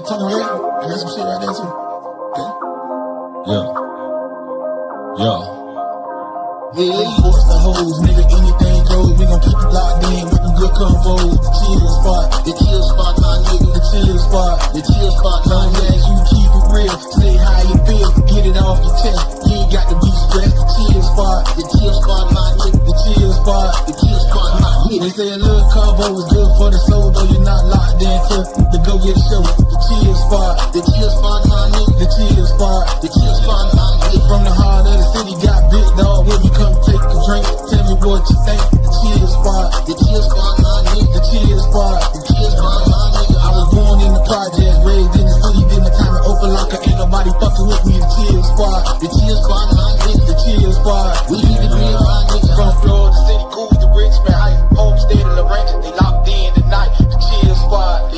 Talking ready? I got some shit right there too. Okay. Yeah. Force the hoes, nigga, anything goes. We gon' keep you locked in with them good combos. The chill spot, my nigga. The chill spot, long as you keep it real. Say how you feel, get it off your chest. You ain't got to be stressed. The chill spot, my nigga. The chill spot, my nigga. They say a little combo is good for the soul, though you're not locked into the go get show. The chill spot, my nigga. The chill spot, my nigga. From the heart of the city, got big dog. When you come take a drink, tell me what you think. The chill spot, my nigga. The chill spot, my nigga. I was born in the project, raised in the city, did my time in open locker. Ain't nobody fucking with me. The chill spot, my nigga. The chill spot, we need to be my nigga. From Florida City, cool to Richmond, Heights, Homestead and Lorraine, they locked in tonight. The chill spot,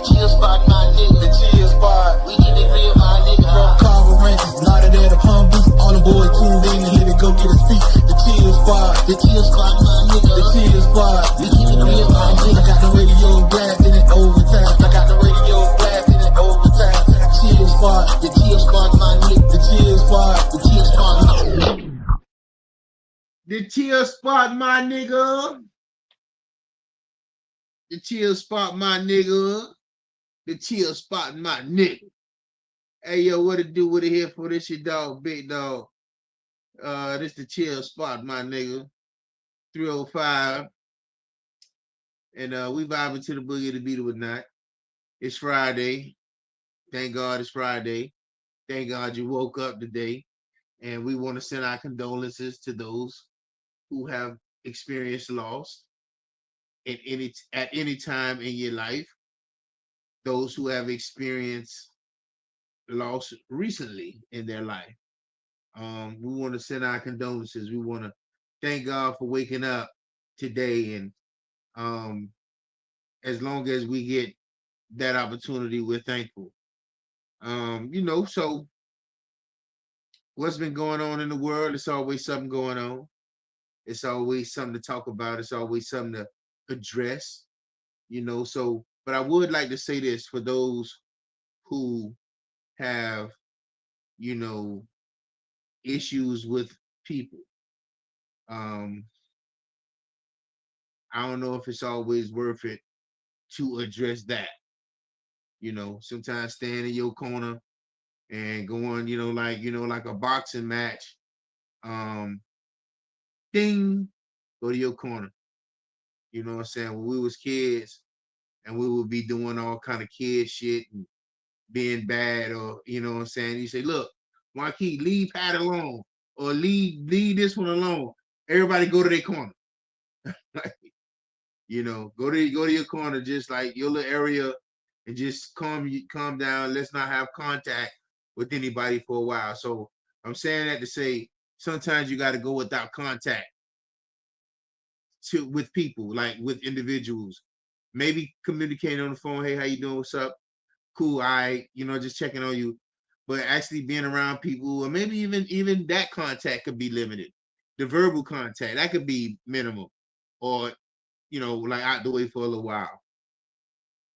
my nigga. The chill spot, we need to be my nigga. From Carver Ranches, Lauderdale to Palm Beach, all the boys tuned in and here to go get a speech. The chill spot, my nigga. The chill spot, we need to be my nigga. I got the radio blasting it overtime. The chill spot, my nigga. The chill spot, my nigga. The chill spot, my nigga. The chill spot, my nigga. The chill spot, my nigga. Hey, yo, what it do? What it here for? This your dog, Big Dog. This the chill spot, my nigga. 305. And we vibing to the boogie, the beat or whatnot. It's Friday. Thank God it's Friday. Thank God you woke up today. And we want to send our condolences to those who have experienced loss at any time in your life. Those who have experienced loss recently in their life. We want to send our condolences. We want to thank God for waking up today. And as long as we get that opportunity, we're thankful. So what's been going on in the world? It's always something going on. It's always something to talk about. It's always something to address, but I would like to say this for those who have, issues with people. I don't know if it's always worth it to address that. Sometimes stand in your corner and going, like a boxing match. Ding, go to your corner. You know what I'm saying? When we was kids and we would be doing all kind of kid shit and being bad, or you know what I'm saying? You say, look, Marquis, leave Pat alone, or leave this one alone. Everybody go to their corner. Go to your corner, just like your little area, and just calm down. Let's not have contact with anybody for a while. So I'm saying that to say sometimes you got to go without contact with people, like with individuals. Maybe communicating on the phone, hey, how you doing? What's up? Cool, just checking on you. But actually being around people, or maybe even that contact could be limited. The verbal contact, that could be minimal, or like out the way for a little while.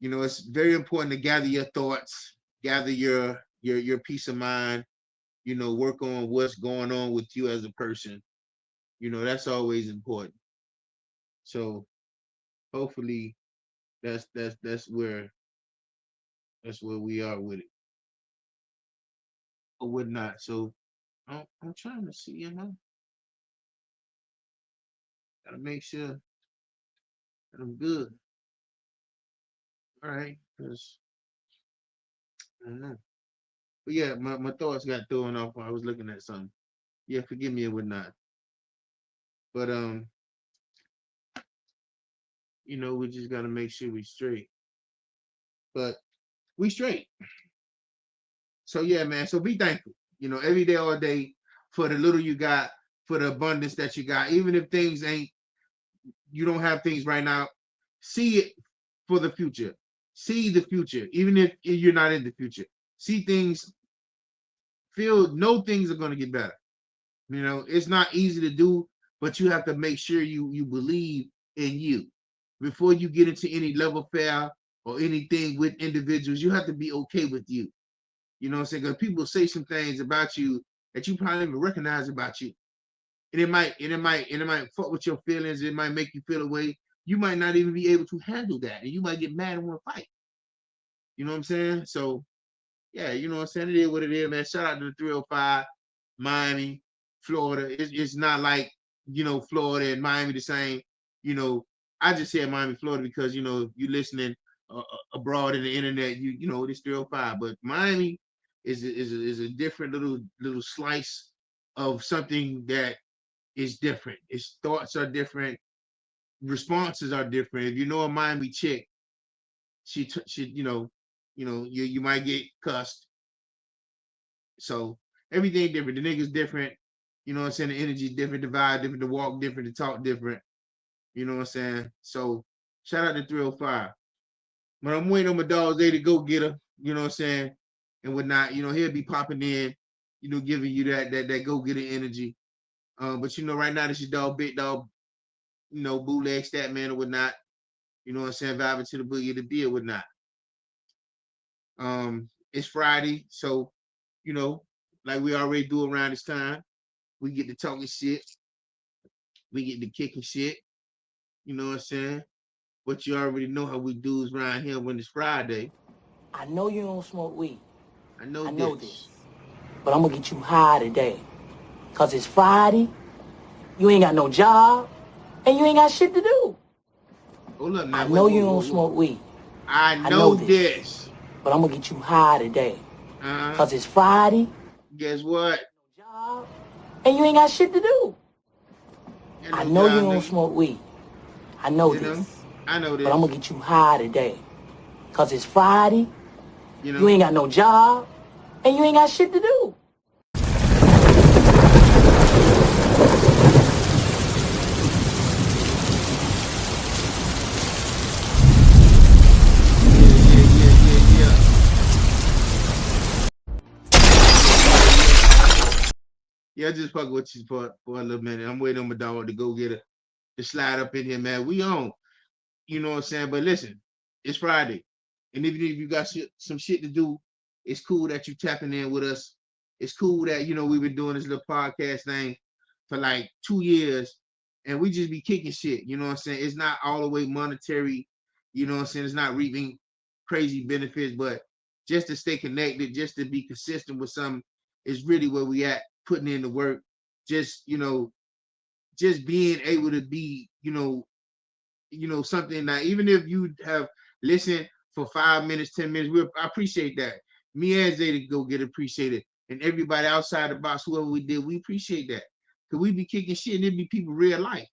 It's very important to gather your thoughts, gather your peace of mind, work on what's going on with you as a person. That's always important. So hopefully that's where we are with it, or whatnot. So I'm trying to see, gotta make sure that I'm good. All right, because I don't know. But yeah, my thoughts got thrown off while I was looking at something. Yeah, forgive me or whatnot. But we just gotta make sure we straight. But we straight. So yeah, man. So be thankful. Every day, all day, for the little you got, for the abundance that you got. Even if you don't have things right now, see it for the future. See the future, even if you're not in the future. See things. Know things are gonna get better. It's not easy to do, but you have to make sure you believe in you before you get into any level fair or anything with individuals, you have to be okay with you. You know what I'm saying? Because people say some things about you that you probably even recognize about you. And it might fuck with your feelings. It might make you feel a way. You might not even be able to handle that. And you might get mad and want to fight. You know what I'm saying? So yeah, you know what I'm saying? It is what it is, man. Shout out to the 305, Miami, Florida. It's not like, Florida and Miami the same. You know, I just said Miami, Florida because, you listening abroad in the internet, it's 305. But Miami is a different little slice of something that is different. Its thoughts are different. Responses are different. If you know a Miami chick, she you might get cussed. So everything different. The niggas different. You know what I'm saying? The energy different, the vibe different, the walk different, the talk different. You know what I'm saying? So shout out to 305. But I'm waiting on my dog Zay to go get her, you know what I'm saying? And whatnot. He'll be popping in, giving you that go getter energy. But right now this your dog, Big Dog, bootleg stat man or whatnot. You know what I'm saying? Vibing to the boogie, the beer, whatnot. It's Friday, so like we already do around this time, we get to talking shit, we get to kicking shit. You know what I'm saying? But you already know how we do is around here when it's Friday. I know you don't smoke weed. I know this. But I'm gonna get you high today. Cause it's Friday, you ain't got no job, and you ain't got shit to do. Hold up now. I know you don't smoke weed. I know this. But I'm gonna get you high today. Uh-huh. Cause it's Friday. Guess what? No job, and you ain't got shit to do. No I know job, you don't nigga. smoke weed. I know this. I know this. But I'm gonna get you high today. Cause it's Friday. You ain't got no job, and you ain't got shit to do. Yeah, just fuck with you for a little minute. I'm waiting on my dog to go get her to slide up in here, man. We on. You know what I'm saying? But listen, it's Friday. And even if you got some shit to do, it's cool that you tapping in with us. It's cool that, we've been doing this little podcast thing for like 2 years and we just be kicking shit. You know what I'm saying? It's not all the way monetary. You know what I'm saying? It's not reaping crazy benefits, but just to stay connected, just to be consistent with something is really where we at, putting in the work. Just, just being able to be, something that even if you have listened for 5 minutes, 10 minutes, I appreciate that. Me and ZayDaGoGetta appreciate it. And everybody outside the box, whoever we did, we appreciate that. Because we be kicking shit and it be people real life.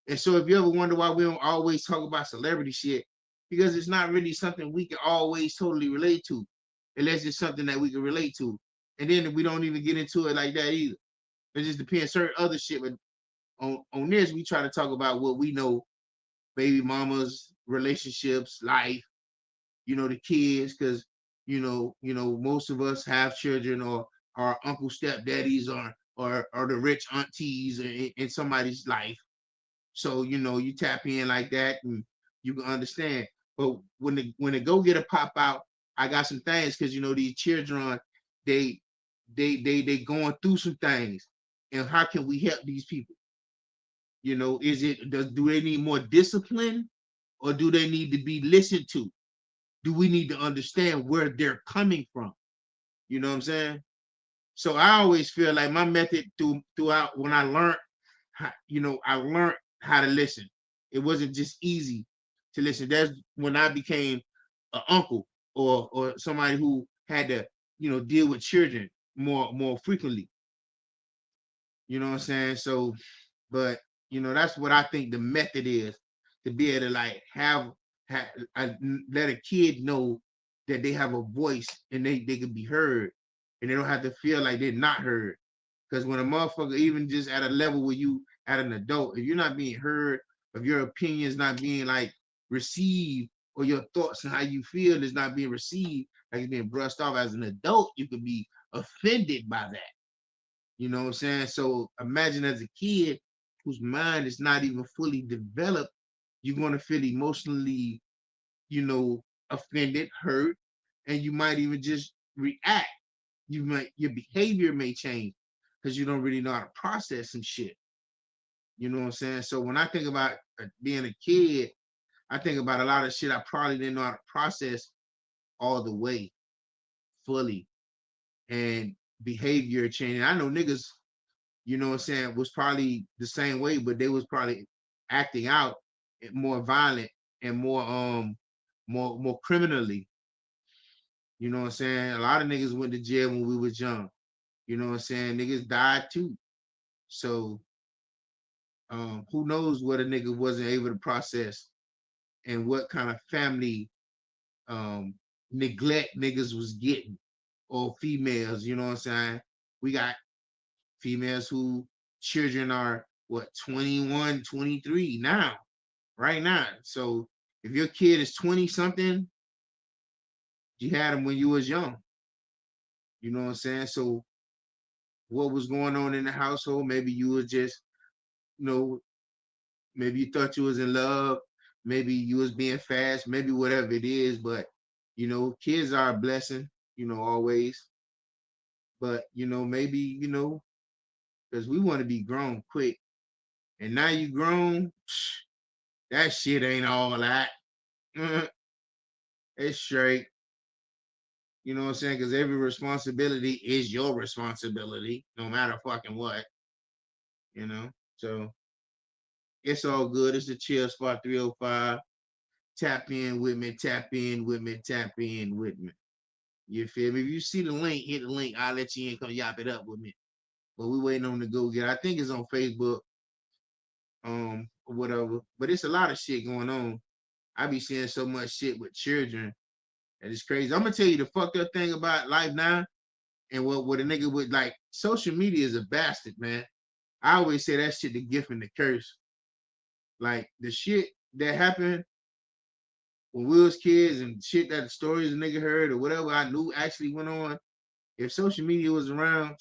And so if you ever wonder why we don't always talk about celebrity shit, because it's not really something we can always totally relate to, unless it's something that we can relate to. And then we don't even get into it like that either. It just depends certain other shit. But on this, we try to talk about what we know, baby mamas, relationships, life, the kids, because most of us have children or our uncle stepdaddies or the rich aunties in somebody's life. So you tap in like that and you can understand. But when the go get a pop out, I got some things because these children, they going through some things, and how can we help these people? Do they need more discipline, or do they need to be listened to? Do we need to understand where they're coming from? You know what I'm saying? So I always feel like my method throughout when I learned, I learned how to listen. It wasn't just easy to listen. That's when I became an uncle or somebody who had to, deal with children more frequently. You know what I'm saying? So, but that's what I think the method is, to be able to like let a kid know that they have a voice and they can be heard and they don't have to feel like they're not heard. Because when a motherfucker, even just at a level where you at an adult, if you're not being heard, if your opinions not being like received, or your thoughts and how you feel is not being received, like it's being brushed off as an adult, you could be offended by that. You know what I'm saying? So imagine as a kid whose mind is not even fully developed, you're going to feel emotionally, offended, hurt, and you might even just react. Your behavior may change because you don't really know how to process some shit. You know what I'm saying? So when I think about being a kid, I think about a lot of shit I probably didn't know how to process all the way, fully, and behavior changing. I know niggas, you know what I'm saying, was probably the same way, but they was probably acting out more violent and more criminally. You know what I'm saying? A lot of niggas went to jail when we was young. You know what I'm saying? Niggas died too. So who knows what a nigga wasn't able to process and what kind of family neglect niggas was getting, or females, you know what I'm saying? We got females who children are what, 21, 23 now, right now. So if your kid is 20 something, you had them when you was young. You know what I'm saying? So what was going on in the household? Maybe you was just, you know, maybe you thought you was in love, maybe you was being fast, maybe whatever it is, but you know, kids are a blessing, you know, always. But you know, maybe, you know, because we want to be grown quick. And now you grown, that shit ain't all that. It's straight. You know what I'm saying? Because every responsibility is your responsibility, no matter fucking what. You know? So it's all good. It's the Chill Spot 305. Tap in with me, tap in with me, tap in with me. You feel me? If you see the link, hit the link. I'll let you in, come yap it up with me. But we waiting on the go get. I think it's on Facebook, or whatever. But it's a lot of shit going on. I be seeing so much shit with children, and it's crazy. I'm gonna tell you the fucked up thing about life now, and what a nigga would like. Social media is a bastard, man. I always say that shit the gift and the curse. Like the shit that happened when we was kids and shit that the stories a nigga heard or whatever I knew actually went on. If social media was around,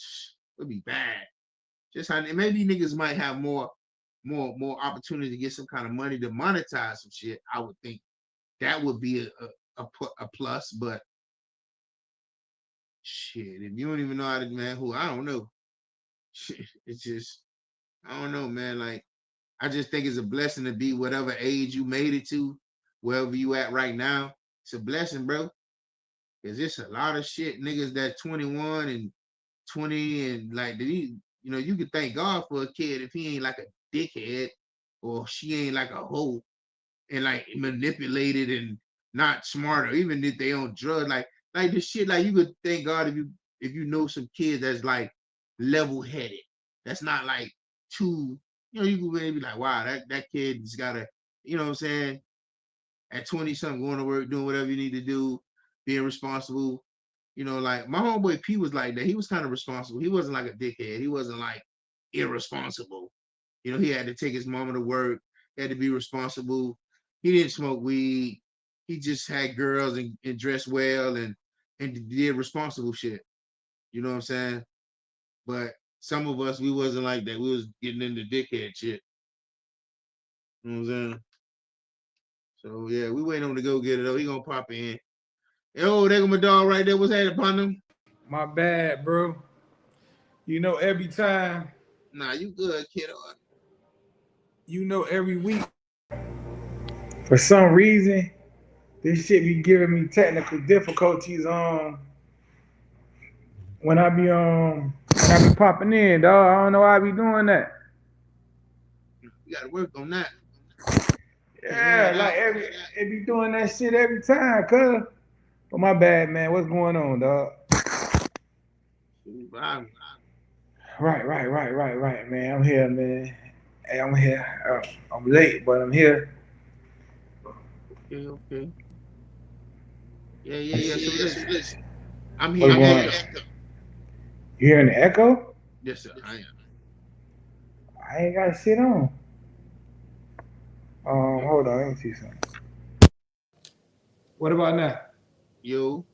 it'd be bad. Just how maybe niggas might have more opportunity to get some kind of money to monetize some shit. I would think that would be a plus, but shit, if you don't even know how to, man, who, I don't know. Shit, it's just, I don't know, man. Like, I just think it's a blessing to be whatever age you made it to, wherever you at right now. It's a blessing, bro. Cause it's a lot of shit, niggas that 21 and 20 and like, you know, you could thank God for a kid if he ain't like a dickhead or she ain't like a hoe and like manipulated and not smart, or even if they on drugs, like this shit, like you could thank God if you know some kids that's like level headed, that's not like too, you know, you could really be like, wow, that kid's gotta, you know what I'm saying, at 20 something, going to work, doing whatever you need to do, being responsible. You know, like my homeboy P was like that. He was kind of responsible. He wasn't like a dickhead. He wasn't like irresponsible. You know, he had to take his mama to work. He had to be responsible. He didn't smoke weed. He just had girls and dressed well and did responsible shit. You know what I'm saying? But some of us, we wasn't like that. We was getting into dickhead shit. You know what I'm saying? So yeah, we waiting on to go get it though. He gonna pop in. Yo, there go my dog right there. What's happening upon him? My bad, bro. You know, every time, Nah, you good, kiddo. you know, every week, for some reason, this shit be giving me technical difficulties when I be popping in, dog. I don't know why I be doing that. You gotta work on that. Can't Yeah, have like that. it be doing that shit every time, cuz. But my bad, man. What's going on, dog? Right, man. I'm here, man. Hey, I'm here. I'm late, but I'm here. Okay. Yeah. So listen, I'm What's hearing going on? echo. You hearing the echo? Yes, sir. I am. I ain't got shit on. Hold on, let me see something. What about now? Yo.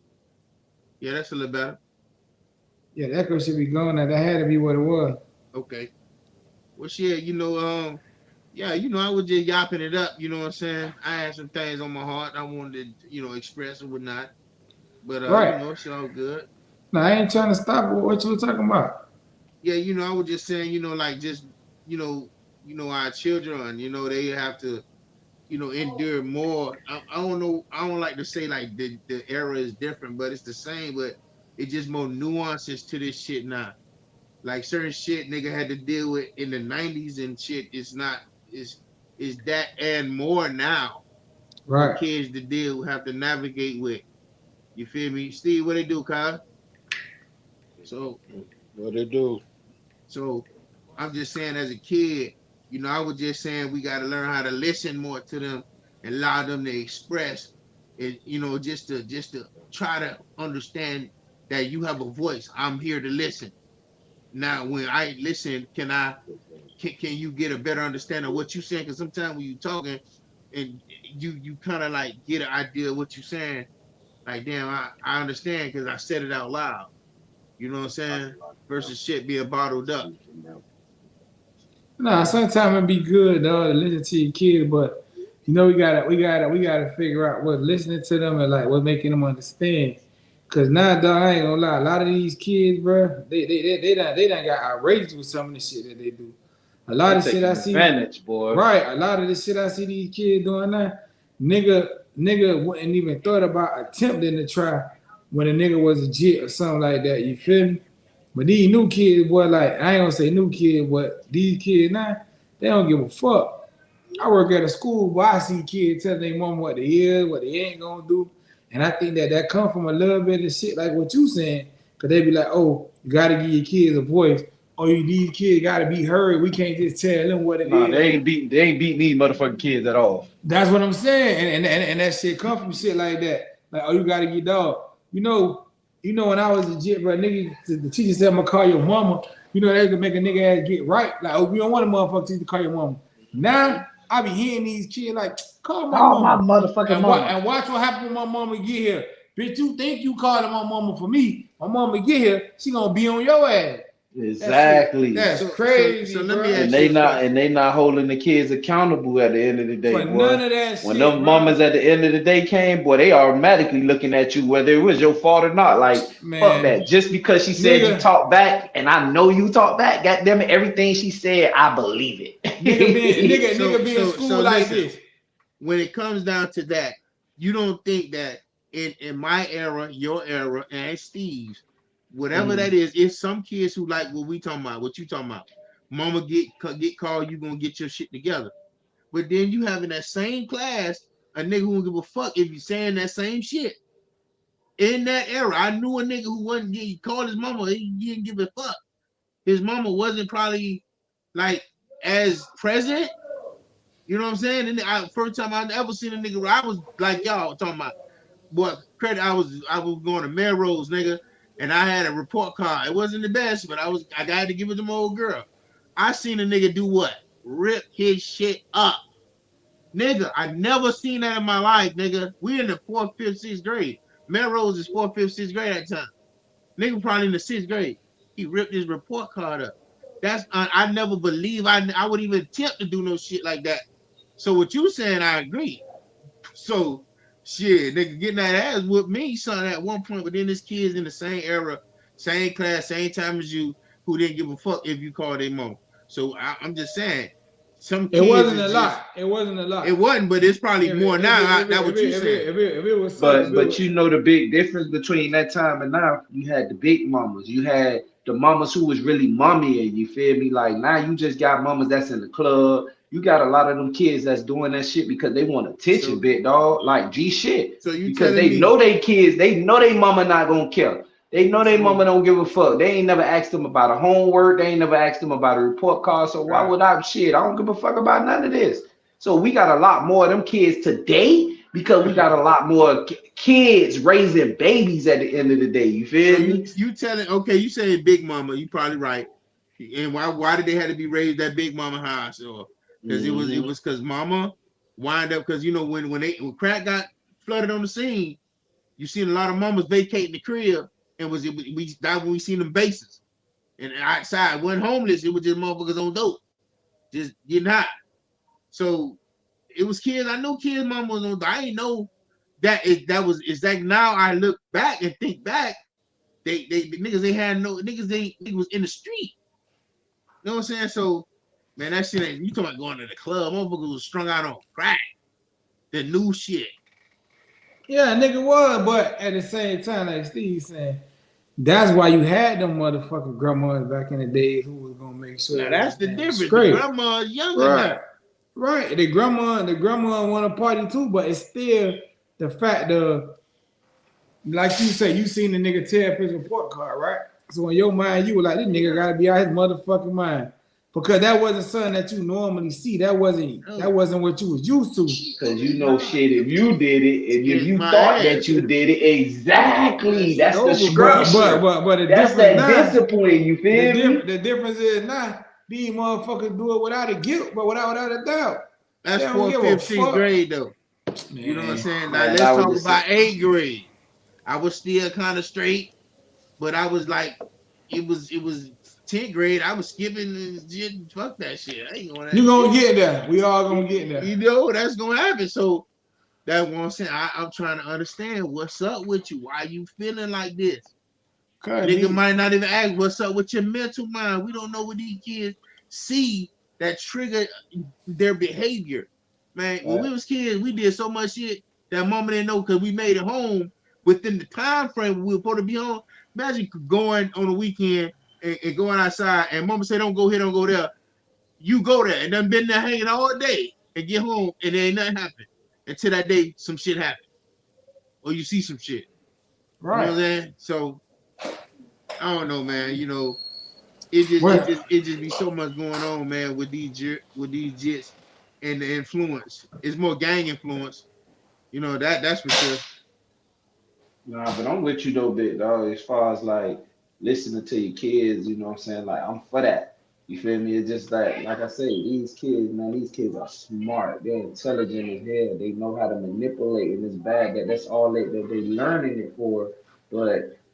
Yeah, that's a little better. Yeah, the echo should be gone now. That had to be what it was. Okay. Well, shit, you know, Yeah, I was just yapping it up. You know what I'm saying? I had some things on my heart I wanted to, express or whatnot. But Right. it's all good. Now I ain't trying to stop what you were talking about. Yeah, I was just saying, like just, our children, they have to, endure more. I don't know. I don't like to say like the era is different, but it's the same. But it's just more nuances to this shit now. Like certain shit nigga had to deal with in the 90s and shit is not is that and more now for Right. kids to have to navigate with. You feel me? Steve, what they do, Kyle? So What they do? so I'm just saying as a kid, I was just saying we gotta learn how to listen more to them and allow them to express it, just to try to understand that you have a voice. I'm here to listen. Now when I listen, can you get a better understanding of what you're saying? Because sometimes when you're talking and you kind of like get an idea of what you're saying, like damn, I understand because I said it out loud. You know what I'm saying? Versus shit being bottled up. Nah, sometimes it be good though to listen to your kids, but we gotta figure out what listening to them and like what making them understand. Cause now, dog, I ain't gonna lie, a lot of these kids, bro, they done got outrageous with some of the shit that they do. A lot They of shit I taking see, advantage, boy. right? A lot of the shit I see these kids doing now, nigga wouldn't even thought about attempting to try when a nigga was a jit or something like that. You feel me? But these new kids, boy, like I ain't gonna say new kids, but these kids now, they don't give a fuck. I work at a school, boy. I see kids telling their mom what they is, what they ain't gonna do, and I think that come from a little bit of shit like what you saying, cause they be like, oh, you gotta give your kids a voice. Oh, these kids gotta be heard. We can't just tell them what it Nah, is. they ain't beating these motherfucking kids at all. That's what I'm saying, and that shit come from shit like that. Like, oh, you gotta get dog. When I was a jit, bro, nigga, the teacher said I'm gonna call your mama. They could make a nigga ass get right. Like, oh, we don't want a motherfucker teacher to call your mama. Now I be hearing these kids like, call my Call my mama, motherfucking mama. and watch what happen when my mama get here. Bitch, you think you calling my mama for me? My mama get here, she gonna be on your ass. That shit, Exactly. that's So crazy, let me bro. And ask you they a not question. and they not holding the kids accountable at the end of the day, For none boy. of that When shit, them bro. mamas at the end of the day came, boy, they automatically looking at you whether it was your fault or not. Like, fuck Man, that. Just because she said you nigga, talk back and I know you talk back, goddamn it, everything she said, I believe nigga being it. nigga So nigga be in so so school like listen, this. when it comes down to that, you don't think that in my era, your era, and Steve's, whatever Mhm. that is, it's some kids who like what we talking about, what you talking about. Mama get called, you gonna get your shit together. But then you have in that same class a nigga who don't give a fuck if you saying that same shit. In that era, I knew a nigga who wasn't he called his mama, he didn't give a fuck. His mama wasn't probably like as present. You know what I'm saying? And first time I ever seen a nigga, I was like y'all talking about what credit I was going to Melrose, nigga, and I had a report card. It wasn't the best, but I got to give it to my old girl. I seen a nigga do what? Rip his shit up. Nigga, I never seen that in my life, nigga. We in the fourth, fifth, sixth grade. Melrose is fourth, fifth, sixth grade at that time. Nigga probably in the sixth grade. He ripped his report card up. That's I never believe I would even attempt to do no shit like that. So what you saying, I agree. So shit, nigga getting that ass with me, son, at one point, but then this kid's in the same era, same class, same time as you, who didn't give a fuck if you called their mom. So I'm just saying, some It kids wasn't a is just lot. It wasn't a it lot. wasn't, but it's probably If more it, if now. it, if it, That if what you it, if saying? it, if it, if it was something, if But it was, but you know the big difference between that time and now, you had the big mamas. You had the mamas who was really mommying, you feel me? Like now you just got mamas that's in the club. You got a lot of them kids that's doing that shit because they want attention, So big dog. Like G shit. so you Because telling they me know they kids, they know they mama not gonna care. They know they so mama don't give a fuck. They ain't never asked them about a homework. They ain't never asked them about a report card. So why right. would I shit? I don't give a fuck about none of this. So we got a lot more of them kids today because we got a lot more kids raising babies at the end of the day. You So feel me? you telling okay, you say big mama, you probably right. And why did they have to be raised that big mama house? Or because it Hmm. was because mama wind up because when crack got flooded on the scene, you seen a lot of mamas vacating the crib and that when we seen them bases. And outside wasn't homeless, it was just motherfuckers on dope, just getting hot. So it was kids. I know kids' mama was on. I ain't know that it's like now I look back and think back. They niggas they had no niggas they was in the street. You know what I'm saying? So man, that shit ain't you talking about going to the club. Motherfuckers was strung out on crack. The new shit. Yeah, nigga was, but at the same time, like Steve saying, that's why you had them motherfucking grandmas back in the day who was gonna make sure Now that's the everything was difference. The straight. grandma's younger Right, now. right. The grandma want to party too, but it's still the fact of, like you say, you seen the nigga tear his report card, right? So in your mind, you were like, this nigga gotta be out his motherfucking mind. Because that wasn't something that you normally see. That wasn't what you was used to. Because you know shit, if you did it, and if Kiss you my thought ass. that you did it, exactly. That's the over, structure. But the That's difference that now, discipline, you feel me? the difference is now these motherfuckers do it without a guilt, but without a doubt. That's They don't 4th, give 5th, a 6th fuck. grade though. Man. You know what I'm saying? Now Man, let's I was talk just about 8th grade. I was still kind of straight, but I was like, it was 10th grade. I was skipping and shit. Fuck that shit. I ain't going that You gonna shit. get there. We all gonna get there. You know that's gonna happen. So that's what I'm saying. I'm trying to understand what's up with you. Why you feeling like this? Nigga might not even ask what's up with your mental mind. We don't know what these kids see that trigger their behavior. Man, when we was kids, we did so much shit that mama didn't know because we made it home within the time frame we were supposed to be home. Imagine going on a weekend and going outside and mama say, don't go here, don't go there. You go there and done been there hanging all day and get home and there ain't nothing happen until that day some shit happen or you see some shit. Right. You know what I'm saying? So I don't know, man. You know, it just be so much going on, man, with these jits and the influence. It's more gang influence. You know, that's for sure. Nah, but I'm with you though, big dog. As far as like listening to your kids, you know what I'm saying? Like I'm for that. You feel me? It's just like I say, these kids, man, these kids are smart. They're intelligent as hell. They know how to manipulate, and it's bad that that's all that they learning it for. But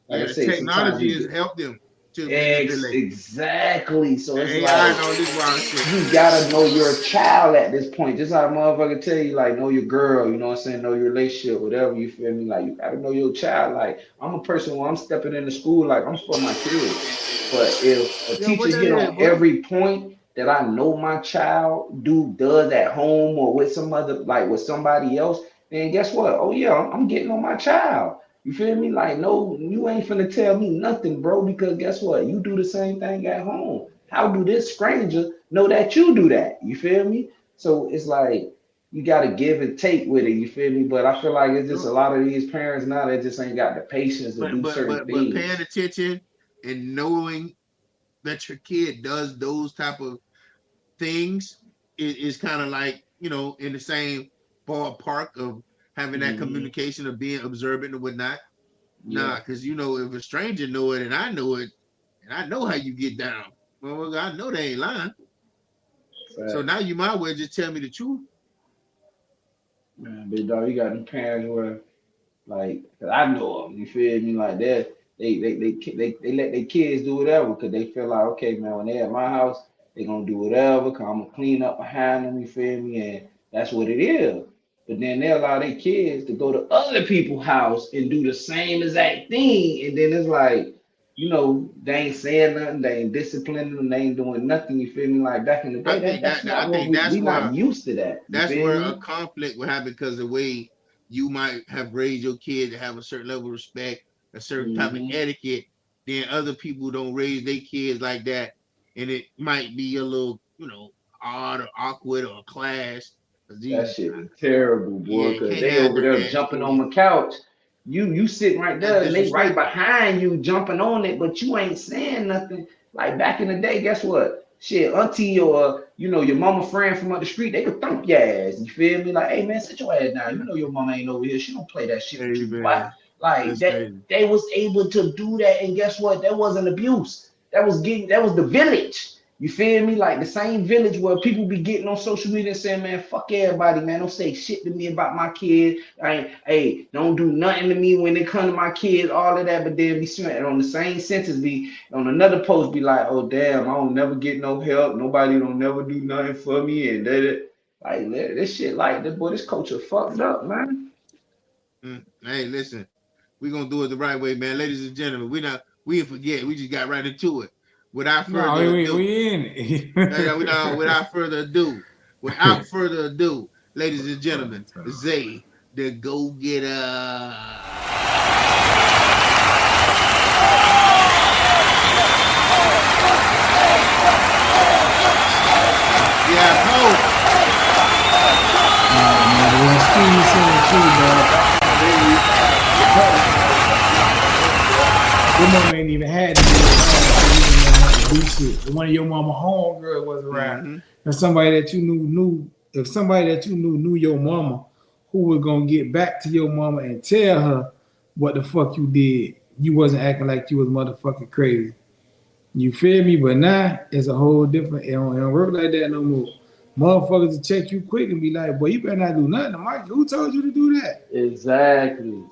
like Yeah, I the say, sometimes technology you has get helped them to manipulate. exactly. So The it's AI and like all this wild shit. you gotta know your child at this point. Just how a motherfucker tell you, like, know your girl, you know what I'm saying? Know your relationship, whatever, you feel me? Like, you gotta know your child. Like, I'm a person when I'm stepping into school, like, I'm for my kids. But if a Yo, teacher what that hit is, on boy? every point that I know my child does at home or with some other, like with somebody else, then guess what? Oh yeah, I'm getting on my child. You feel me? Like, no, you ain't finna tell me nothing, bro, because guess what? You do the same thing at home. How do this stranger know that you do that? You feel me? So it's like you got to give and take with it. You feel me? But I feel like it's just a lot of these parents now that just ain't got the patience to do certain But paying things. attention and knowing that your kid does those type of things is kind of like, you know, in the same ballpark of having that Hmm. communication of being observant and whatnot. Yeah. Nah, because you know, if a stranger know it and I know it, and I know how you get down, well, I know they ain't lying. So now Facts. you might well just tell me the truth. Man, big dog, you got them parents where like, 'cause I know them, you feel me? Like that, they let their kids do whatever because they feel like, okay, man, when they at my house, they gonna do whatever, cause I'm gonna clean up behind them, you feel me? And that's what it is. But then they allow their kids to go to other people's house and do the same exact thing, and then it's like, they ain't saying nothing, they ain't disciplining them, they ain't doing nothing, you feel me? Like back in the day, I think that's I not what think we not used to that, you that's feel where a me? conflict will happen because the way you might have raised your kid to have a certain level of respect, a certain type of Hmm. etiquette, then other people don't raise their kids like that, and it might be a little, you know, odd or awkward or a clash. 'Cause That these, shit is terrible, boy, yeah, because can't they have over none of there that. jumping on my couch. You sitting right That's there and they right disrespectful. behind you jumping on it, but you ain't saying nothing. Like back in the day, guess what? Shit, auntie or your mama friend from up the street, they could thump your ass. You feel me? Like, hey man, sit your ass down. You know your mama ain't over here. She don't play that shit with Hey you, boy. man, Like that's that, crazy. they was able to do that, and guess what? That wasn't abuse. That was the village. You feel me? Like the same village where people be getting on social media and saying, man, fuck everybody, man. Don't say shit to me about my kid. Hey, don't do nothing to me when it come to my kids, all of that. But then be swearing on the same sentence, be on another post, be like, oh damn, I don't never get no help. Nobody don't never do nothing for me. And that. Like this shit, like this culture fucked up, man. Hey, listen, we're gonna do it the right way, man. Ladies and gentlemen, we didn't forget. We just got right into it. Without No, further ado, we in it. without further ado, ladies and gentlemen, Zay the Go-Getter. Yeah, no. Your mama ain't even had to do shit. One of your mama homegirl was around. If somebody that you knew your mama, who was gonna get back to your mama and tell her what the fuck you did. You wasn't acting like you was motherfucking crazy. You feel me? But now it's a whole different. It don't work like that no more. Motherfuckers will check you quick and be like, boy, you better not do nothing. Mike, who told you to do that? Exactly.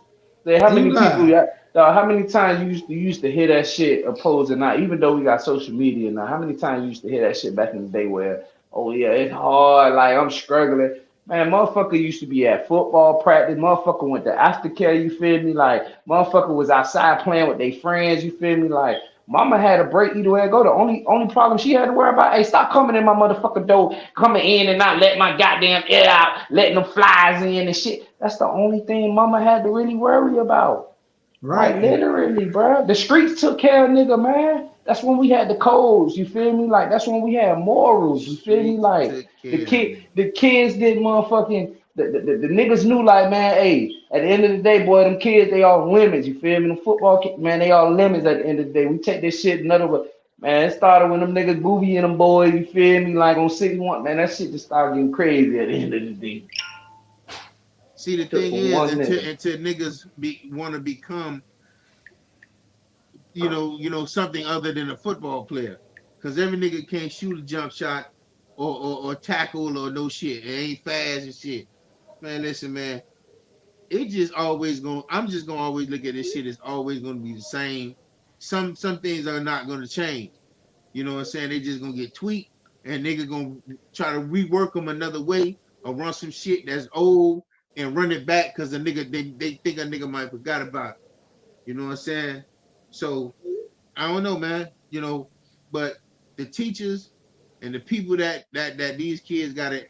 Say how many people how many times you used to hear that shit opposing now, even though we got social media now, how many times you used to hear that shit back in the day where, oh yeah, it's hard, like I'm struggling. Man, motherfucker used to be at football practice, motherfucker went to aftercare, you feel me? Like motherfucker was outside playing with their friends, you feel me? Like mama had a break either way to go. The only problem she had to worry about, hey, stop coming in my motherfucking door, coming in and not letting my goddamn air out, letting them flies in and shit. That's the only thing mama had to really worry about. Right. Like literally, bro. The streets took care of nigga, man. That's when we had the codes, you feel me? Like that's when we had morals, you feel me? Like the kids did motherfucking the niggas knew like, man, hey, at the end of the day, boy, them kids, they all limits, you feel me? Them football kids, man, they all limits at the end of the day. We take this shit another way. Man, it started when them niggas booby and them boys, you feel me? Like on 61, man, that shit just started getting crazy at the end of the day. See, the thing is, until niggas want to become, you know, something other than a football player, because every nigga can't shoot a jump shot or tackle or no shit. It ain't fast and shit. Man, listen, man, it just always I'm just gonna always look at this shit as always gonna be the same. Some things are not gonna change. You know what I'm saying? They just gonna get tweaked, and nigga gonna try to rework them another way or run some shit that's old and run it back because the nigga they think a nigga might forgot about it. You know what I'm saying? So I don't know, man. You know, but the teachers and the people that these kids gotta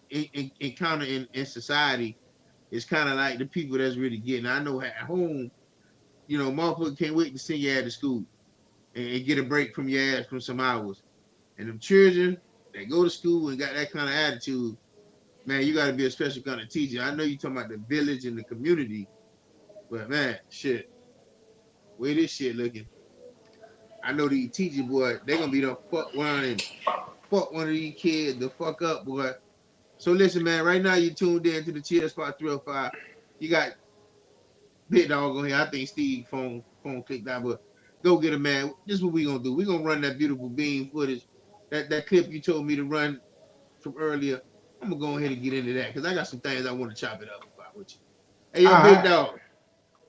encounter in society is kind of like the people that's really getting. I know at home, you know, motherfucker can't wait to send your ass to school and get a break from your ass from some hours. And them children that go to school and got that kind of attitude, man, you got to be a special kind of teacher. I know you talking about the village and the community, but man, shit, way this shit looking. I know these teachers, boy, they gonna be the fuck around and fuck one of these kids the fuck up, boy. So listen, man, right now you tuned in to the Chill Spot 305. You got Big Dog on here. I think Steve phone clicked out, but go get him, man. This is what we gonna do. We gonna run that beautiful bean footage, that clip you told me to run from earlier. I'm gonna go ahead and get into that because I got some things I want to chop it up about with you. Hey, yo, Big Dog,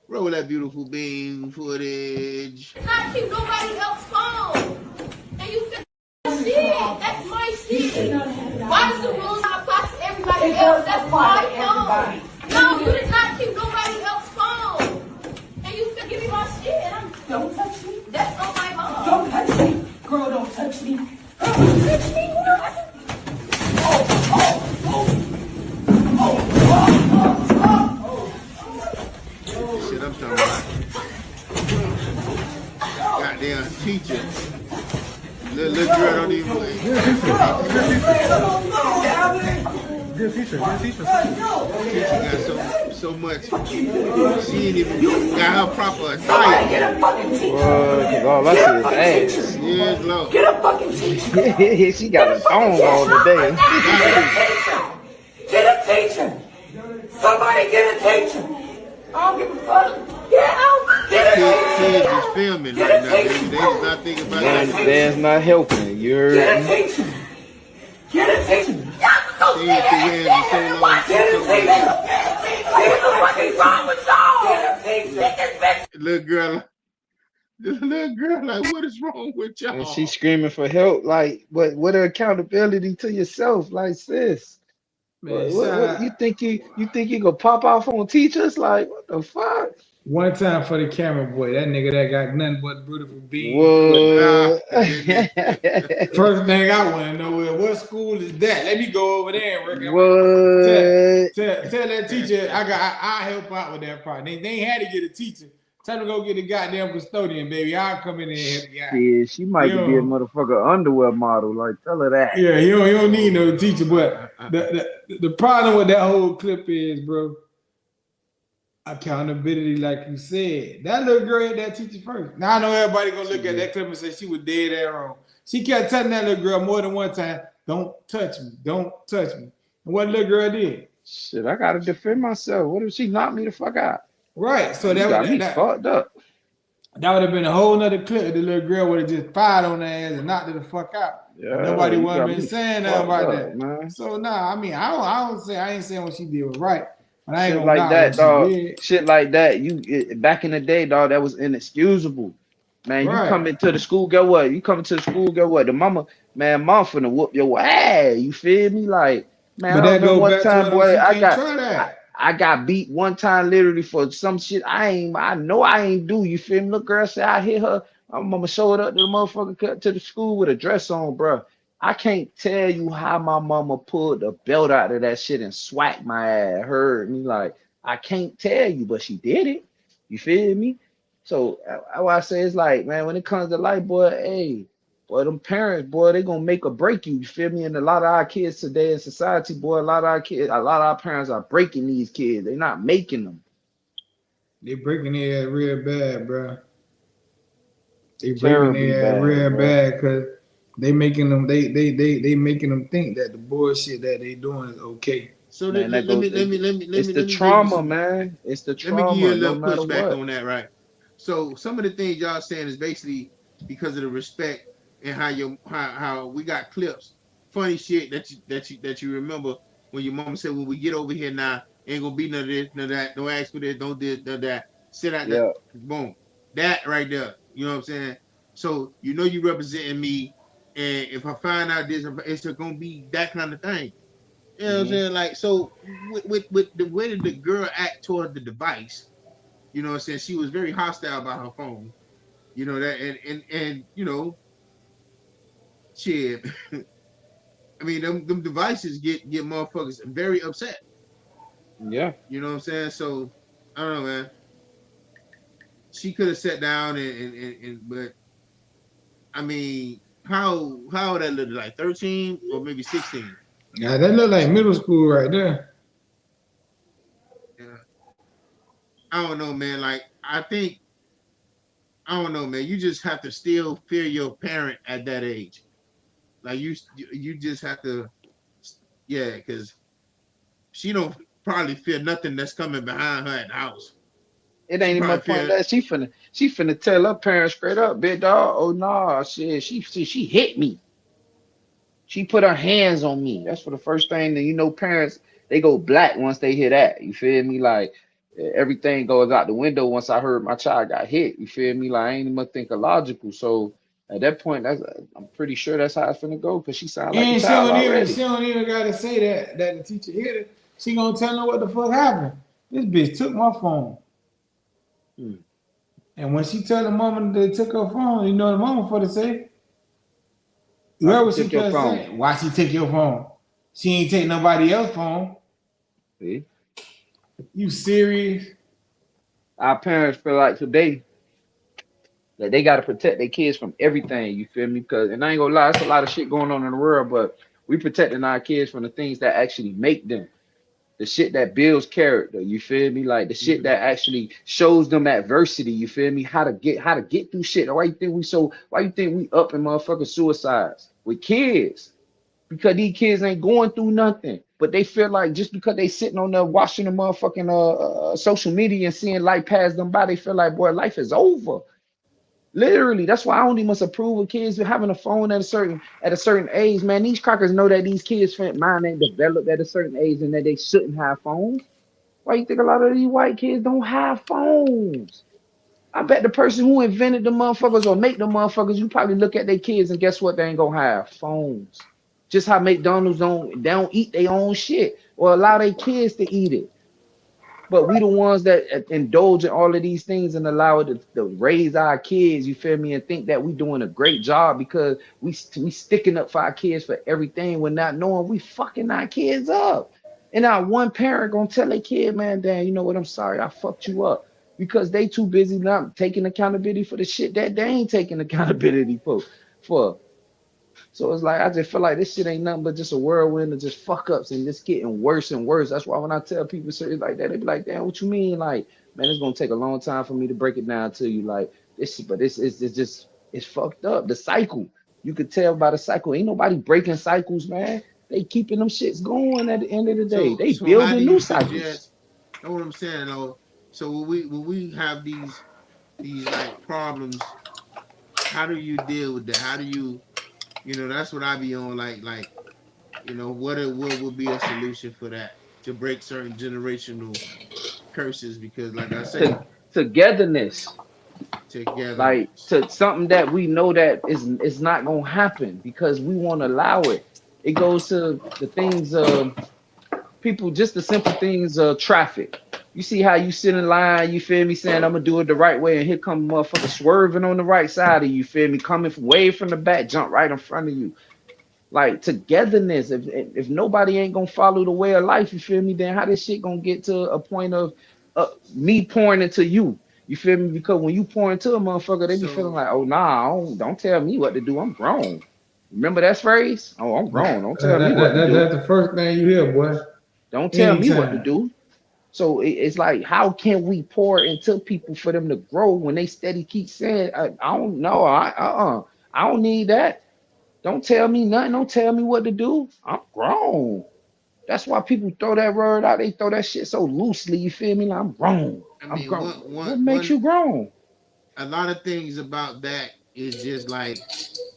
roll that beautiful bean footage. Not keep nobody else's phone. And you said, shit, that's my shit. Why does the rules not apply to everybody else? That's my phone. No, you did not keep nobody else's phone. And you said, give me my shit. And don't touch me. That's on my phone. Don't touch me. Girl, don't touch me. Girl, don't touch me. Shit, I'm talking about. Goddamn teacher. Little girl don't even play. Good teacher. Teacher got so much. She ain't even got her proper attire. Get a fucking teacher. Cause all I see is ass. Yes, Lord. Get a fucking teacher. She got a thong all today. Get a teacher. Somebody get a teacher. I don't give a fuck. Get out. Get a teacher. Kids is filming right now. They just not thinking about that. That's not helping. You're Get a teacher. Get a teacher. Y'all so She ain't been here so long. Get a teacher. What the fuck is wrong with y'all? Get a teacher. Little girl, like, what is wrong with y'all? and she screaming for help. Like, what an accountability to yourself, like sis. Man, What you think you gonna pop off on teachers? Like what the fuck? one time for the camera boy, that nigga that got nothing but beautiful beans footage. What? First thing I want to know is what school is that? Let me go over there and work. Tell, What? tell that teacher I help out with that part. They ain't had to get a teacher. Tell them to go get a goddamn custodian, baby. I'll come in there and help you out. Shit, she might You be a know, motherfucker underwear model. Like tell her that. yeah, you don't need no teacher. But the problem with that whole clip is, bro, accountability, like you said. That little girl had that teacher first. Now I know everybody gonna look at that clip and say she was dead ass wrong. She kept telling that little girl more than one time, "Don't touch me, don't touch me." And what the little girl did? Shit, I gotta defend myself. What if she knocked me the fuck out? Right. So You got me that fucked up. would have been a whole nother clip. The little girl would have just fired on her ass and knocked her the fuck out. Yeah, Nobody you would have got been me saying nothing fucked about up, that. man. So nah, I mean, I ain't saying what she did was right, but I ain't Shit gonna like knock that, what dog. she did. Shit like that. Back in the day, dog, that was inexcusable. Man, you Right. coming to the school, get what? You coming to the school, get what? The mama, man, mom finna whoop your ass. You feel me? Like, man, But I that remember go one back to time, her, boy, she can't try that. I got beat one time literally for some shit I know I ain't do. You feel me? Look, girl said I hit her. My mama showed up to the motherfucker to the school with a dress on, bro. I can't tell you how my mama pulled the belt out of that shit and swacked my ass. Hurt me like I can't tell you, but she did it. You feel me? So what I say is like, man, when it comes to life, boy, hey, boy, them parents, boy, they gonna make or break you. You feel me? And a lot of our kids today in society, boy, a lot of our parents are breaking these kids. They're not making them. They breaking their ass real bad, bro. They breaking Terribly their ass bad, real bro. bad because they making them think that the bullshit that they doing is okay. So Man, that let goes. me let me let me let It's me the let me give you trauma, some. man. It's the Let me give you a trauma, no little matter pushback what. on that, right? So some of the things y'all saying is basically because of the respect and how we got clips, funny shit that you remember when your mama said when we get over here now ain't gonna be none of this, none of that. Don't ask for this, don't this, none of that. Sit out that Yeah, boom, that right there. You know what I'm saying? So you know you representing me, and if I find out this, it's gonna be that kind of thing. You know what I'm hmm saying? Like so with the way that the girl act toward the device. You know what I'm saying? She was very hostile about her phone. You know that and you know, shit. I mean, them devices get motherfuckers very upset. yeah. You know what I'm saying? So I don't know, man. She could have sat down and but I mean, how would that look like 13 or maybe 16? Yeah, that look like middle school right there. Yeah. I don't know, man. Like I don't know, man. You just have to still fear your parent at that age. Like you just have to, yeah, because she don't probably fear nothing that's coming behind her at the house. It She ain't even my probably point fear, that she finna tell her parents straight up, big dog. Oh no, shit, she hit me. She put her hands on me. That's for the first thing that parents they go black once they hear that. You feel me? Like everything goes out the window once I heard my child got hit. You feel me? Like I ain't even think of logical. So at that point, I'm pretty sure that's how it's gonna go because she sound like a And child she already. don't even gotta say that the teacher hit her. She gonna tell her what the fuck happened. This bitch took my phone. Hmm. And when she tell the mama that they took her phone, you know the mama for to say, Why she whoever she took your could phone? say, why she take your phone? She ain't take nobody else's phone. See? You serious? Our parents feel like today that they gotta protect their kids from everything. You feel me? Because and I ain't gonna lie, it's a lot of shit going on in the world, but we protecting our kids from the things that actually make them. The shit that builds character, you feel me? Like the shit that actually shows them adversity, you feel me? How to get through shit. Why you think we up in motherfucking suicides with kids? Because these kids ain't going through nothing. But they feel like just because they sitting on there watching the motherfucking social media and seeing life pass them by, they feel like boy, life is over. Literally, that's why I only must approve of kids having a phone at a certain age, man. These crackers know that these kids' mind ain't developed at a certain age and that they shouldn't have phones. Why you think a lot of these white kids don't have phones? I bet the person who invented the motherfuckers or make the motherfuckers, you probably look at their kids and guess what? They ain't gonna have phones. Just how McDonald's don't eat their own shit or allow their kids to eat it. But we the ones that indulge in all of these things and allow it to raise our kids, you feel me, and think that we doing a great job because we sticking up for our kids for everything when not knowing we fucking our kids up. And now one parent gonna tell their kid, man, damn, you know what, I'm sorry, I fucked you up. Because they too busy not taking accountability for the shit that they ain't taking accountability for. So it's like I just feel like this shit ain't nothing but just a whirlwind of just fuck ups and just getting worse and worse. That's why when I tell people shit like that, they be like, "Damn, what you mean?" Like, man, it's gonna take a long time for me to break it down to you. Like this, but it's just it's fucked up. The cycle, you could tell by the cycle. Ain't nobody breaking cycles, man. They keeping them shits going at the end of the day. They So how do building you new cycles. suggest? That's what I'm saying, though. So when we have these like problems, how do you deal with that? How do you, that's what I be on. Like what would be a solution for that to break certain generational curses? Because like I say, Togetherness. Like togetherness. to something that we know that is not gonna happen because we want to allow it. It goes to the things people, just the simple things traffic. You see how you sit in line, you feel me, saying I'm gonna do it the right way, and here come a motherfucker swerving on the right side of you, feel me, coming from way from the back, jump right in front of you. Like togetherness. If nobody ain't gonna follow the way of life, you feel me, then how this shit gonna get to a point of me pouring into you? You feel me? Because when you pour into a motherfucker, they be feeling So like, oh nah, don't tell me what to do. I'm grown. Remember that phrase? Oh, I'm grown. Don't tell me what to do. That's the first thing you hear, boy. Don't tell me what to Anytime. do. So it's like, how can we pour into people for them to grow when they steady keep saying, I don't know, I don't need that. Don't tell me nothing. Don't tell me what to do. I'm grown. That's why people throw that word out. They throw that shit so loosely. You feel me? Like, I'm grown. I I'm mean, grown. What makes one you grown? a lot of things about that is just like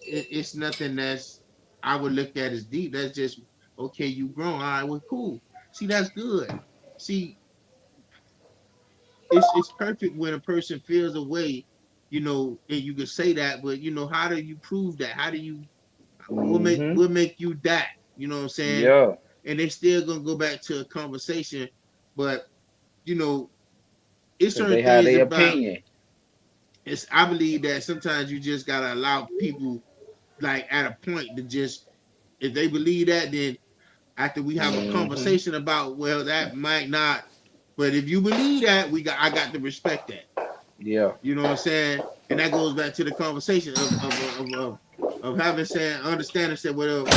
it's nothing that's I would look at as deep. That's just okay. You grown. All right, well, cool. See, that's good. See, it's perfect when a person feels a way, and you can say that. But how do you prove that? How do you Mm-hmm. what make you that? You know what I'm saying? Yeah. And they still gonna go back to a conversation, but you know, it's Because certain they have things their about opinion. it's. I believe that sometimes you just gotta allow people like at a point to just if they believe that, then after we have a Mm-hmm. conversation about that might not, but if you believe that, I got to respect that. Yeah. You know what I'm saying? And that goes back to the conversation of having said understanding said well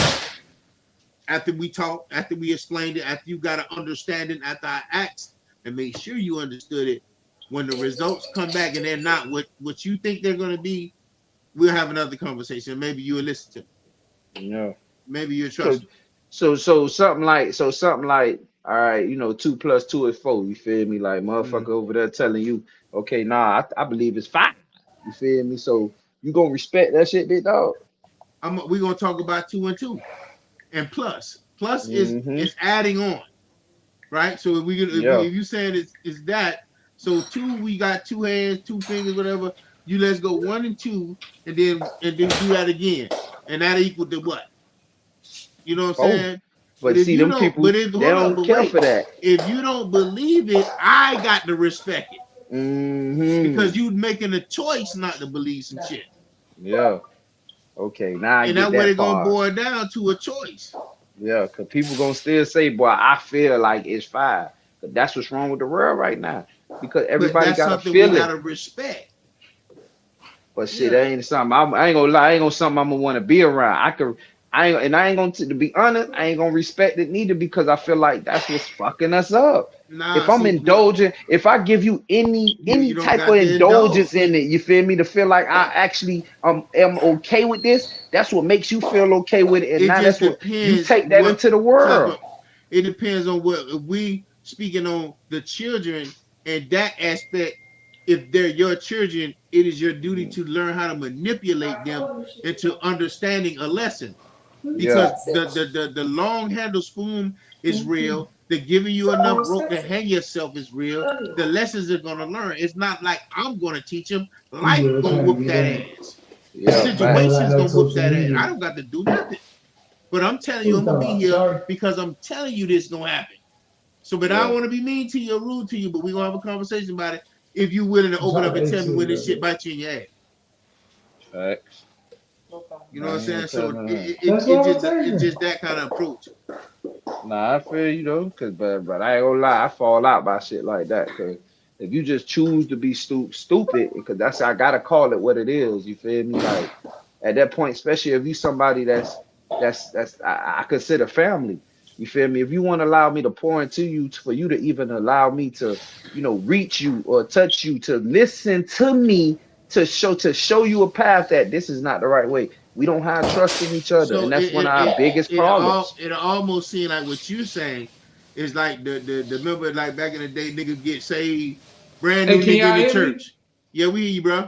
after we talk, after we explained it, after you got an understanding, after I asked and make sure you understood it, when the results come back and they're not what you think they're gonna be, we'll have another conversation. Maybe you'll listen to me. Yeah. Maybe you'll So trust me. something like, all right, 2 + 2 is 4. You feel me? Like motherfucker Mhm. over there telling you, okay, nah, I believe it's 5. You feel me? So you gonna respect that shit, big dog? We're gonna talk about 2 and 2 and plus. Plus Mm-hmm. is adding on, right? So Yeah. if you saying it's that, so 2 we got 2 hands, 2 fingers, whatever. You let's go 1 and 2, and then do that again, and that equal to what? You know what I'm 4. saying? But But if see, you them don't, people, but if they hold up, don't but care wait, for that. if you don't believe it, I got to respect it Mm-hmm. because you making a choice not to believe some shit, Yeah. Okay, now I and get that's what that it gonna part. boil down to a choice. Yeah, because people gonna still say, boy, I feel like it's 5. But that's what's wrong with the world right now. Because But everybody that's got a something we feeling. gotta respect. But shit, Yeah. that ain't something. I ain't gonna lie. I ain't gonna something I'm gonna want to be around. I ain't gonna to be honest. I ain't gonna respect it neither because I feel like that's what's fucking us up. If Nah, I'm see what indulging, if I give you any you don't type of got to indulge. indulgence in it, you feel me, to feel like I actually am okay with this, that's what makes you feel okay with it, and It now just that's what you depends take that what into the type world. of. It depends on what if we speaking on the children and that aspect. If they're your children, it is your duty Mhm. to learn how to manipulate them into understanding a lesson. Yeah. Because the long handle spoon is real. The giving you enough rope to hang yourself is real. The lessons they're gonna learn. It's not like I'm gonna teach them. You Life good gonna trying to whoop get that on. ass. Yeah, I don't got Situations no gonna whoop social that ass. I media. don't got to do nothing. But I'm telling you, I'm gonna be here Sorry. because I'm telling you this gonna happen. So, but I Yeah. don't want to be mean to you or rude to you, but we're gonna have a conversation about it if you're willing to open Drop up and that tell me shit, when this bro. shit bites you in your ass. Facts. You know what I'm I ain't saying? gonna tell So none. That's what I'm it's saying. just that kind of approach. Nah, I feel you though, but I ain't gonna lie, I fall out by shit like that. Cause if you just choose to be stupid, because that's I gotta call it what it is. You feel me? Like at that point, especially if you somebody that's I consider family. You feel me? If you want to allow me to pour into you, for you to even allow me to, reach you or touch you, to listen to me, to show you a path that this is not the right way. We don't have trust in each other, So and that's one of our biggest problems. it almost seems like what you're saying is like the remember like back in the day, niggas get saved, brand Hey, new can nigga in y'all the hear me? church. Yeah, we hear you, bro.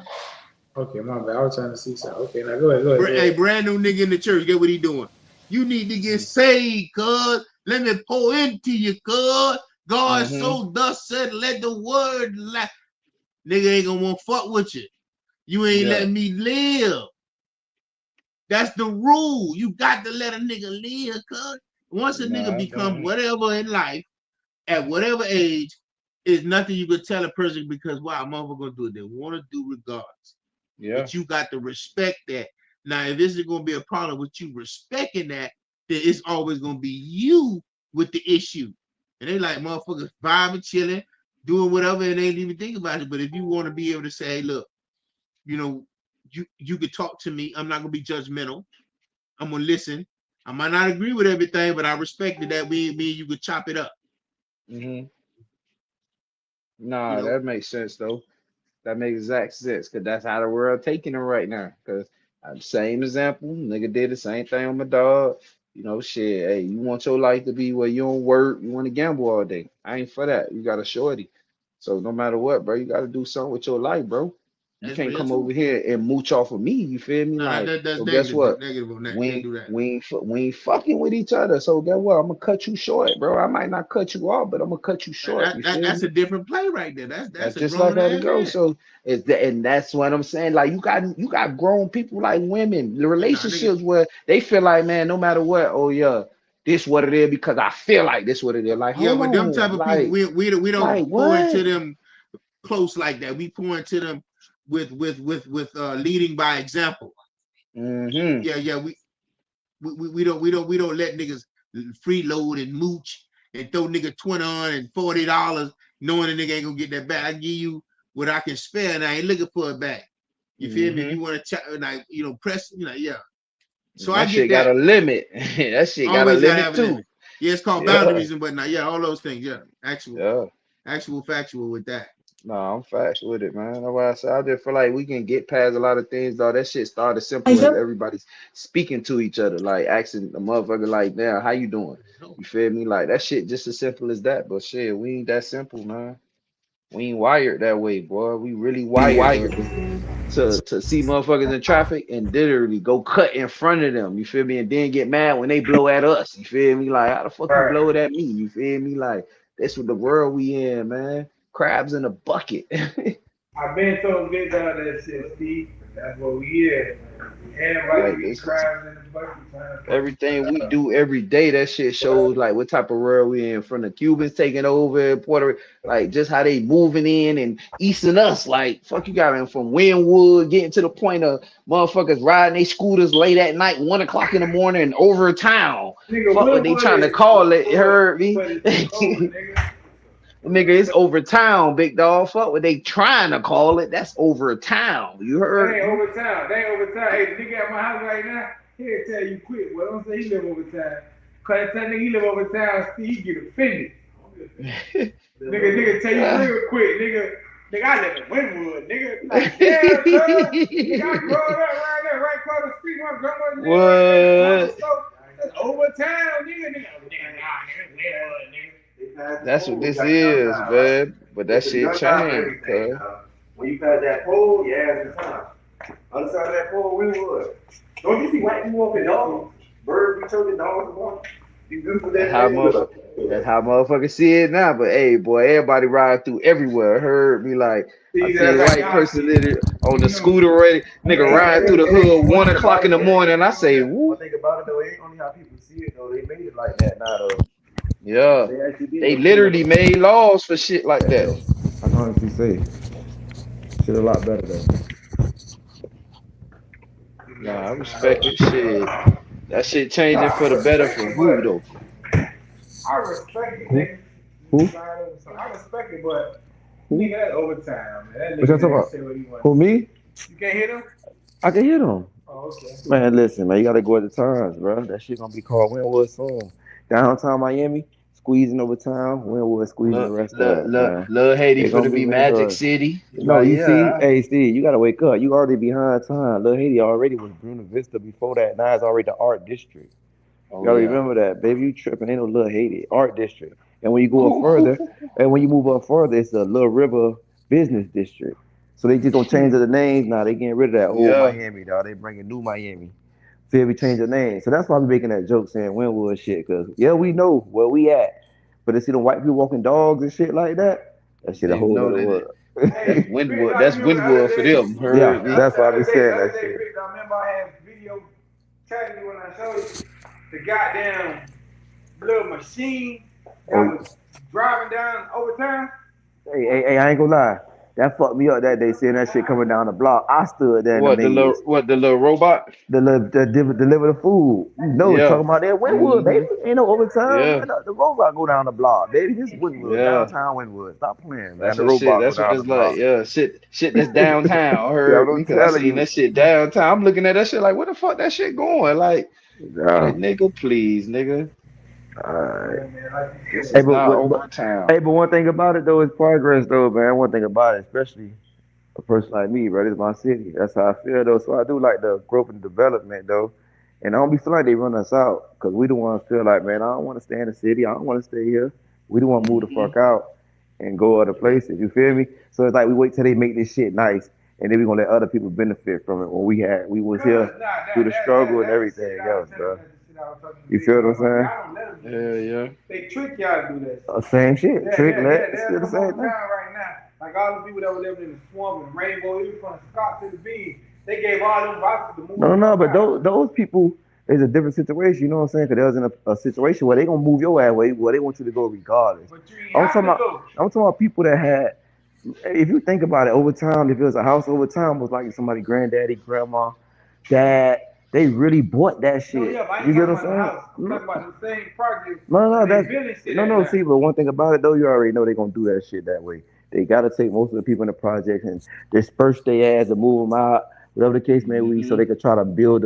Okay, my bad. I was trying to see something. Okay, now go ahead. Go Hey, ahead. brand new nigga in the church. Get what he doing? You need to get saved, cuz. Let me pour into you, cuz. God Mm-hmm. so thus said, let the word lie. Nigga ain't gonna want to fuck with you. You ain't Yeah. letting me live. That's the rule. You got to let a nigga live, cuz. Once a nigga Nah, become man. whatever in life, at whatever age, is nothing you could tell a person because wow, motherfucker gonna do what they want to do regardless. Yeah. But you got to respect that. Now, if this is gonna be a problem with you respecting that, then it's always gonna be you with the issue. And they like motherfuckers vibing, chilling, doing whatever, and they ain't even think about it. But if you want to be able to say, hey, look, you could talk to me. I'm not gonna be judgmental. I'm gonna listen. I might not agree with everything, but I respect that me and you could chop it up. Mm-hmm. You Nah, know, that makes sense though. That makes exact sense because that's how the world taking it right now. Because same example, nigga did the same thing on my dog. Shit. Hey, you want your life to be where you don't work, you want to gamble all day. I ain't for that. You got a shorty. So no matter what, bro, you got to do something with your life, bro. You that's can't real come too. over here and mooch off of me. You feel me? No, Like, that's so guess negative. what? Negative on that. Can't We do that. we ain't fucking with each other. So guess what? I'm gonna cut you short, bro. I might not cut you off, but I'm gonna cut you short. You feel That's me? a different play right there. That's That's a just like grown how to ass go. man. So and that's what I'm saying. Like you got grown people like women, the Yeah, nah, nigga. relationships where they feel like, man, no matter what, oh yeah, this what it is because I feel like this what it is. Like, Yeah, hold with them type on, of people, we don't like pour into what? them close like that. We pour into them with leading by example. Mm-hmm. Yeah. We don't let niggas freeload and mooch and throw nigga 20 on and $40 knowing the nigga ain't gonna get that back. I give you what I can spare and I ain't looking for it back. You feel me? If Mm-hmm. you want to chat, like press, yeah. So And I that get shit got that. a limit. That shit got a Always gotta limit have a too. limit. Yeah, it's called Yeah. boundaries and whatnot. Yeah, all those things. Yeah, Yeah. actual factual with that. No, I'm facts with it, man. That's why I said I just feel like we can get past a lot of things, though. That shit started simple as everybody's speaking to each other, like asking the motherfucker, like, "Now, how you doing?" You feel me? Like that shit, just as simple as that. But shit, we ain't that simple, man. We ain't wired that way, boy. We really wired to see motherfuckers in traffic and literally go cut in front of them. You feel me? And then get mad when they blow at us. You feel me? Like, how the fuck you Right. blow it at me? You feel me? Like, that's what the world we in, man. Crabs in a bucket. I've been told Big Dog that shit, Steve. That's what we is. Everybody Like be this, crying in the bucket trying to fuck each everything we other up. do every day, that shit shows like what type of world we in. From the Cubans taking over Puerto, like just how they moving in and easting us. Like fuck, you got them from Wynwood getting to the point of motherfuckers riding their scooters late at night, 1 o'clock in the morning, and over town. Nigga, Fuck what they trying to call it. You heard me? Winwood is too cold, nigga. Nigga, it's over town, big dog. Fuck what they trying to call it. That's over town. You They heard ain't me? overtime. They ain't overtime. Hey, the nigga at my house right now, he'll tell you quick. Well, don't say he live overtime. Cause that nigga he live overtime, Steve, he get offended. Nigga tell you real quick, nigga, I live in Winwood, nigga. Like, yeah, bro. Nigga, I grew up right there, right across the street. My grandma lived right there, the corner What? store. That's overtime, nigga. Nah, nigga, Winwood, nigga. That's what this is, man. But that shit changed, cuz. When you pass that pole, yeah, it's time. Other side of that pole, Winwood. Don't you see white people walking dogs? Birds be choking dogs and walking. That's how motherfuckers see it now. But hey, boy, everybody ride through everywhere. Heard me like I see a white person on the scooter ready, nigga ride through the hood 1 o'clock in the morning. I say, woo. One thing about it though, it ain't only how people see it though. They made it like that now though. Yeah, They actually they did. literally made laws for shit like that. I can honestly say, shit a lot better though. Nah, I respect it. Shit, that shit changing for the better for who though? I respect it, nigga. Who? I respect it, but Who? nigga, that's overtime, man. That What y'all nigga talking didn't about? say what he wanted. Who, me? You can't hit him? I can hit him. Oh, okay. Man, listen, man, you gotta go at the times, bro. That shit gonna be called Wynwood soon. Downtown Miami, squeezing over town. Wynwood squeezing the rest of us, man. Lil Haiti It's for gonna to be be Magic Wynwood. City. No, Like, you see, yeah, hey Steve, you gotta wake up. You already behind time. Lil Haiti already was Bruno Vista before that. Now it's already the art district. You oh gotta yeah. remember that, baby. You tripping? Ain't no Lil Haiti art district. And when you go up further, and when you move up further, it's the Little River Business District. So they just don't change the names now. They getting rid of that old Yeah, Miami, dog. They bringing new Miami. Feel me? Change the name. So that's why I'm making that joke saying Wynwood shit. Cause yeah, we know where we at, but to see the white people walking dogs and shit like that, that shit a they whole know other that world. that's Hey, Wynwood. I That's remember the other Wynwood for day. them. Yeah, Heard me. that's why I be saying The other that day, shit. I remember I had video chatting when I showed you the goddamn little machine that Oh, was driving down overtime. hey, I ain't gonna lie. That fucked me up that day seeing that shit coming down the block. I stood there in the maze. What the little robot? Deliver the food. You know, Yeah. talking about that Wynwood, Hmm. baby. Ain't no overtime, Yeah. man. The robot go down the block, baby. Just Wynwood, Yeah. downtown Wynwood. Stop playing, man. That's The what shit. robot go That's what down the it's like. block. Yeah, shit that's downtown. Yeah, Heard me? I'm Cause I telling seen you. that shit downtown. I'm looking at that shit like, where the fuck that shit going? Like Yeah. nigga, please, nigga. Alright. This Hey, is not over town. hey, but one thing about it though is progress though, man. One thing about it, especially a person like me, bro. This is my city. That's how I feel though. So I do like the growth and development though. And I don't be feeling like they run us out because we the ones feel like, man, I don't want to stay in the city. I don't want to stay here. We the one move the Hmm. fuck out and go other places. You feel me? So it's like we wait till they make this shit nice, and then we gonna let other people benefit from it. When we was here through the struggle and That's the shit everything I was else, telling you. bro. That's the shit I was talking to You Big feel what I'm Dog about. saying? Y'all don't let them do Yeah, that shit. yeah. They trick y'all to do that shit. Same shit. Trick, let, it's still They'll the come same over thing. town right now. Like all the people that were living in the swamp and the rainbow, even from Scott to the Bean, they gave all them boxes to move No, the no, fuck but out. those people is a different situation. You know what I'm saying? Because they was in a situation where they gonna move your ass where they want you to go regardless. But you ain't I'm have talking to about go. I'm talking about people that had. If you think about it, over time, if it was a house over time, was like somebody granddaddy, grandma, dad. They really bought that No, shit. yeah, but I You ain't get talking what I'm about the saying? house. I'm talking about the same project No, no, that they that's building shit no, at no. now. See, but one thing about it though, you already know they're gonna do that shit that way. They gotta take most of the people in the project and disperse their ass and move them out, whatever the case may be, so Hmm. they can try to build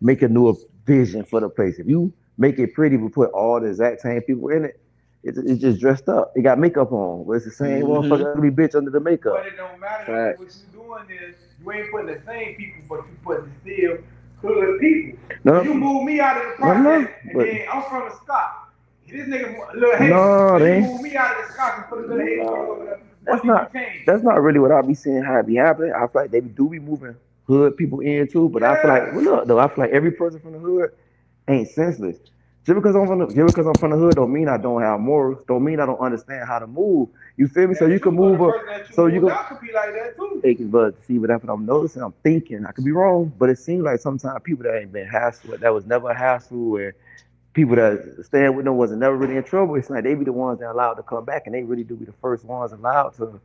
make a newer vision for the place. If you make it pretty, but put all the exact same people in it, it's just dressed up. It got makeup on, but it's the same Hmm. motherfucker ugly bitch under the makeup. But it don't matter though, because Facts. what you doing is you ain't putting the same people, but you putting still hood people. So No, you move me out of the no, no, project, and but then I'm from the Scott. This nigga little Haiti. no, So they you ain't. move me out of the Scott and put a little Haiti brother over No, there. What that's did you not change? that's not really what I be seeing how it be happening. I feel like they do be moving hood people in too, but I feel like Yeah. well look though, I feel like every person from the hood ain't senseless. Just because I'm from the hood don't mean I don't have morals, don't mean I don't understand how to move. You feel me? So That's you can true, but move the up. person that you So you moved can out could be like that too. but see, but that's what I'm noticing. I'm thinking. I could be wrong, but it seems like sometimes people that ain't been hassled, that was never a hassle, or people that stand with them wasn't never really in trouble. It's like they be the ones that allowed to come back, and they really do be the first ones allowed to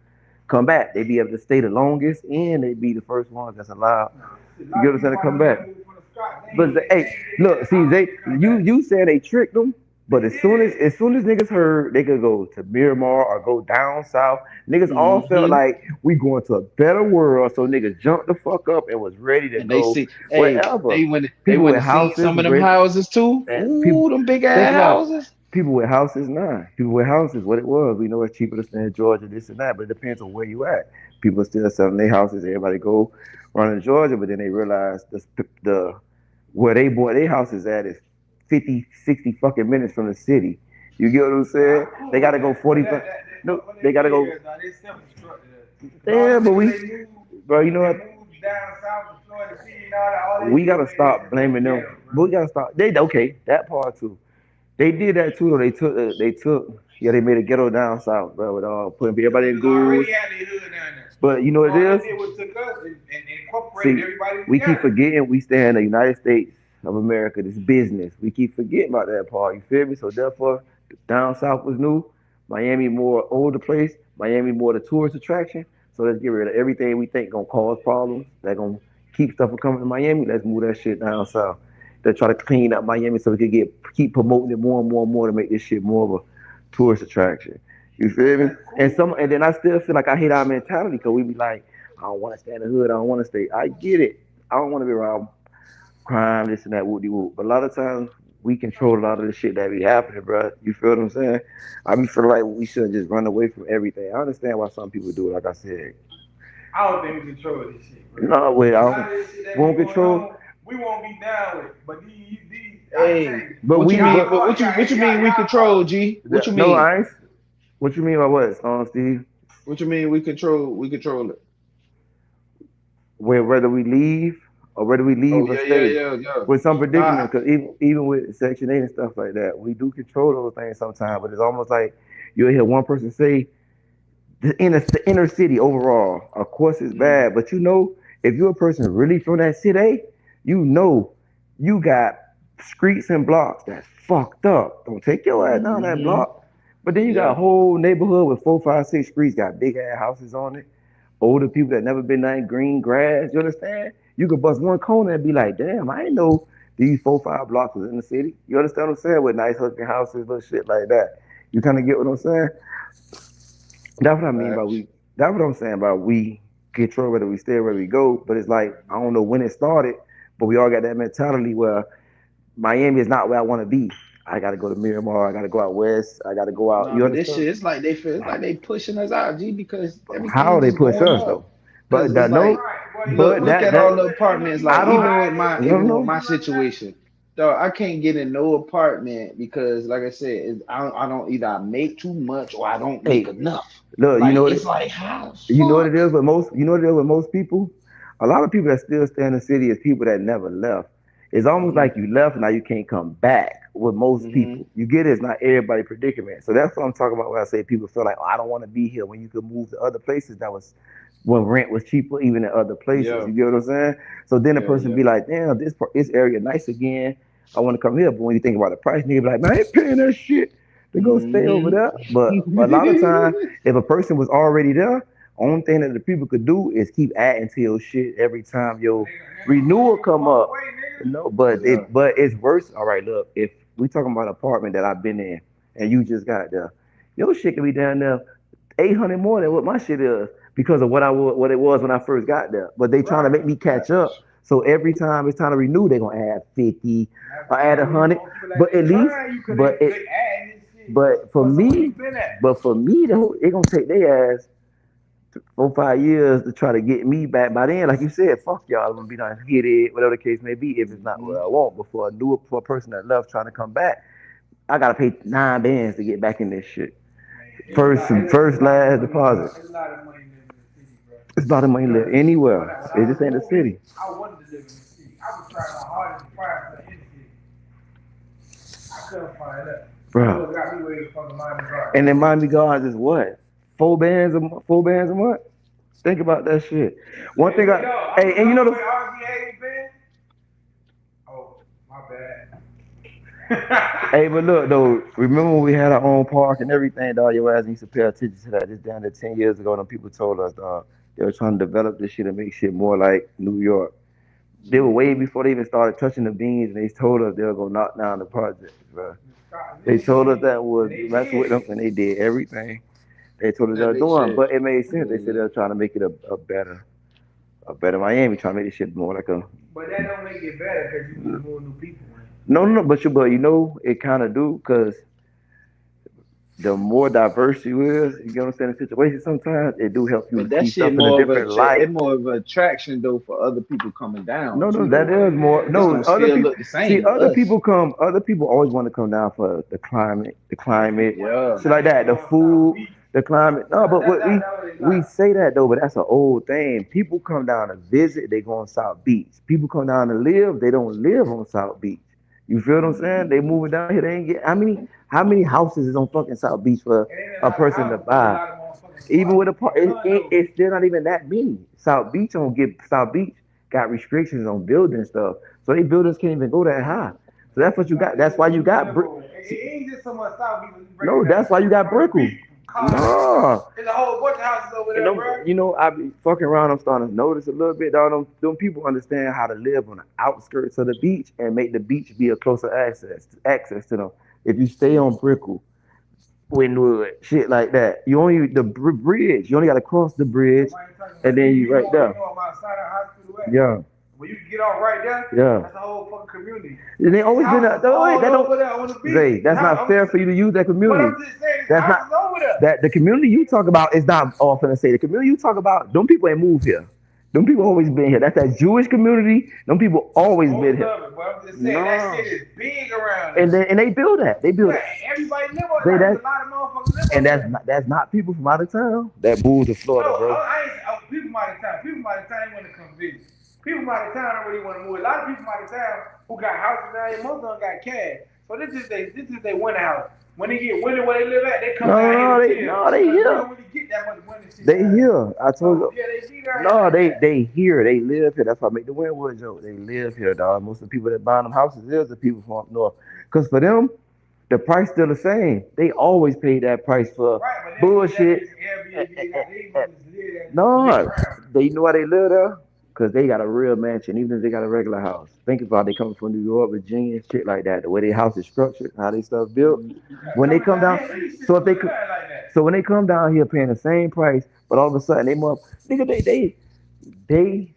come back. They be able to stay the longest, and they be the first ones that's allowed. A You lot get of what I'm saying? people To I come know back. that moved from the Scott. But hey, They look, get see, houses to come back. you said they tricked them, but They did. as soon as niggas heard they could go to Miramar or go down south, niggas all felt Hmm. like we going to a better world. So niggas jumped the fuck up and was ready to And they go see, hey, wherever. they People went with to see houses some of them ready, houses too. and people Ooh, them big think ass about it. houses. People with houses now. People with houses, what it was. We know it's cheaper to stay in Georgia, this and that, but it depends on where you at. People are still selling their houses. Everybody go run in Georgia, but then they realize the where they bought their houses at is 50, 60 fucking minutes from the city. You get what I'm saying? I'm cool They with gotta go that. But 40. No, what they they gotta did go. is they self-destructed. All Yeah, the but niggas we, bro, you know they what? moved down south to Florida City and all that. All they We did gotta was they stop went to the blaming them. ghetto, But bro. we gotta stop. They okay, that part too. They did that too though. They made a ghetto down south, bro, with putting everybody in Niggas schools. already had their hood down there. But you know what All they it did is? was took us and incorporated See, everybody we keep together. forgetting we stay in the United States of America, this business. We keep forgetting about that part, you feel me? So therefore, down south was new, Miami more older place, Miami more the tourist attraction. So let's get rid of everything we think gonna cause problems, that gonna keep stuff from coming to Miami. Let's move that shit down south. They try to clean up Miami so we can keep promoting it more and more and more to make this shit more of a tourist attraction. You feel me? And then I still feel like I hate our mentality because we be like, I don't want to stay in the hood. I don't want to stay. I get it. I don't want to be around crime, this and that, whoop de whoop. But a lot of times we control a lot of the shit that be happening, bro. You feel what I'm saying? I be feel like we shouldn't just run away from everything. I understand why some people do it. Like I said, I don't think we control this shit, bro. no, wait, A I lot don't. of this shit that Won't be going control. on, we won't be down with. But these Hey, But what we, you mean? but, What you mean we control, G? What you no, mean? I ain't. What you mean by what, Steve? What you mean we control? We control it. Whether we leave or whether we Oh leave or stay. yeah. With some Nah, predicament, because even with Section 8 and stuff like that, we do control those things sometimes. But it's almost like you'll hear one person say the inner city overall, of course, is bad. But if you're a person really from that city, you know you got streets and blocks that's fucked up. Don't take your ass down that block. But then you got a yeah. whole neighborhood with 4, 5, 6 streets, got big ass houses on it. Older people that never been in green grass. You understand? You could bust one corner and be like, damn, I didn't know these 4, 5 blocks was in the city. You understand what I'm saying? With nice looking houses, little shit like that. You kind of get what I'm saying? That's what I mean by Facts. we. That's what I'm saying about we control whether we stay or where we go. But it's like I don't know when it started, but we all got that mentality where Miami is not where I want to be. I got to go to Miramar. I got to go out west. I got to go out. Nah, You but this understand? shit, it's like they feel, it's like they pushing us out, G, because How everything they just push going us up. though? Cause But it's that no, like, Right, boy, look, but look at that all that the apartments. I Like don't. even No, with no. my situation, dog, I can't get in no apartment because, like I said, I don't either I make too much or I don't make Hey, enough. look. Like it's like how the You know what fuck? it is with most. You know what it is with most people. A lot of people that still stay in the city is people that never left. It's almost Hmm. like you left and now you can't come back. With most Hmm. people, you get it. It's not everybody predicament. So that's what I'm talking about when I say people feel like, oh, I don't want to be here when you could move to other places that was when rent was cheaper even in other places. Yeah, You get what I'm saying? So then the yeah, person yeah. be like, damn, this area nice again. I want to come here. But when you think about the price, nigga be like, man, I ain't paying that shit. They go stay over Hmm. there. But a lot of time, if a person was already there, only thing that the people could do is keep adding to your shit every time your nigga, you renewal ain't gonna come walk up. away, nigga. No, but Yeah. it's worse. All right, look, if we talking about an apartment that I've been in and you just got there, your shit can be down there 800 more than what my shit is because of what it was when I first got there. But they trying to Right. make me catch up. So every time it's time to renew, they gonna add 50 or add That's why 100. you feel like But they at least, trying you because but it, they adding this shit. but for But so where me, you been at? it gonna take their ass 4, 5 years to try to get me back. By then, like you said, fuck y'all. I'm gonna be done hit it, whatever the case may be, if it's not Hmm. what I want. But for a person that loves trying to come back, I gotta pay 9 bands to get back in this shit. Man, First, last deposit. it's a lot of money living in the city, bro. It's about the money live When anywhere. I It was just ain't the moving, city, I wanted to live in the city. I was trying my hardest to find something in the city. I couldn't find it. bro. Look, got me waiting for the Miami And Gardens. then Miami Gardens is what? 4 bands a month. 4 bands a month. Think about that shit. One thing hey, and you know the RVA been? Oh, my bad. Hey, but look though, remember when we had our own park and everything, dog? Your ass needs to pay attention to that. Just down there 10 years ago, them people told us, dog, they were trying to develop this shit and make shit more like New York. They were way before they even started touching the beans, and they told us they were gonna knock down the projects, bro. They told us that was They messing with them, did. and they did everything they told us they That were they doing. said. But it made sense. They said they Hmm. were trying to make it a better Miami, trying to make this shit more like a But that don't make it better because you get more new people in. no, but it kind of do because the more diverse you is, you get what I'm saying, the situation sometimes, it do help you But that see shit stuff in a more of different light. it more of an attraction though for other people coming down No, too that though. is Like more. it's No, gonna other still people look the see same to us. other people always want to come down for the climate, Yeah. shit like that, the food, the climate. No, but what we say that though, but that's an old thing. People come down to visit, they go on South Beach. People come down to live, they don't live on South Beach. You feel what I'm saying? They moving down here. They ain't get how many houses is on fucking South Beach for a person to buy? Even with a part, it's still not even that many. South Beach got restrictions on building stuff, so they buildings can't even go that high. So that's what you got. That's why you got. It ain't just so much South Beach. No, that's why you got Brickell. No. There's a whole bunch of houses over there, bro. You know, I be fucking around. I'm starting to notice a little bit, dog. Them people understand how to live on the outskirts of the beach and make the beach be a closer access to them. If you stay on Brickell, Wynwood, shit like that, you only bridge. You only got to cross the bridge, and then you right there. Yeah. When you get off right there, yeah, that's a whole fucking community. And they always been that. Zay, that's not fair for you to use that community. But I'm just saying, that's not over there. That the community you talk about is not often to say. The community you talk about, them people ain't moved here. Them people always been here. That's that Jewish community. Them people always been here. It, but I'm just saying, that shit is big around. And they build that. They build it. Everybody live on that. A lot of motherfuckers live on that. That's not people from out of town that moved to Florida, bro. People from out of town. People from out of town want to come visit. People from out of town don't really want to move. A lot of people from out of town who got houses down here, most of them got cash. So this is they winter house. When they get winter where they live at, they come down here. They here. They don't really get that much winter shit. They here. I told you. Yeah, they be there. No, they here. They live here. That's why I make the Wynwood joke. They live here, dog. Most of the people that buy them houses is the people from up north. Because for them, the price still the same. They always pay that price for bullshit. No, they know why they live there. Because they got a real mansion, even if they got a regular house. Think about it, they coming from New York, Virginia, shit like that. The way their house is structured, how they stuff built. When they come down, when they come down here paying the same price, but all of a sudden they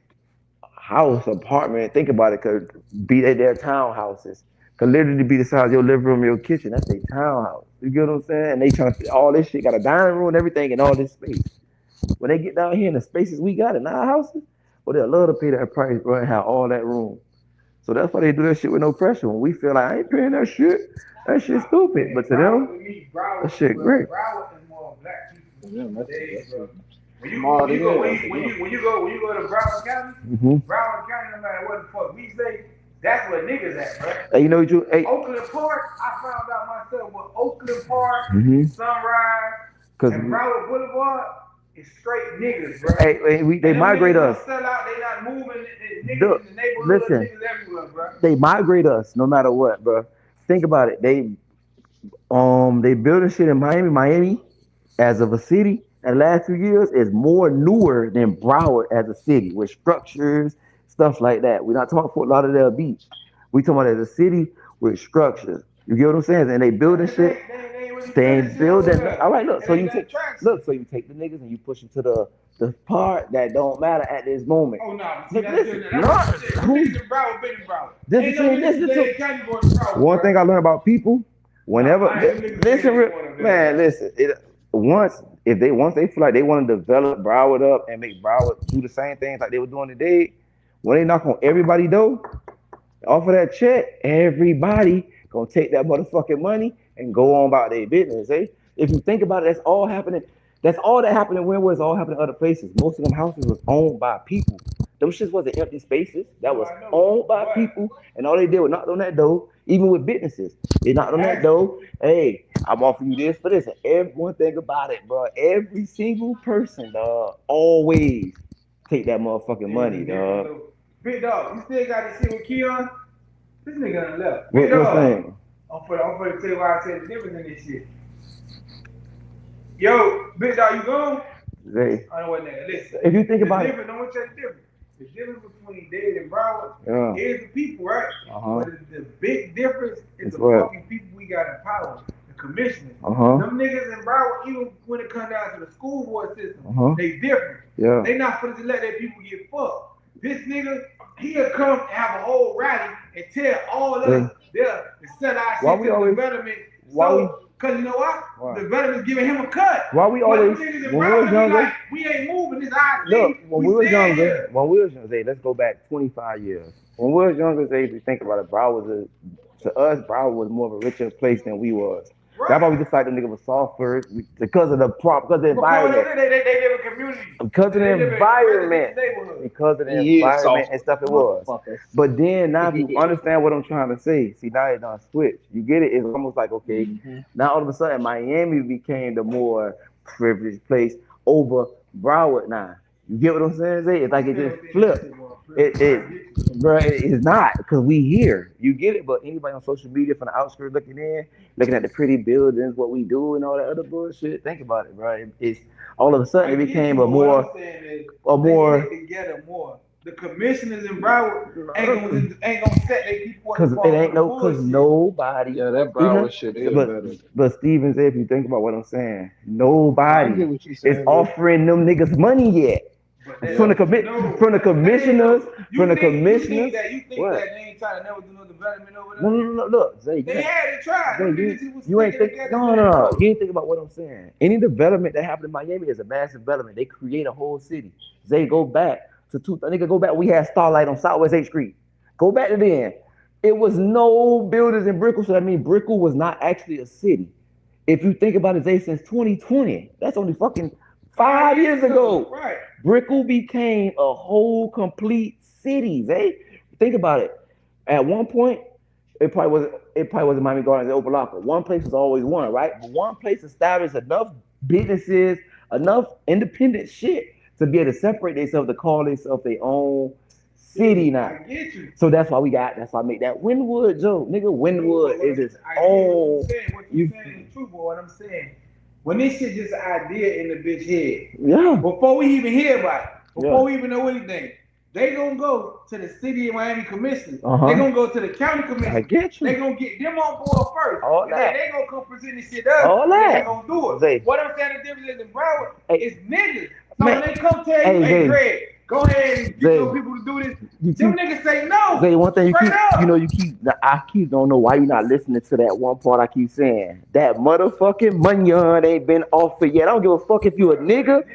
house, apartment, think about it, could be their townhouses. Could literally be the size of your living room, your kitchen. That's their townhouse. You get what I'm saying? And they trying to all this shit, got a dining room and everything and all this space. When they get down here in the spaces we got in our houses, well, they love to pay that price, bro, and have all that room. So that's why they do that shit with no pressure. When we feel like I ain't paying that shit stupid. But to them, that shit great. When you go to Broward County, Broward County, no matter what the fuck we say, that's where niggas at, bro. Hey, you know what Oakland Park, I found out myself with Oakland Park, Sunrise, and Broward Boulevard. It's straight niggas, bro. Hey, they migrate us. Sell out, they not moving. Niggas in the neighborhood, listen, niggas everywhere, bro. They migrate us no matter what, bro. Think about it. They building shit in Miami as of a city in the last few years is more newer than Broward as a city with structures, stuff like that. We're not talking about Fort Lauderdale Beach. We talking about as a city with structures. You get what I'm saying? And they building shit. They ain't building. All right, look. So you take the niggas and you push them to the part that don't matter at this moment. Oh no, one thing I learned about people, whenever once they feel like they want to develop Broward up and make Broward do the same things like they were doing today, when they knock on everybody door, off of that check, everybody gonna take that motherfucking money and go on about their business, eh? If you think about it, that's all happening. That's all that happened in Wynwood. It's all happening in other places. Most of them houses was owned by people. Them shits wasn't empty spaces. That was owned by people, and all they did was knock on that door. Even with businesses, they knocked on that door. Hey, I'm offering you this for this. And one thing about it, bro, every single person, dog, always take that motherfucking money, dog. Big dog, you still got to see with Keon? This nigga done left. What thing? I'm finna tell you why I said the difference in this shit. Yo, big dog, you gone? Zay. I know what nigga. Listen. If you think about it. Don't tell the difference. The difference between Dade and Broward is the people, right? But the big difference is the fucking people we got in power. The commissioners. Them niggas in Broward, even when it comes down to the school board system, they different. Yeah. They not finna just let their people get fucked. This nigga, he'll come and have a whole rally and tell all of us to sell our shit to the development. Because you know what? The development's giving him a cut. Why we always, when we was younger, like, we ain't moving this our look, when we was younger, let's go back 25 years. When we was younger, if you think about it, to us, Broward was more of a richer place than we was. Right. That's why we just like the nigga was soft first because of the because of the environment. They live in community. Because of the environment. Because of the environment and stuff it was. But then now if you understand what I'm trying to say, see now it done switch. You get it? It's almost like okay, now all of a sudden Miami became the more privileged place over Broward now. You get what I'm saying? Zay? It's like it just flipped. Bro, it's not because we here. You get it? But anybody on social media from the outskirts looking at the pretty buildings, what we do, and all that other bullshit. Think about it, bro. It's all of a sudden it became a more. Together more. The commissioners in Broward ain't gonna set their people because it ain't because nobody. Yeah, that Broward shit is better. But Steven said, if you think about what I'm saying, nobody is offering them niggas money yet. From the commissioners. You think that they ain't trying to never do no development over there? No. Look, Zay, they had to try. You ain't think. No. You ain't think about what I'm saying. Any development that happened in Miami is a massive development. They create a whole city. Zay, go back to go back. We had Starlight on Southwest 8th Street. Go back to then. It was no buildings in Brickell, so that means Brickell was not actually a city. If you think about it, Zay, since 2020, that's only fucking 5 years ago. Right. Brickell became a whole complete city, Zay. Think about it. At one point, it probably wasn't Miami Gardens and Opa-locka. One place was always one, right? But one place established enough businesses, enough independent shit to be able to separate themselves, to call themselves their own city now. I get you. So that's why I make that Wynwood joke. Nigga, Wynwood is its own. What you saying is true, boy. What I'm saying. When this shit just an idea in the bitch head. Yeah. Before we even hear about it, before we even know anything, they gonna go to the city of Miami commissioner. They gonna go to the county commissioner. I get you. They gonna get them on board first. All that. They gonna come present this shit up. All that. They gonna do it. Zay. What I'm saying, the difference is in Broward is niggas. So when they come tell you, hey, Greg, go ahead and get your people to do this. Them niggas say no. Zay, one thing I don't know why you're not listening to that one part I keep saying. That motherfucking money ain't been offered yet. I don't give a fuck if you a nigga.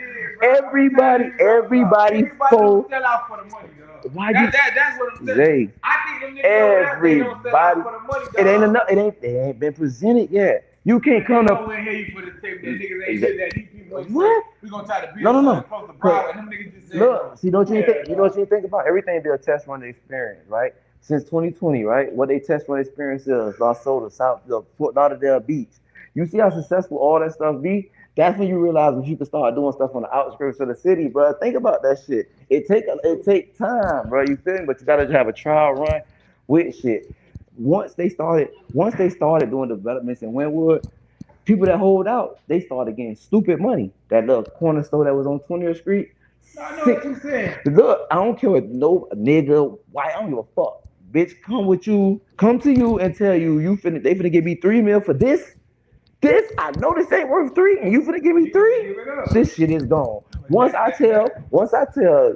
Everybody sell out for the money, dog. Why that's what I'm saying. Zay, I think them niggas everybody, don't sell out for the money, dog. It ain't enough. It ain't been presented yet. You can't come up. Hear you for the tape that niggas ain't did that. These people what? We gonna try to be no. Close to Broward, and them niggas just look, see, don't you think? You know what you think about? Everything be a test run experience, right? Since 2020, right? What they test run experience is Las Soda, South, Fort Lauderdale Beach. You see how successful all that stuff be? That's when you realize that you can start doing stuff on the outskirts of the city, bro. Think about that shit. It take time, bro. You feel me? But you gotta have a trial run with shit. Once they started doing developments in Wynwood, people that hold out, they started getting stupid money. That little corner store that was on 20th Street. I know what you're saying. Look, I don't care what no nigga, white, I don't give a fuck. Bitch, come to you and tell you they finna give me $3 million for this. I know this ain't worth 3, and you finna give me 3. This shit is gone. Once I tell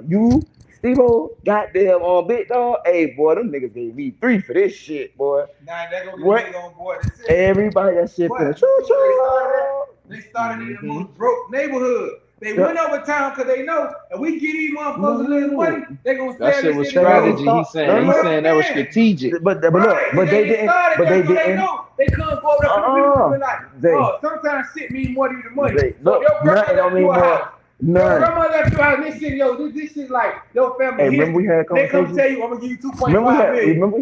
you, Steve-O, goddamn on Big Dog, hey boy, them niggas gave me 3 for this shit, boy. Nah, they gonna get nigga on board. Everybody that shit finna They started in the most broke neighborhood. They went over town because they know, and we get these motherfuckers a little money, they gonna sell that shit was strategy. He's saying that was strategic. But they didn't. They come forward up and like, sometimes shit mean more than the money. Look, nothing don't mean more. None. Your grandma left you out. This shit like your family. Hey, remember we had conversations. They come tell you, I'm gonna give you 2.5 million. Remember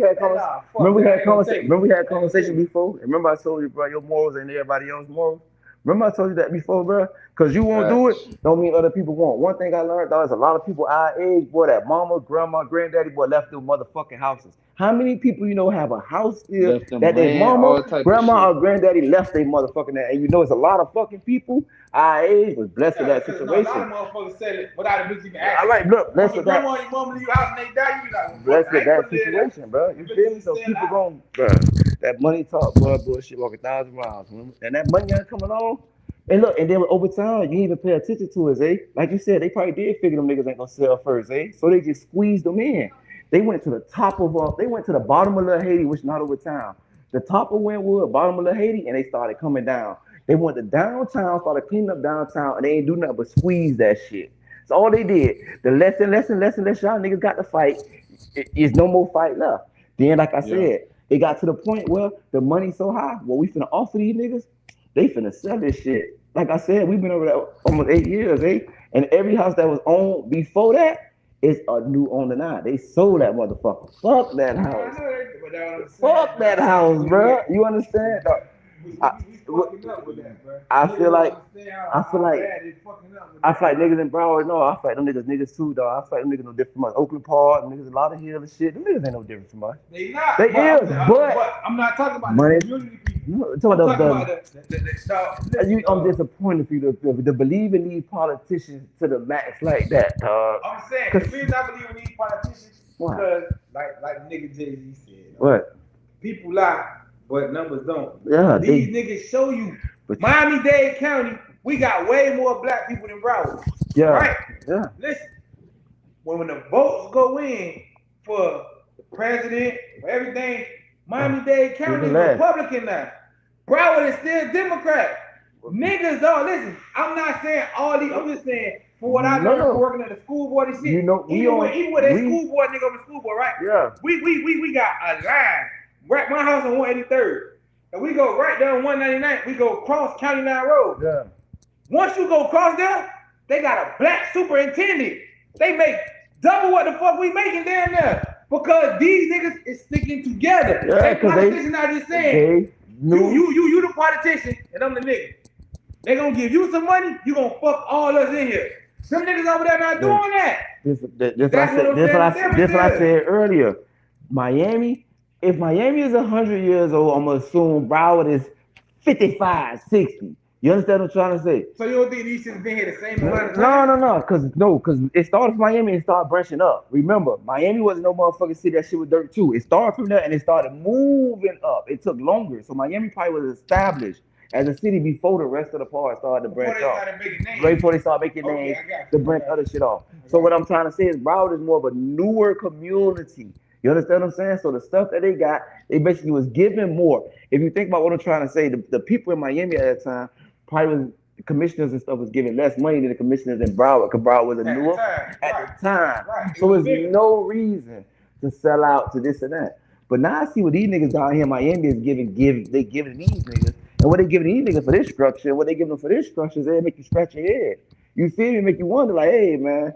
we had conversation before. Remember I told you, bro, your morals ain't everybody else's morals. Remember I told you that before, bro? Because you won't do it, don't mean other people won't. One thing I learned, though, is a lot of people our age, boy, that mama, grandma, granddaddy, boy, left them motherfucking houses. How many people you know have a house still that their mama, grandma, or granddaddy left their motherfucking that? And you know it's a lot of fucking people our age was blessed with that situation. A lot of motherfuckers said it without a bitch even asking. All right, look, blessed with that. Grandma, your mama leave your house and they die, you like, blessed with that situation, bro. You feel me? So people gon', bro, that money talk, bro, bullshit walk 1,000 miles. And that money ain't coming on. And look, and then over time, you even pay attention to it, eh? Like you said, they probably did figure them niggas ain't gonna sell first, eh? So they just squeezed them in. They went to the top of, they went to the bottom of Little Haiti, which not over town. The top of Wynwood, bottom of Little Haiti, and they started coming down. They went to downtown, started cleaning up downtown, and they ain't do nothing but squeeze that shit. So all they did, the less y'all niggas got to fight, is no more fight left. Then, like I said, it got to the point where the money's so high, well, we finna offer these niggas They finna sell this shit. Like I said, we've been over there almost 8 years, eh? And every house that was owned before that is a new owner now. They sold that motherfucker. Fuck that house. Fuck that house, bro. You understand? I feel like niggas in Broward, no, I feel like them niggas too, dog. I feel like them niggas no different from us. Oakland Park, niggas a lot of hill and shit. Them niggas ain't no different from us. They not. They is, but I'm not talking about money. the community people. I'm I'm talking about the I'm disappointed for you to believe in these politicians to the max like that, dog. I'm saying the reason I believe in these politicians because like nigga Jay-Z said. What? People lie, but numbers don't. Yeah. These niggas show you. Miami-Dade County, we got way more black people than Broward. Yeah. Right? Yeah. Listen, when the votes go in for the president, for everything, Miami-Dade County is Republican now. Broward is still Democrat. Niggas, dog, listen, I'm not saying all these, I'm just saying, for what I learned from working at the school board and shit, even with that school board nigga on the school board, right? Yeah. We got a line. Right, my house on 183rd. And we go right down 199, we go cross County Line Road. Yeah. Once you go across there, they got a black superintendent. They make double what the fuck we making down there. Because these niggas is sticking together. Yeah, they politicians not just saying, you the politician, and I'm the nigga. They gonna give you some money, you gonna fuck all us in here. Some niggas over there not doing that. This what I said earlier. Miami, if Miami is 100 years old, I'm gonna assume Broward is 55, 60. You understand what I'm trying to say? So you don't think these shits been here the same amount of time? No, because it started from Miami and started branching up. Remember, Miami wasn't no motherfucking city. That shit was dirt too. It started from there and it started moving up. It took longer. So Miami probably was established as a city before the rest of the part started to branch off. Right before they started making names to branch other shit off. So what I'm trying to say is Broward is more of a newer community. You understand what I'm saying? So the stuff that they got, they basically was giving more. If you think about what I'm trying to say, the people in Miami at that time, probably was, the commissioners and stuff was giving less money than the commissioners in Broward, because Broward was a newer at the time. So there's no reason to sell out to this and that. But now I see what these niggas down here in Miami is they giving these niggas. And what they giving these niggas for this structure, what they giving them for this structure is they make you scratch your head. You feel me? Make you wonder, like, hey man,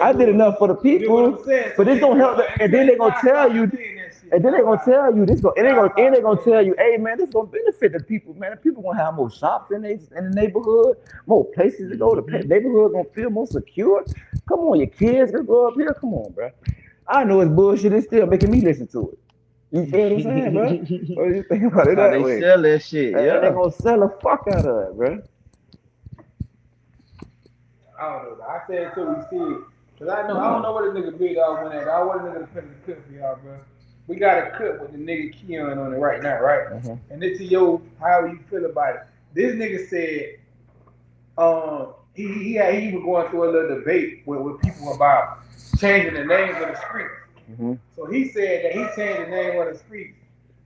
I did enough for the people, but this don't help. And then they gonna tell you, this it ain't gonna tell you, hey man, this gonna benefit the people, man. The people gonna have more shops in the neighborhood, more places to go. The neighborhood gonna feel more secure. Come on, your kids gonna grow up here. Come on, bro. I know it's bullshit. It's still making me listen to it. You feel what I'm saying, bro? What do you think about it that way? They sell that shit, yeah. They gonna sell the fuck out of it, bro. I don't know. I said it till we see it. Cause I don't know what a nigga Big Dawg went at. I want a nigga to put the clip for y'all, bro. We got a clip with the nigga Keon on it right now, right? Mm-hmm. And it's how you feel about it. This nigga said, he was going through a little debate with people about changing the names of the streets. Mm-hmm. So he said that he changed the name of the street.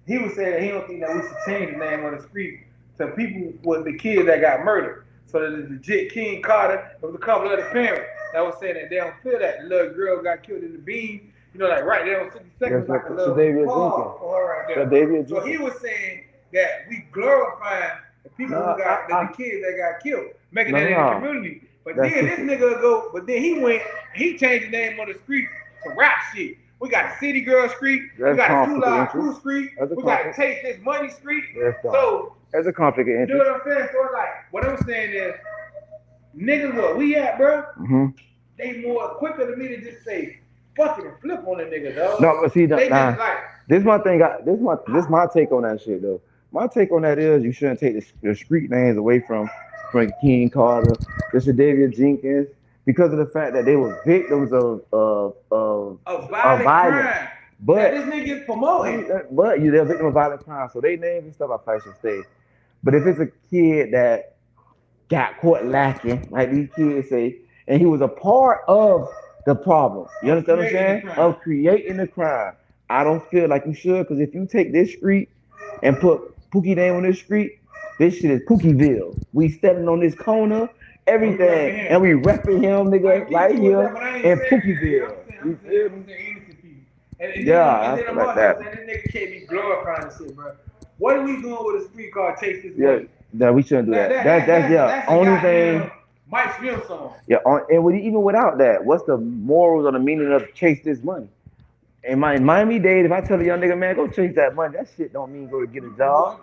He was saying that he don't think that we should change the name of the street to people with the kids that got murdered. So the legit King Carter, there was a couple of the parents that was saying that they don't feel that the little girl got killed in the beam. You know, like right there on 60 seconds, like a little pause for her right there. So he was saying that we glorify the people who got the kids that got killed, making that in the community. But then this nigga he changed the name of the street to rap shit. We got City Girl Street, we got Two Live Crew Street, we got Taste This Money Street. So there's a conflict of interest. You know what I'm saying? So like, what I'm saying is, niggas where we at, bro, they more quicker than me to just say, fuck it and flip on a nigga, dog. No, but see, this my thing. This my take on that shit, though. My take on that is you shouldn't take the street names away from Frank King Carter, ZayDaGoGetta Jenkins, because of the fact that they were victims of violence. Crime. But this nigga is promoting. But they're a victim of violent crime, so they names and stuff I probably should stay. But if it's a kid that got caught lacking, like these kids say, and he was a part of the problem, you understand what I'm saying? Of creating the crime, I don't feel like you should, because if you take this street and put Pookie name on this street, this shit is Pookieville. We standing on this corner, everything, and we repping him, nigga, right here in Pookieville. You feel me? And then I'm like that. This nigga can't be glorifying this shit, bro. What are we doing with a street called Taste This Money? No, we shouldn't do that. That's a only goddamn thing. Mike Smith song. Yeah, even without that, what's the morals or the meaning of chase this money? In Miami Dade, if I tell a young nigga, man, go chase that money, that shit don't mean go to get a job.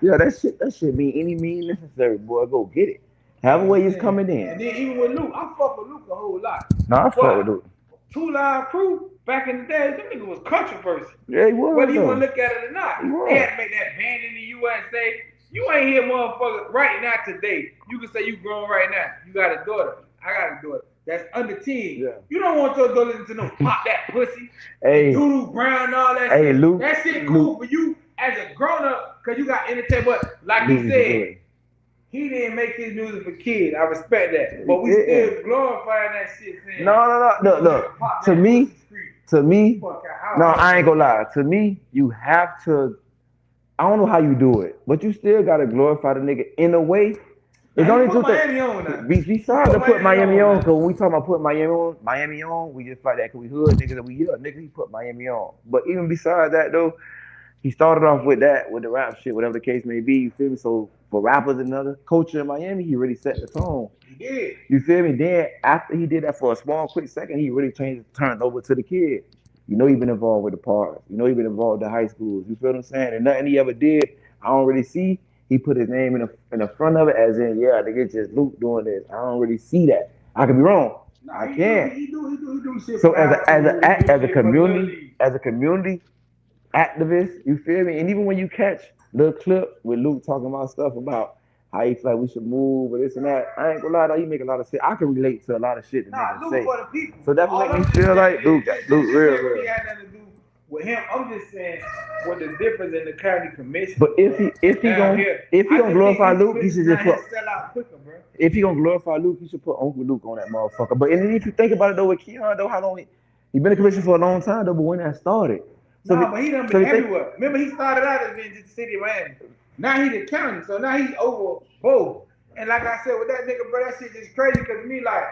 Yeah, that shit mean any mean necessary, boy. Go get it. Have a way it's coming in. And then even with Luke, I fuck with Luke a whole lot. No, I fuck with Luke. 2 Live Crew, back in the day, them niggas was controversy. Yeah, he was. Whether you want to look at it or not. He They had to make that band in the USA. You ain't here, motherfucker, right now today. You can say you grown right now. You got a daughter. I got a daughter. That's under 10. Yeah. You don't want your daughter to know pop that pussy. Hey. Doodoo brown, all that Hey, shit. Luke. That shit cool for you as a grown up because you got entertained. But like you said, he didn't make his music for kids. I respect that. But we still glorifying that shit. Saying, No. Look. To me, no, I ain't gonna lie. To me, you have to. I don't know how you do it, but you still gotta glorify the nigga in a way. There's only two things. We started to put Miami on, because when we talk about putting Miami on, we just like that because we hood niggas and we niggas, he put Miami on. But even besides that though, he started off with that, with the rap shit, whatever the case may be, you feel me? So for rappers and other culture in Miami, he really set the tone. He did. You feel me? Then after he did that for a small, quick second, he really turned over to the kid. You know he been involved with the parks. You know he been involved in high schools. You feel what I'm saying? And nothing he ever did, I don't really see. He put his name in the front of it, as in, yeah, nigga, just Luke doing this. I don't really see that. I could be wrong. I can't. He do shit. So as a community activist, you feel me? And even when you catch the clip with Luke talking about stuff about how he feel like we should move or this and that, I ain't gonna lie, though, he make a lot of shit. I can relate to a lot of shit that niggas say. For the people. So that make me feel like Luke real. With him, I'm just saying what the difference in the county commission. But if he gonna glorify Luke, he should just put. If he gonna glorify Luke, he should put Uncle Luke on that motherfucker. But and then if you think about it though, with Keon though, how long he been in commission for a long time though, but when that started. So but he done been everywhere. Remember, he started out as being just the city of Miami. Now he the county, so now he's over both. And like I said, with that nigga, bro, that shit just crazy because to me, like,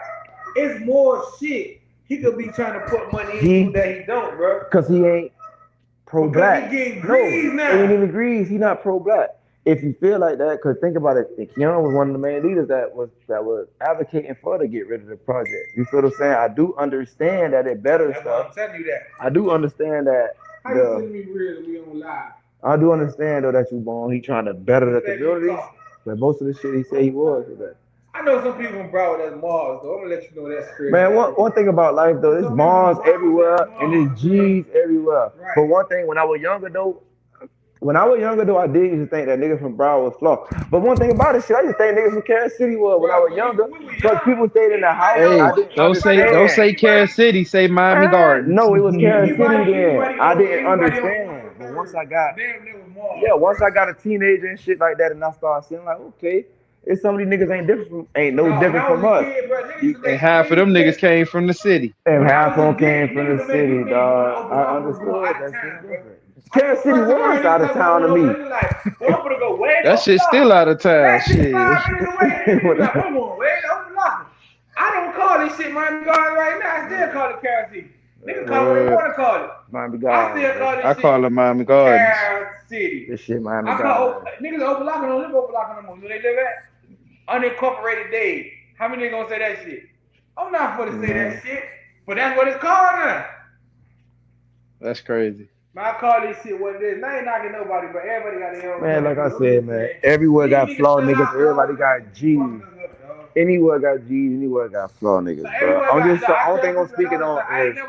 it's more shit he could be trying to put money into that he don't, bro. Because he ain't pro-black. He getting greased now. He ain't even greased. He not pro-black. If you feel like that, because think about it, Keon was one of the main leaders that was advocating for to get rid of the project. You feel what I'm saying? I do understand that it better That's stuff. I'm telling you that. I do understand that. How you telling me real and we don't lie? I do understand though that you born. He trying to better the community, but most of the shit he said he was with that. I know some people in Broward that's Mars, though. I'm gonna let you know that's crazy. Man, one thing about life though, there's Mars everywhere and there's G's everywhere. Right. But one thing, when I was younger though, I did used to think that niggas from Broward was flawed. But one thing about it, shit, I used to think niggas from Kansas City was when I was younger, because people stayed in the house. Hey, don't say Kansas City, say Miami Gardens. No, it was Kansas City then. I didn't understand. But once I got a teenager and shit like that, and I started saying like, okay, it's some of these niggas ain't no different from us. And half of them niggas came from the city. And half of them came from the city, dog. I understood that's different. Kansas City was out of town to me. That shit's still out of town. Shit. I don't call this shit Miami Garden right now. I still call it Kansas City. Nigga call it what they want to call it. Miami Garden. I call it Miami Gardens. Kansas City. This shit Miami Garden. Niggas overlocking don't live overlocking no more. Do they live at unincorporated days? How many niggas gonna say that shit? I'm not for to say that shit, but that's what it's called now. That's crazy. I call this shit what it is. I ain't knocking nobody, but everybody got their own. Man, like I said, man, everywhere got flawed niggas. Everybody got G's. Anywhere got G's. Anywhere got flawed niggas, bro. Only thing I'm speaking on is the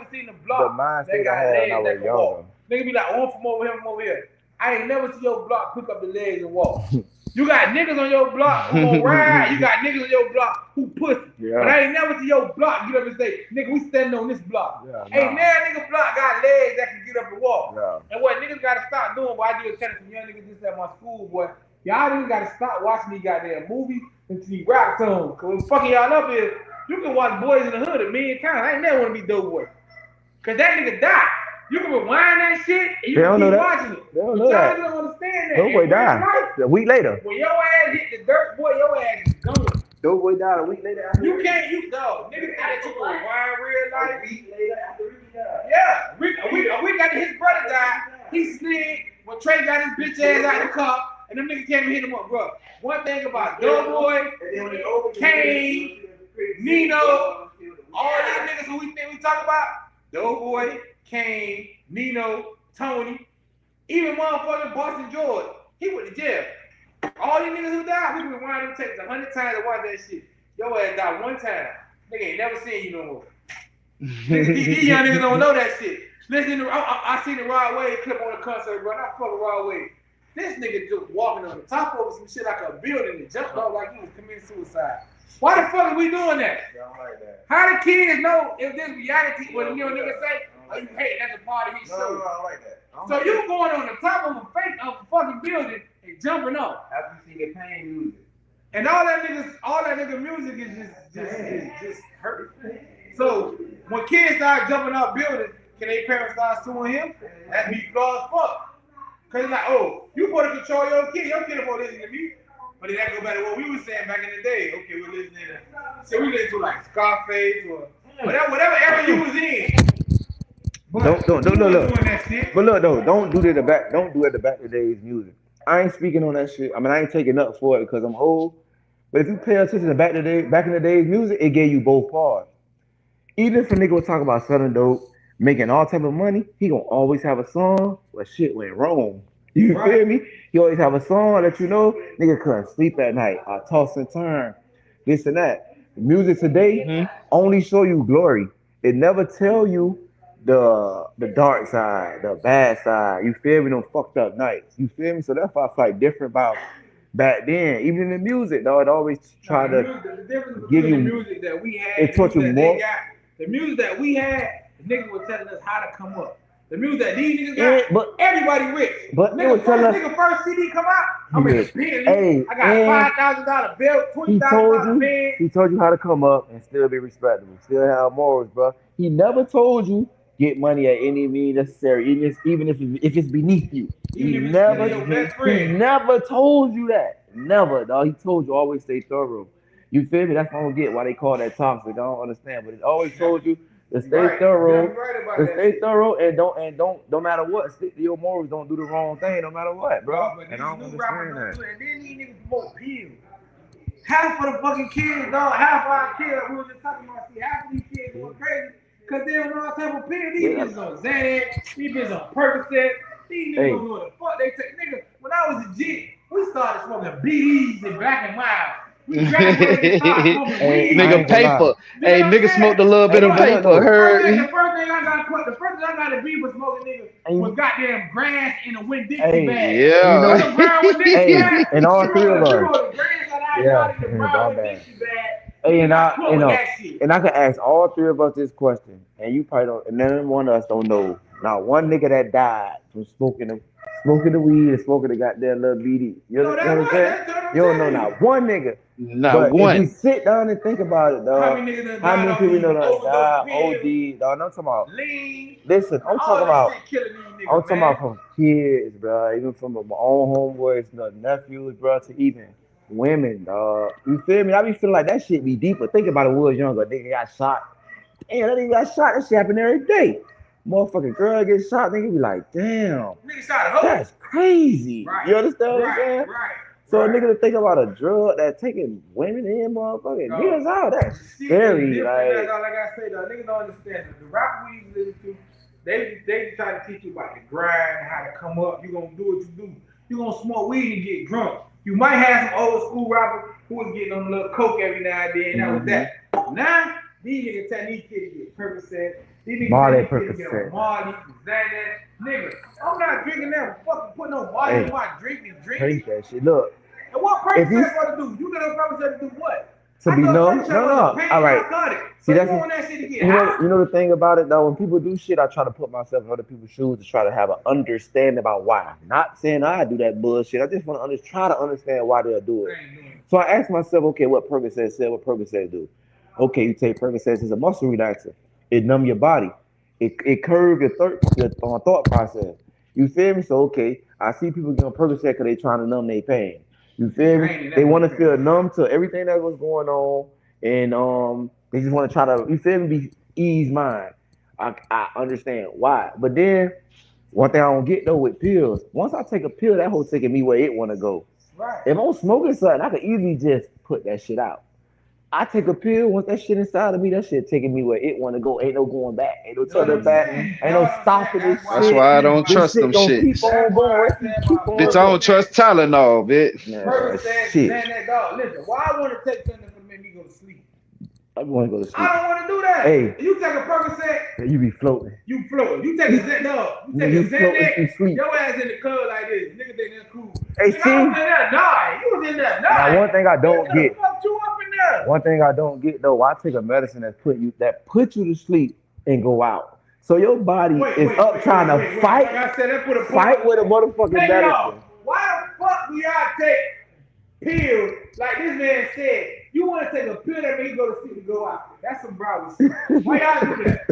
mindset I had when I was younger. Nigga be like, one from over here, from over here. I ain't never see your block pick up the legs and walk. You got niggas on your block who gon' ride. You got niggas on your block who pussy. Yeah. But I ain't never see your block get up and say, nigga, we standing on this block. Yeah, ain't now nigga block got legs that can get up and walk. Yeah. And what niggas gotta stop doing, what I do is telling some young niggas this at my school, boy. Y'all niggas gotta stop watching these goddamn movies and see rap songs. Cause when fucking y'all up here, you can watch Boys in the Hood a million times. I ain't never wanna be dope boy. Cause that nigga died. You can rewind that shit and you can keep watching it. They don't know that. Y'all don't understand that. Dope boy died a week later. When your ass hit the dirt, boy, your ass is gone. Dope boy died a week later. You can't, dog. Niggas got to rewind real life. A week later after Ricky died. Yeah, a week after his brother died, he slid when Trey got his bitch ass out of the car, and them niggas came and hit him up, bro. one thing about Doughboy, Kane, Nino, all these niggas who we think we talk about, Doughboy, Kane, Nino, Tony, even motherfucking Boston George, he went to jail. All these niggas who died, we been winding them tapes 100 times to watch that shit. Your ass died one time. Nigga ain't never seen you no more. These young niggas don't know that shit. Listen to I seen the Rod Wave clip on the concert, bro. I fucking Rod Wave. This nigga just walking on the top of some shit like a building and jumped off like he was committing suicide. Why the fuck are we doing that? Like that. How the kids know if this reality, what the little nigga say, oh you hate, that's a part of his show. No, I like that. So you going on the top of a fucking building and jumping off. After you see the pain music. And all that nigga music is just hurt. So when kids start jumping off buildings, can their parents start suing him? That be flawed as fuck. Cause it's like, oh, you supposed to control your kid supposed to listen to me. But then that go back to what we were saying back in the day. Okay, we're listening to, so we listen to like Scarface or whatever era you was in. But Don't look. doing that shit. But look though, don't do it the back of the days music. I ain't speaking on that shit. I mean, I ain't taking up for it because I'm old. But if you pay attention to back in the days music, it gave you both parts. Even if a nigga was talking about selling dope, making all type of money, he gonna always have a song where shit went wrong. You feel me? He always have a song that you know, nigga couldn't sleep at night, I toss and turn, this and that. The music today only show you glory. It never tell you the dark side, the bad side. You feel me? Them fucked up nights. You feel me? So that's why I fight different about back then. Even in the music, though, it always try to give you the music that we had. It taught you more. The music that we had, the niggas were telling us how to come up. The music that these niggas got, but everybody rich. But nigga, was telling us, nigga first CD come out, I'm in hey, I got $5,000 bill, $20,000 bed. He told you how to come up and still be respectable, still have morals, bro. He never told you get money at any means necessary, even if it's beneath you. He never told you that. Never, dog. He told you always stay thorough. You feel me? That's why I don't get why they call that toxic. I don't understand, but it always told you to stay thorough, and don't matter what, stick to your morals. Don't do the wrong thing, no matter what, bro. And I don't understand that. And then these niggas promote pills. Half of the fucking kids, dog. Half of our kids, we were just talking about. See, half of these kids going crazy because they don't know what type of pill. These niggas on Xanax, these niggas on Percocet. These niggas don't know what the fuck they take. Nigga, when I was a jit, we started smoking BDs and Black and Mild. Nigga paper. Hey, nigga smoked a little bit of paper. Heard. The first thing I got to be was smoking nigga was goddamn grass in a Winn-Dixie bag. Yeah. And all three of us. Hey, and I can ask all three of us this question, and you probably don't, and none one of us don't know. Not one nigga that died from smoking the weed and smoking the goddamn little BD. You know what I'm saying? You don't know not one nigga. Not one. If you sit down and think about it, dog. How many people know that died? OD, dog. I'm talking about. Listen, I'm talking about from kids, bro. Even from my own homeboys, nephews, bro, to even women, dog. You feel me? I be feeling like that shit be deep. But think about it, when we was younger, nigga got shot. Damn, that nigga got shot. That shit happen every day. Motherfucking girl gets shot, nigga be like, damn, that's crazy. Right. You understand what I'm saying? Right. So a nigga to think about a drug that's taking women in, motherfucking niggas out, that's scary. Like I say, though, niggas don't understand. The rap we listen to, they try to teach you about the grind, how to come up. You gonna do what you do. You gonna smoke weed and get drunk. You might have some old school rappers who was getting on a little coke every now and then. And that was that. Now these niggas tell these kids to get Percocet. Molly Percocet. Molly, Xanax. Nigga, I'm not drinking that. Fucking put no Molly in my drink and drink. Take that shit. Look. And what Percocet want to do? You know Percocet to do what? To be numb? No. All right. See, that's you know the thing about it though. When people do shit, I try to put myself in other people's shoes to try to have an understanding about why. Not saying I do that bullshit. I just want to try to understand why they'll do it. So I asked myself, okay, what Percocet said, what Percocet do? Okay, you take Percocet as a muscle relaxer. It numb your body. It curve your thought process. You feel me? So okay, I see people getting Percocet because they trying to numb their pain. You feel me? They want to feel numb to everything that was going on, and they just want to try to, you feel me, ease mind. I understand why, but then one thing I don't get though with pills. Once I take a pill, that whole taking me where it want to go. Right. If I'm smoking something, I could easily just put that shit out. I take a pill, once that shit inside of me, that shit taking me where it want to go. Ain't no going back. Ain't no turning back. Ain't no stopping this shit. That's why I don't This trust shit them gonna shits. keep on going. Keep on Bitch, I don't trust Tylenol, bitch. Purpose said, Shit. man, that dog. Listen, why I want to take something to make me go to sleep? I want to go to sleep. I don't want to do that. Hey. You take a Percocet, You be floating. you float. You take a Zen, dog. You take You a floating Zen, through sleep. your ass in the club like this. Nigga think that's cool. Hey, Nigga, see? I was in there dying. You was in there dying. Now, one thing I don't get. Fuck you up in there. One thing I don't get though, I take a medicine that put you to sleep and go out. So your body is trying to fight, Like I said, that put a fight with a motherfucking Hey, medicine. y'all, why the fuck do y'all take pills like this man said? You want to take a pill that makes you go to sleep and go out. That's some Broward shit. Why y'all do that?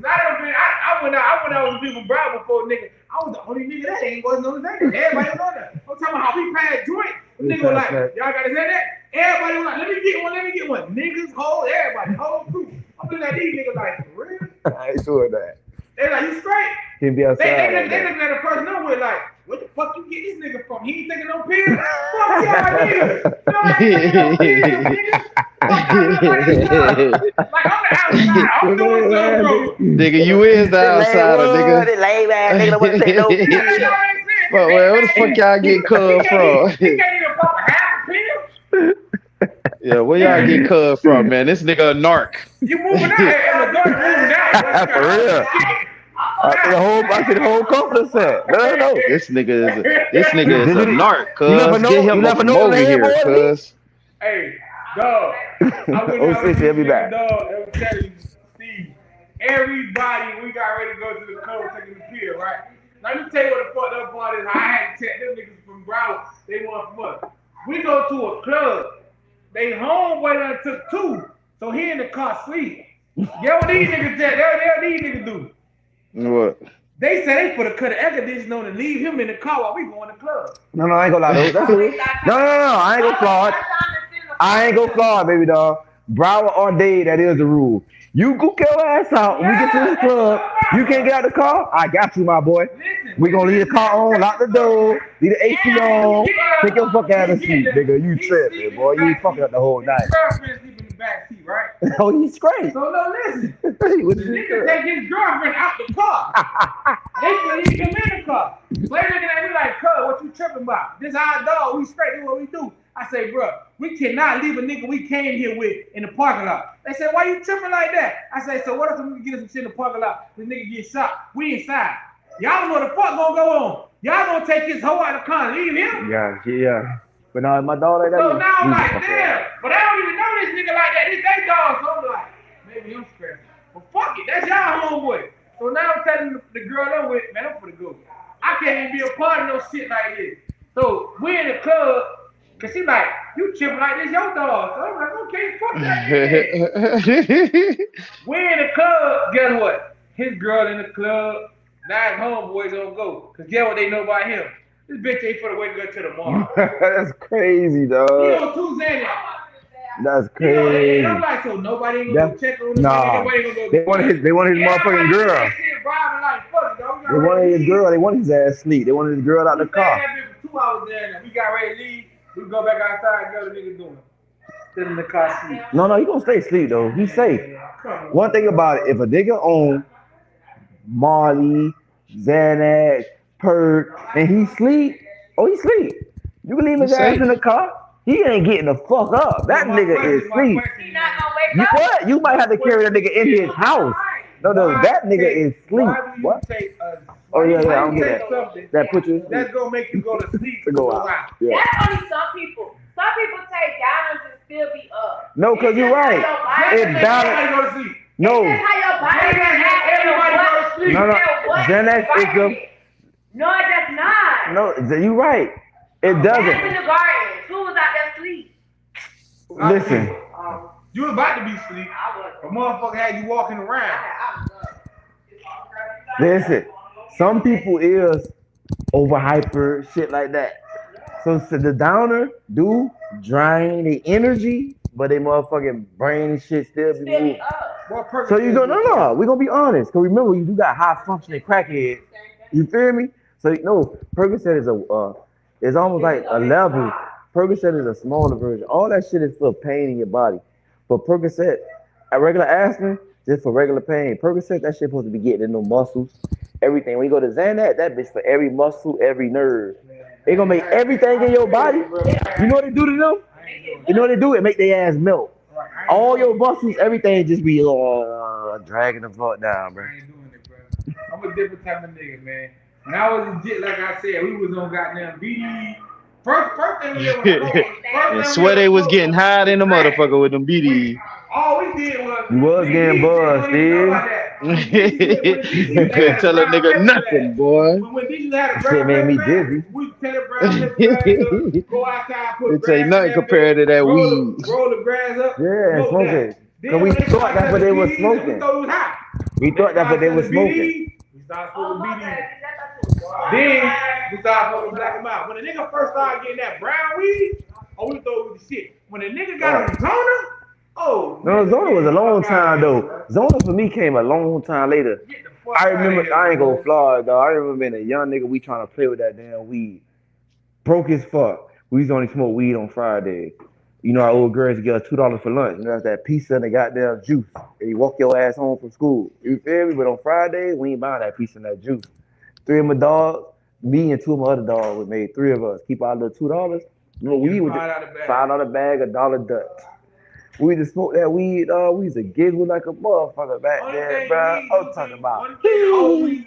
I went out with people Broward before, nigga. I was the only nigga that ain't wasn't on the thing. Everybody was on that. I'm talking about how we passed joint. The nigga was like, y'all gotta say that? Everybody was like, let me get one. Niggas, everybody, whole crew. I'm looking at these niggas like, for real? I ain't doing that. They like, you straight? Can be outside. They looking at the person I'm with like, what the fuck you get this nigga from? He ain't taking no pills? Fuck y'all niggas. You ain't taking no pills, nigga. Fuck y'all look like this time. Like I'm the outside. I'm doing something, bro. Nigga, you is the outsider, nigga. That lame ass nigga don't want to take no That's pills. all I'm saying. But where the fuck y'all get cut from? He can't even pop a half a pill. Yeah, where y'all get cut from, man? This nigga a narc. You moving out here and the gun moving out. For real. I see the whole company set. No. This nigga is a narc, cuz. never know- Get him you never from know over the name, here, boy. cuz. Hey, dog. I went Oh, out shit, with he'll be this back. nigga, dog, and I'm telling you, Steve, everybody, we got ready to go to the club taking the pill, right? Now, let me tell you what the fucked up part is. I had to check them niggas from Broward. They want from us. We go to a club. They homeboy done took 2. So he in the car sleep. Get what these niggas did. What these niggas do? What? They say they put a cut of air conditioning on and leave him in the car while we go in the club. No, I ain't gonna lie though. That's it. No, I ain't gonna flaw it. I ain't gonna flaw it, baby dog. Broward all day, that is the rule. You go your ass out when we get to the club. You can't get out the car? I got you, my boy. We gonna leave the car on, lock the door, leave the AC on, take your fuck out of sleep, nigga. You tripping, boy. You ain't fucking up the whole night. His girlfriend sleep in the back seat, right? Oh, he's great. So no, listen. What The you nigga doing? take his girlfriend out the car. They can leave him in the car. They looking at me like, cuz, what you tripping about? This our dog. We straight do what we do. I say, bro, we cannot leave a nigga we came here with in the parking lot. They said, why you tripping like that? I say, so what if we get us some shit in the parking lot? This nigga get shot. We inside. Y'all don't know what the fuck gonna go on. Y'all gonna take this hoe out of the car and leave him? Yeah. But now my dog like that. So now I'm you like, fuck damn. up. But I don't even know this nigga like that. This they dog. So I'm like, maybe I'm stressed. But fuck it. That's y'all homeboy. So now I'm telling the girl I'm with, man, I'm finna go. I can't even be a part of no shit like this. So we in the club. Cause she like, you tripping like this your dog. So I'm like, okay, fuck that. We in the club, guess what? His girl in the club, now his homeboys don't go. Cause guess what they know about him? This bitch ain't for the wake up till tomorrow. That's crazy, He dog. on 2 Xanax. That's You know, crazy. and I'm like, so nobody ain't gonna go check on him. Nah, Nobody ain't gonna go they wanted his motherfucking girl. That shit vibing like, fuck it, dog. They wanted his girl. They wanted his ass sleep. They wanted his girl out the car. We stayed that bitch for 2 hours there, and we got ready to leave. We go back outside and go to the nigga doing. Still in the car sleep. No, he gonna stay asleep though. He's safe. Come on. One thing about it, if a nigga own Marley, Xanax, Perk, and he sleep, he sleep. You can leave his ass in the car. He ain't getting the fuck up. That nigga is sleep. He not gonna wake You up. what? You might have to carry that nigga in his house. No, that nigga is sleep. Why do you What? take Oh yeah, I why don't you get take that. something That put you that's gonna make you go to sleep to go out. Yeah. That's only some people. Some people take downers and still be up. No, cause It's you're just how right. your body It reacts. balance. Everybody go to sleep. No, It's just how your body reacts. Everybody go to sleep. no. Xanax is the. No, it does not. No, you right. It That's in doesn't. the garden. Who was out there asleep? Listen, You was about to be asleep. I was. A motherfucker had you walking around. I was up. listen. Some people is over hyper shit like that. So the downer do drain the energy, but they motherfucking brain and shit still be Still moving. be up. What purpose So you is go, it? no. We're gonna be honest. Cause remember, you do got high functioning crackhead. You feel me? So no, Percocet is almost like a level Percocet is a smaller version. All that shit is for pain in your body. But Percocet, a regular aspirin, just for regular pain. Percocet, that shit supposed to be getting in no muscles, everything. When you go to Xanax, that bitch for every muscle, every nerve. They gonna make everything in your body. You know what they do to them? You know what they do? It make their ass melt. All your muscles, everything just be dragging the fuck down, bro. I ain't doing it, bro. I'm a different type of nigga, man. When I was legit, like I said, we was on goddamn BD. First thing we did was And swear they was getting high in the motherfucker with them BDs. all we did was You was getting buzzed, dude. You couldn't tell a nigga nothing, boy. When these had a Shit made me dizzy. we tell the brown go outside, put It ain't nothing compared to that roll weed. roll the grass up. Yeah, smoke smoke that. it. Then Cause we when they thought started that's what they selling was BDs, smoking. We thought it was hot. We thought that's what they was smoking. We started smoking BD. Then we started smoking black and mild. When the nigga first started getting that brown weed, we thought it was the shit. When the nigga got on Zona, No, Zona was a long time though. Zona for me came a long time later. I remember, I ain't gonna fly, though. I remember being a young nigga, we trying to play with that damn weed. Broke as fuck. We used to only smoke weed on Friday. You know, our old girls get us $2 for lunch. You know, that's that pizza and the goddamn juice. And you walk your ass home from school. You feel me? But on Friday, we ain't buying that pizza and that juice. 3 of my dogs, me and 2 of my other dogs, we made 3 of us. Keep our little $2. You know, weed was $5 bag, $1 Dutch. We just smoked that weed, we used to giggle like a motherfucker back there, bro. I'm talking about. Making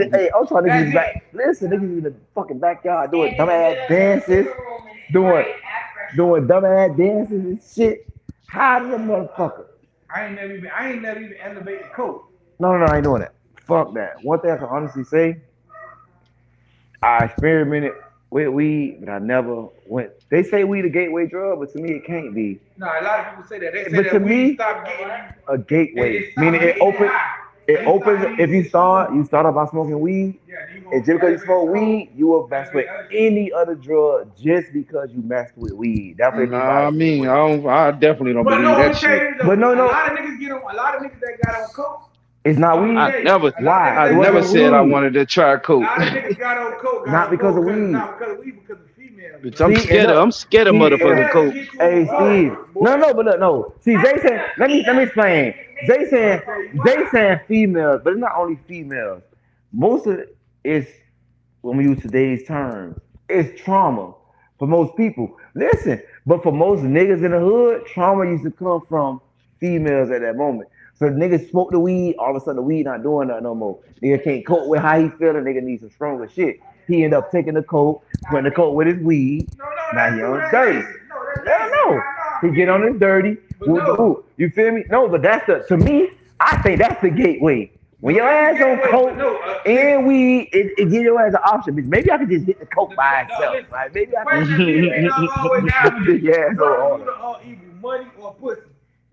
it, hey, I'm trying to get back. Listen, niggas in the fucking backyard doing dumbass dances, doing dumbass dances and shit. How did the motherfucker? I ain't never even elevated coke. No, I ain't doing that. Fuck that. One thing I can honestly say, I experimented with weed, but I never went. They say weed a gateway drug, but to me it can't be. No, a lot of people say that. They say But that to weed me, stop getting a gateway, It stop meaning it getting opens. high. It opens. If you start off by smoking weed, and just because you smoke weed, you will mess with any other drug just because you messed with weed. That's what Nah, I mean, I definitely don't But believe no, that I'm telling shit. you though, But no. a lot of niggas get on. A lot of niggas that got on coke. It's not weed. I never Why? said I wanted to try A coke. lot of niggas got on coke. Not because of weed. Not because of weed, because of females. Bitch, I'm See, scared of motherfucking coke. Hey, Steve. No, but look, no. See, Zay said, let me explain. Zay saying females, but it's not only females. Most of it is, when we use today's terms, it's trauma for most people. Listen, but for most niggas in the hood, trauma used to come from females at that moment. So niggas smoke the weed, all of a sudden the weed not doing that no more. Nigga can't cope with how he feeling, nigga needs some stronger shit. He end up taking the coke, putting the coke with his weed. Now he on dirty. No. He get on his dirty. Ooh, you feel me? No, but to me, I think that's the gateway. When your ass on coke and weed, it give your ass an option. Maybe I could just hit the coke by itself. Right? Maybe I could just money or pussy.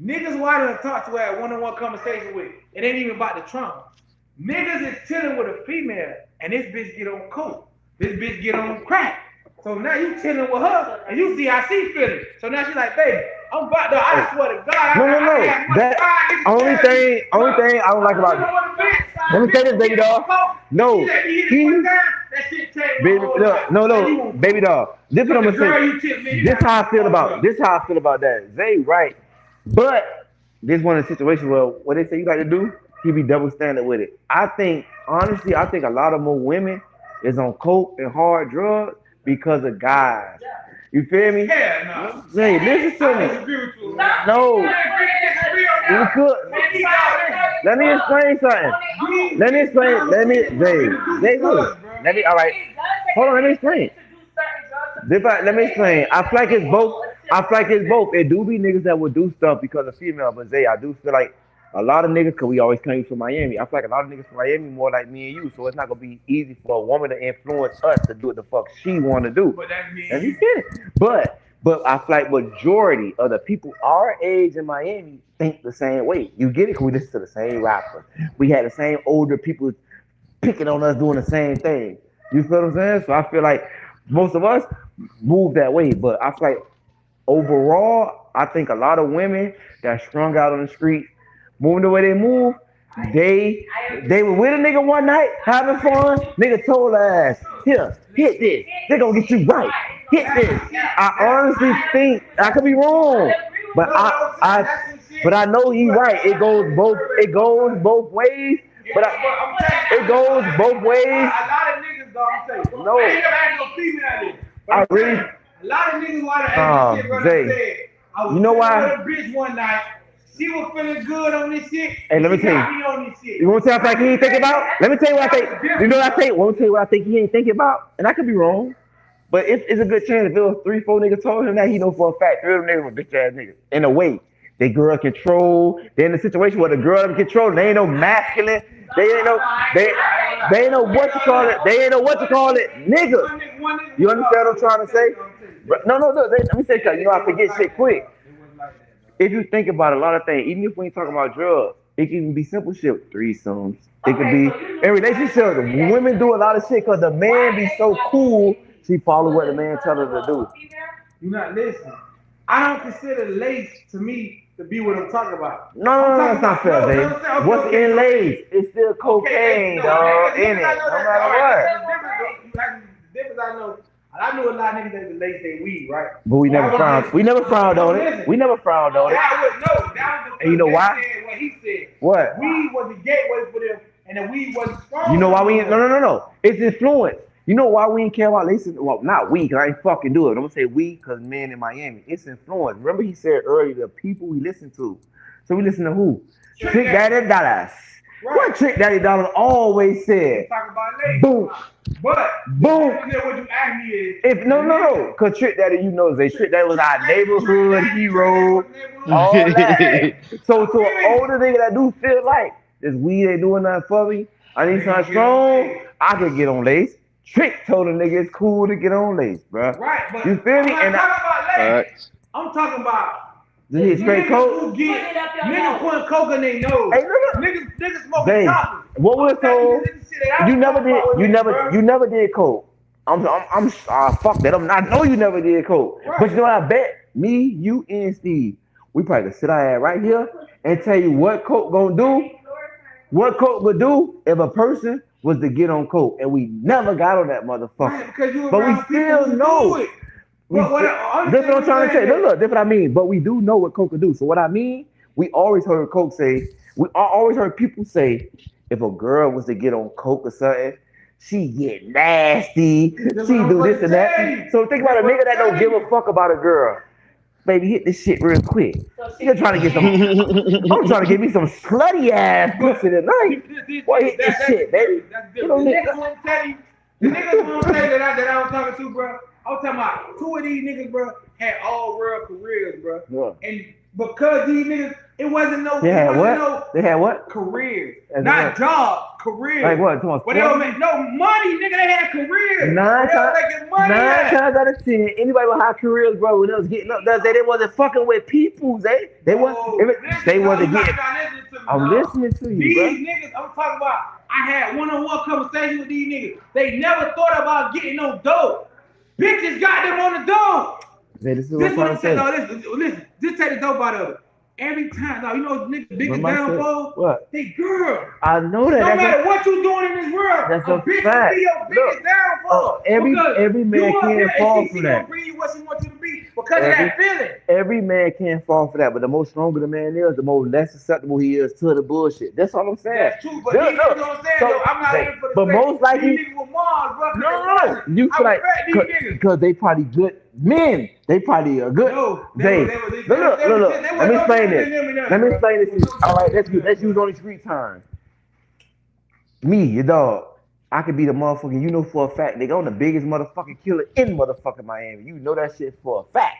Niggas who I done talk to at one-on-one conversation with, it ain't even about the trauma. Niggas is chilling with a female, and this bitch get on coke. This bitch get on crack. So now you chilling with her, and you see how she feeling. So now she's like, baby, I'm about to, I swear to God. No. That only thing I don't like about it. Let me say this, baby dog. No, baby dog. This is what I'm gonna say. This how I feel about that. Zay right, but this one of the situations where what they say you got to do, he be double standard with it. Honestly, I think a lot of more women is on coke and hard drugs because of guys. You feel me? Yeah, no. Hey, listen to me. No. You could. Let me explain something. Let me explain. Let me explain. I feel like it's both. It do be niggas that would do stuff because of female, but Zay, I do feel like a lot of niggas, cause we always claim from Miami. I feel like a lot of niggas from Miami more like me and you, so it's not gonna be easy for a woman to influence us to do what the fuck she want to do. But that's me. And you get it. But I feel like majority of the people our age in Miami think the same way. You get it? Cause we listen to the same rappers. We had the same older people picking on us doing the same thing. You feel what I'm saying? So I feel like most of us move that way. But I feel like overall, I think a lot of women that strung out on the street, moving the way they move, They were with a nigga one night, having fun. Nigga told her ass, here, hit this. They gonna get you right. Hit this. I honestly think I could be wrong, but I know he right. It goes both ways. But it goes both ways. A lot of niggas, dog, I'm telling you. No. I ain't never had no female. I really. A lot of niggas want to ask shit, brother. Zay, I was you know why? with a bitch one night. She was feeling good on this shit. Hey, let me She tell got you. me on this shit. You want to tell me like he ain't thinking about? Let me tell you what I think. You know what I think? Want to tell you what I think he ain't thinking about? And I could be wrong. But it's a good chance if it was 3-4 niggas told him that, he know for a fact 3 of them niggas were bitch ass niggas. In a way. They girl control. They're in a situation where the girl them control. They ain't no masculine. They ain't no what you call it. They ain't know what you call it. Nigga. You understand what I'm trying to say? No, let me say something. You know I forget shit quick. If you think about a lot of things, even if we ain't talking about drugs, it can even be simple shit. Threesomes. It could be in relationships. Women do a lot of shit because the man be so cool. She follow what the man tell her to do. You're not listening. I don't consider lace to me to be what I'm talking about. No, that's not fair, babe. What's in lace? It's still cocaine, dog, in it. No matter what. The difference I know a lot of niggas that lace their weed, right? But we never frowned. We never frowned on it. We never frowned on it. That was And you know why? What he said. What? Weed was the gateway for them, and the weed wasn't strong. You know why we ain't? No. It's influence. You know why we ain't care about lace? Well, not we, because I ain't fucking do it. I'm gonna say we, because men in Miami. It's influence. Remember he said earlier, the people we listen to. So we listen to who? Trick Daddy Dollars. Right. What Trick Daddy Dollars always said? Talk about lace. Boom. But boom. What you ask me is If no, because Trick Daddy, you know, Trick Daddy was our neighborhood hero, all that. So to an older nigga that do feel like this weed ain't doing nothing for me, I need something strong, I could get on lace. Trick told a nigga it's cool to get on lace, bro. Right, but you feel me? I'm And talking about lace. I'm talking about this straight coke. Niggas putting coke in their nose. Hey, niggas smoking choppers. What we're told, you never did coke. I'm fuck that. I know you never did coke. Right. But you know what? I bet me, you, and Steve, we probably could sit our ass right here and tell you what coke gonna do. What coke would do if a person was to get on coke, and we never got on that motherfucker. Right, but we still know. That's what I'm trying to say. Look, that's what I mean. But we do know what coke can do. So what I mean, we always heard coke say. We always heard people say, if a girl was to get on coke or something, she get nasty. She do this and that. So think about a nigga that don't give a fuck about a girl. Baby, hit this shit real quick. You're trying to get some. I'm trying to get me some slutty ass pussy tonight. Boy, hit this shit, baby. You know, niggas won't tell you. The niggas won't tell you that I was talking to, bro. I was talking about 2 of these niggas, bro, had all world careers, bro. Yeah. And because these niggas, it wasn't no. They had what? They had what? Careers, not jobs. Careers. Like what? But they don't make no money, nigga. They had careers. 9 times out of 10, anybody with high careers, bro, when they was getting up, they wasn't fucking with people. They wasn't getting. I'm listening to you, these bro. Niggas, I'm talking about. I had one-on-one conversations with these niggas. They never thought about getting no dope. Bitches got them on the dope. This is what I'm saying. Listen, just take the dope out of it. Every time, now you know niggas biggest downfall. What? They girl. I know that. No matter what you doing in this world, that's a bitch can be your biggest downfall. Every man can't fall for that. Bring you what she wants you to be because of that feeling. Every man can't fall for that, but the more stronger the man is, the more less susceptible he is to the bullshit. That's all I'm saying. That's true, but you know what I'm saying? So, I'm not here for the but most likely, these niggas with Mars, bro. No, you feel like because they probably good men. They probably are good. Look. Let me explain this to you. All right, let's use on the street term. Me, your dog. I could be the motherfucker. You know for a fact, nigga, I'm the biggest motherfucking killer in motherfucking Miami. You know that shit for a fact.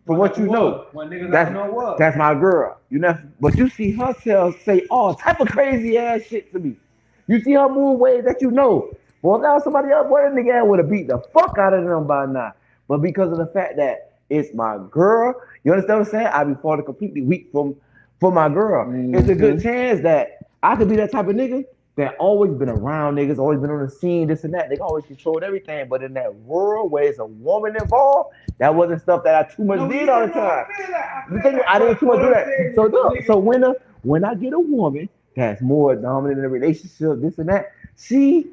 For what you know, that's my girl. You know, but you see her say all type of crazy ass shit to me. You see her move ways that you know. Well, now somebody else, boy, that nigga would have beat the fuck out of them by now. But because of the fact that it's my girl, you understand what I'm saying? I be falling completely weak for my girl. Mm-hmm. It's a good chance that I could be that type of nigga that always been around niggas, always been on the scene, this and that. They always controlled everything. But in that world where it's a woman involved, that wasn't stuff that I too much did all the time. I didn't too much do that. So when I get a woman that's more dominant in the relationship, this and that. She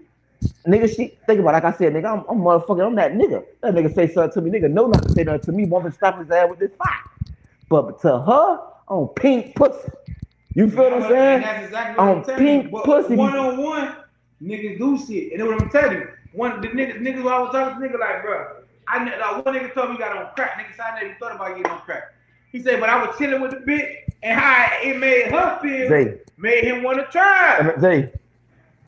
think about it, like I said, nigga, I'm motherfucking, I'm that nigga. That nigga say something to me, nigga, no not to say nothing to me, woman stop his ass with this fire. But to her, on pink pussy. You feel what I'm saying? And that's exactly what I'm telling pink you. But pussy. one-on-one, niggas do shit. And that's what I'm telling you. The niggas I was talking to nigga like, bro, one nigga told me he got on crack. Nigga said I never thought about getting on crack. He said, but I was chilling with the bitch, and how it made her feel made him want to try. Zay,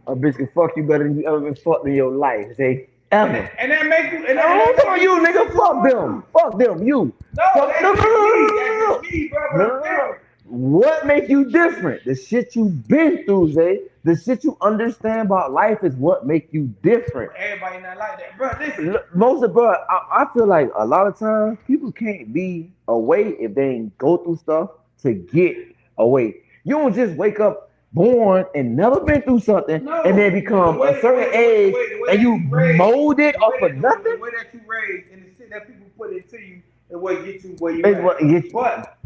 a bitch can fuck you better than you ever been fucked in your life, Zay. Ever. And that make you. And I'm talking about you, nigga. Fuck them. Fuck them. You. No, that's me, bro. What make you different? The shit you've been through, Zay. The shit you understand about life is what make you different. Everybody not like that, bro. Listen. Most of, bro, I feel like a lot of times people can't be away if they ain't go through stuff to get away. You don't just wake up born and never been through something and then become a certain age and you mold it off of nothing. The way that you raised and the shit that people put into you is what get you where you at. But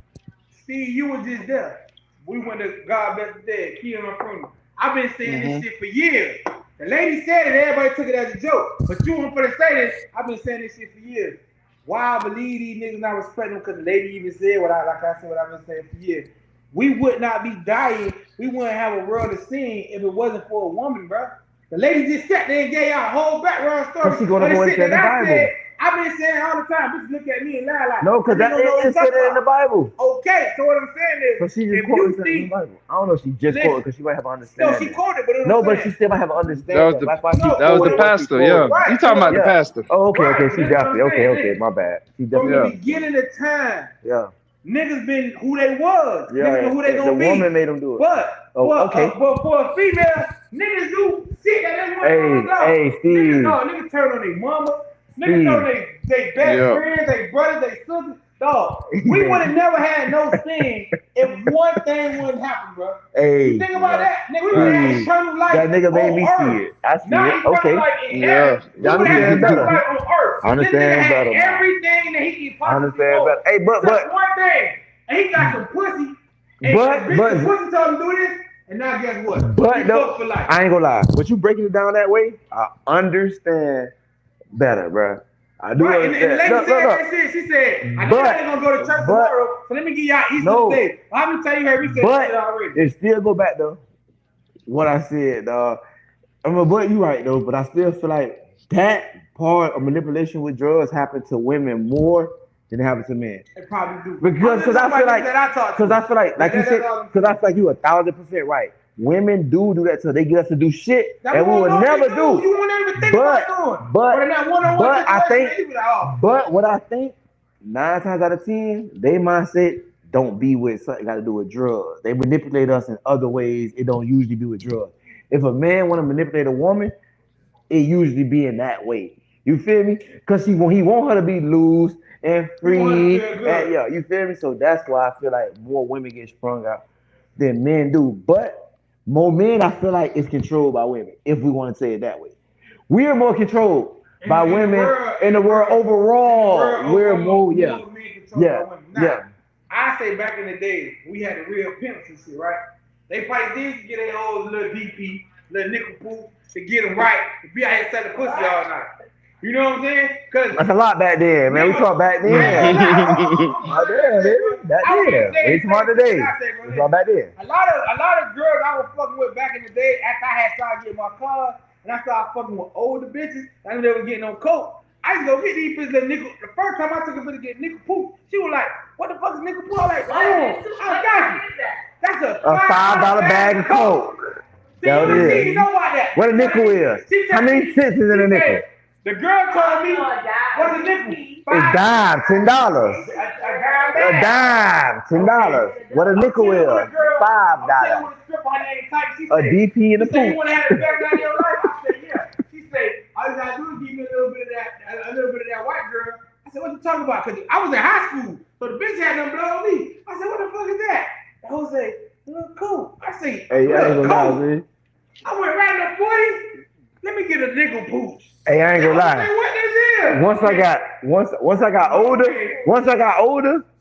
Steve, you was just there. We went to God Bless the Dead, Key on my funeral. I've been saying this shit for years. The lady said it, everybody took it as a joke. But you want for to say this, I've been saying this shit for years. Why I believe these niggas not respecting them? Because the lady even said what I've been saying for years. We would not be dying. We wouldn't have a world of sin if it wasn't for a woman, bro. The lady just sat there and gave y'all a whole background story. She gonna go and say in the Bible. I've been saying all the time, bitches look at me and lie like. No, because that is said in the Bible. Okay, so what I'm saying is, so she just quoted in the Bible. I don't know if she just quoted because she might have an understanding. No, she quoted, but no, but she still might have an understanding. That was the pastor, yeah. Right, You talking about the pastor? Oh, okay, she definitely. Okay, my bad. She definitely. From the beginning of time, niggas been who they was. Niggas been who they gonna be. The woman made them do it. But but for a female, niggas do shit that they want to do. Hey, Steve. Niggas turn on their mama. Niggas turn on their best friends, their brothers, their sisters. Dog, we would have never had no sin if one thing wouldn't happen, bro. Hey, you think about that, nigga. We would have had eternal life. That nigga made me see it. I see it. Okay. Yeah. I understand better. I understand better. Everything that he can possibly understand better. Hey, but one thing, and he got some pussy. And the pussy told him to do this, and now guess what? But no, I ain't gonna lie. But you breaking it down that way, I understand better, bro. I do understand. And the lady said that shit. She said, I know they're gonna go to church tomorrow, so let me give y'all Easter today. I'm gonna tell you how we said that already. It still go back though. What I said, dog. But you right though. But I still feel like that part of manipulation with drugs happened to women more than it happened to men. It probably do. Because I feel like you said, because I feel like you 1,000% right. Women do that till they get us to do shit that we would never do. You won't even think about doing. But what I think 9 times out of 10, they mindset don't be with something got to do with drugs. They manipulate us in other ways. It don't usually be with drugs. If a man want to manipulate a woman, it usually be in that way. You feel me? Because he want her to be loose and free. And, you feel me? So that's why I feel like more women get sprung out than men do. But more men, I feel like, is controlled by women, if we want to say it that way. We are more controlled by women in the world overall. We're more, I say back in the day, we had the real pimps and shit, right? They probably did get their old little DP, little nickel poop to get them right, to be out here selling pussy all night. You know what I'm saying? That's a lot back then, man. We talk back then. It's smart today. It's all back then. A lot of girls I was fucking with back in the day, after I had started getting my car, and I started fucking with older bitches, I knew they were getting on coke. I used to go get these bitches little nickel. The first time I took a bitch to get nickel poop, she was like, "What the fuck is nickel poop?" I'm like, "Oh, I got you. That's a $5 bag of coke." That it is. You know about that? What a nickel is? How many cents is in a nickel? The girl told me, what's a nickel? It's dime, $10. A dime, $10. What a nickel is? $5. A DP in the poop. You poop. want to have the best night of your life? I said, yeah. She said, all you gotta do is give me a little bit of that white girl. I said, what you talking about? Because I was in high school, so the bitch had them blow on me. I said, what the fuck is that? I was like, look cool. I said, hey, I ain't gonna lie, man. I went right in the 40s. Let me get a nickel pooch. Hey, I ain't gonna lie. Once I got older,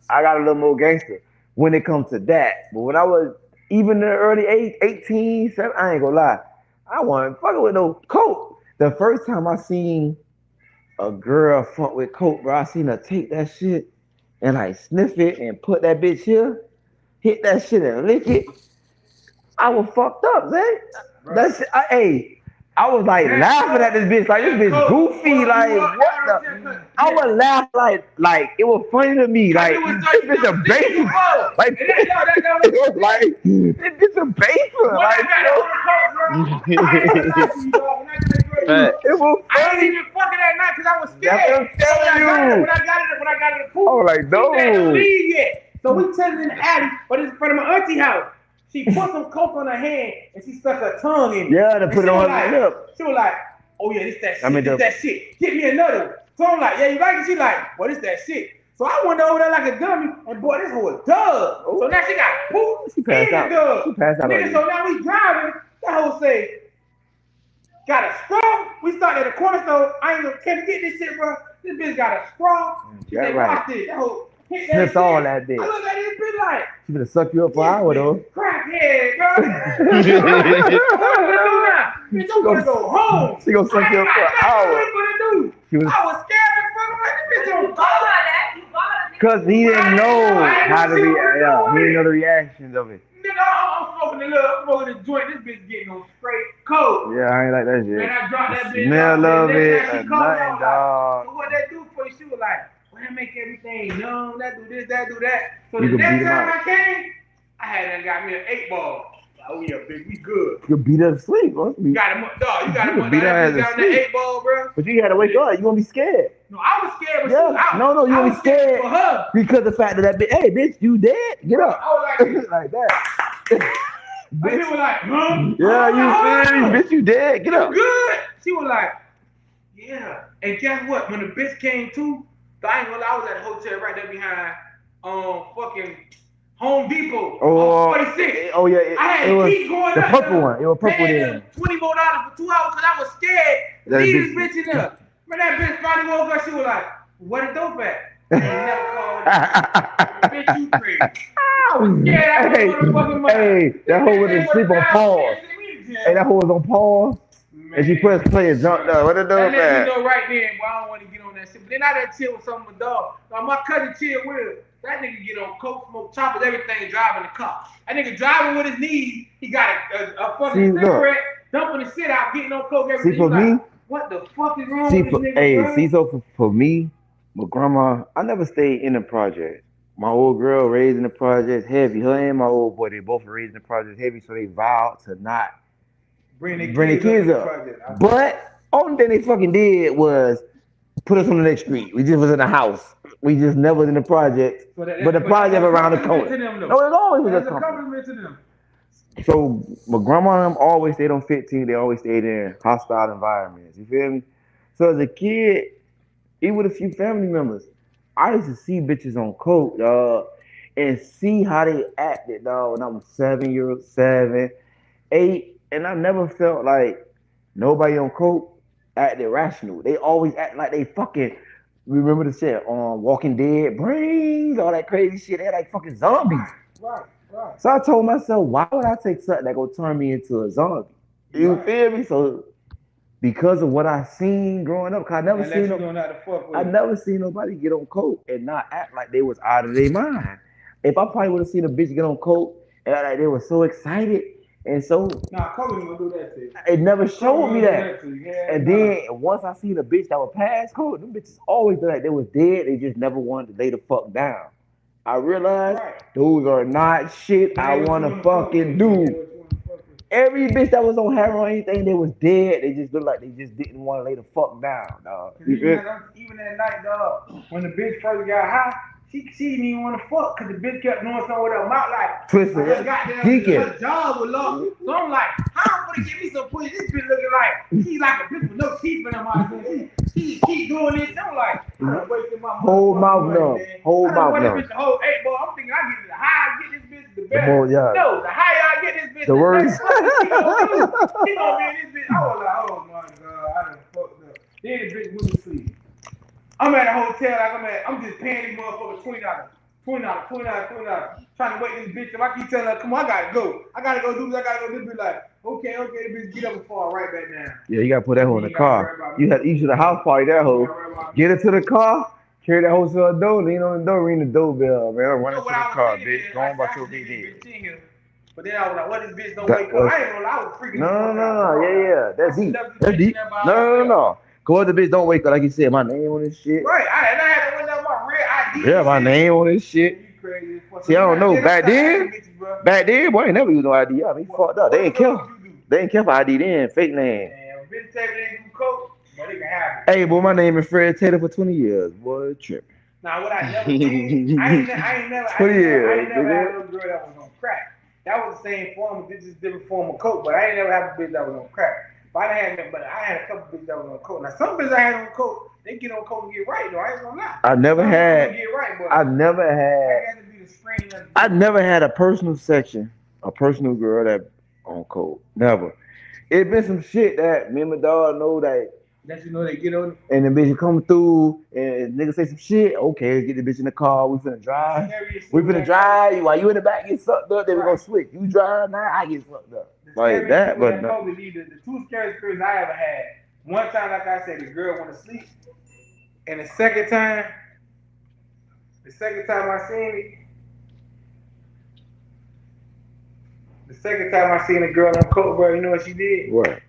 I got a little more gangster when it comes to that. But when I was even in the early 18, 7, I ain't gonna lie. I wasn't fucking with no coke. The first time I seen a girl fuck with coke, bro, I seen her take that shit and like sniff it and put that bitch here, hit that shit and lick it. I was fucked up, Zay. That shit, I was like laughing at this bitch, like this bitch goofy, like what the? I was laughing like it was funny to me, like this bitch a baby, like it was like this bitch a baby, like it was I ain't funny. even fucking that night because I was That's scared. what I'm telling you. When I got it in the pool, I was like, she said, "Don't no. leave yet." So we turned in the alley, but it's in front of my auntie house. She put some coke on her hand and she stuck her tongue in it. Yeah, to And put she it was on like, her lip. She was like, "Oh yeah, this that shit. I mean, this that shit. Get me another one." So I'm like, "Yeah, you like it?" She like, "What is that shit?" So I went over there like a dummy and boy, this whole dub. So now she got poop She passed and out. a dub. She passed out Nigga, already. so now we driving. That whole say, got a straw. We started at the corner store. I ain't gonna can't get this shit, bro. This bitch got a straw. She That's said, right. "Watch this." That whole hit that Sniffed shit. all that bitch. I look at this bitch like, She gonna suck you up for an hour though. crackhead, bro. What you gonna do now? Bitch, I'm gonna go home. She gonna suck you up for an hour. What you gonna do? She was, I was scared as fuck. Like, this bitch don't go. cause he didn't know how to react. Yeah, he didn't know the reactions of it. Nigga, I'm smoking the joint. This bitch getting on straight coke. Yeah, I ain't like that shit. Man, I dropped that bitch. Smell off, of and it, then she and called me nothing, out, dog. so what that do for you? She was like, well, that make everything numb. That do this, that do that. So You the can next beat him time out. I came, I had done got me an 8-ball. Oh yeah, big, we good. You could beat her to sleep, bro. Got him up, dog. You got him You up. beat her That ass bitch to got sleep. that 8-ball, bro. But you had to wake up. You gonna be scared. No, I was scared, but Yeah. she was out. No, you I gonna was be scared for her. because the fact that bitch, hey, bitch, you dead? Get up. I was like, like that. like, he was like, huh? Yeah, you feel me? Bitch, you dead? Get You up. good? She was like, yeah. And guess what? When the bitch came to, I ain't gonna lie, I was at a hotel right there behind fucking Home Depot on 46. Oh yeah, I had it to was keep going the up purple there, one. It was purple paying then. them $20 more for 2 hours because I was scared to That leave bitch- this bitch in there. When that bitch finally woke up, she was like, "What a dope at?" I ain't never called her. Bitch, you crazy. I was scared. I Hey, was motherfucking mind. hey, that hoe was asleep on pause. Hey, that hoe was on pause. And she pressed play and jumped up. What a That dope let at? me know right then, boy, I don't want to get on that shit. But then I done chill with some of my dog. Like my cousin chill with her. That nigga get on coke, smoke, choppers, everything, driving the car. That nigga driving with his knees. He got a fucking cigarette, dumping the shit out, getting on coke, everything. See, for He's me, like, what the fuck is wrong see, with for, this nigga, hey, bro? see, so for me, my grandma, I never stayed in the project. My old girl raised in the project heavy. Her and my old boy, they both were raised in the project heavy, so they vowed to not bring the kids up. But only thing they fucking did was put us on the next street. We just was in the house. We just never was in the project. But the project around the corner. No, it always was a compliment. To them. So my grandma and them always stayed on 15. They always stayed in hostile environments. You feel me? So as a kid, even with a few family members, I used to see bitches on coke, dog, and see how they acted, dog, when I was 7, 8, and I never felt like nobody on coke acted rational. They always act like they fucking, remember the shit on Walking Dead, brains, all that crazy shit. They like fucking zombies. Right. So I told myself, why would I take something that gonna turn me into a zombie? You feel me? So because of what I seen growing up, cause I never seen nobody get on coke and not act like they was out of their mind. If I probably would have seen a bitch get on coke and act like they were so excited and so Coke ain't gonna do that to you. it never showed me that. Yeah, And then once I seen a bitch that was past coke, them bitches always feel like they was dead. They just never wanted to lay the fuck down. I realized those are not shit I wanna fucking do. Every bitch that was on heroin or anything, they was dead. They just looked like they just didn't want to lay the fuck down, dog. Even that night, dog, when the bitch first got high, she didn't even want to fuck because the bitch kept doing something with her mouth like Twisted, her jaw was locked. So I'm like, how am I gonna give me some pussy? This bitch looking like she's like a bitch with no teeth in her mouth. She keep doing this. I'm like, I'm wasting my whole mouth numb. Whole mouth numb. The whole 8-ball. I'm thinking I get the higher I get this bitch, the better. more, yeah. No, the higher I get this bitch, The worse. She gonna be in this bitch. I was like, oh my god, I done fucked up. Then the bitch went to sleep. I'm at a hotel, like I'm just paying these motherfuckers $20. trying to wake this bitch up. I keep telling her, come on, I gotta go. I gotta go do this. I gotta go do this. Like, okay, bitch, get up and fall right back down. Yeah, you gotta put that hoe in the car. You should have house party that hoe. Get her to the car, carry that hoe to the door, lean on the door, ring the doorbell, man. Run into the car, bitch. Go on about your big head. But then I was like, what if this bitch don't wake up? I ain't gonna lie, I was freaking No, yeah. That's deep. That's deep. No. Go if the bitch don't wake up, like you said, my name on this shit. Right, I had to win up my real ID. Yeah, my name on this shit. See, I don't know. Back then, boy, I ain't never used no ID. I mean, fucked up. They ain't care. They ain't care for ID then. Fake name. Bitch say they do coke, but they can have it. Hey, boy, my name is Fred Taylor for 20 years. Boy, trip. Now, what I never did, I ain't never had a little girl that was on crack. That was the same form, this is different form of coke, but I ain't never had a bitch that was on crack. But I had a couple bitches that was on coke. Now, some bitches I had on coke, they get on coke and get right, though. I ain't gonna lie. I never had a personal section, a personal girl that on coke. Never. It been some shit that me and my dog know that you know they get on it. And the bitch come through and nigga say some shit. Okay, let's get the bitch in the car. We finna drive. While you in the back get sucked up, then we gonna switch. You drive now, I get sucked up. Like that, but no. The two scariest experiences I ever had. One time, like I said, the girl went to sleep. And the second time I seen a girl on coke, bro, you know what she did? What?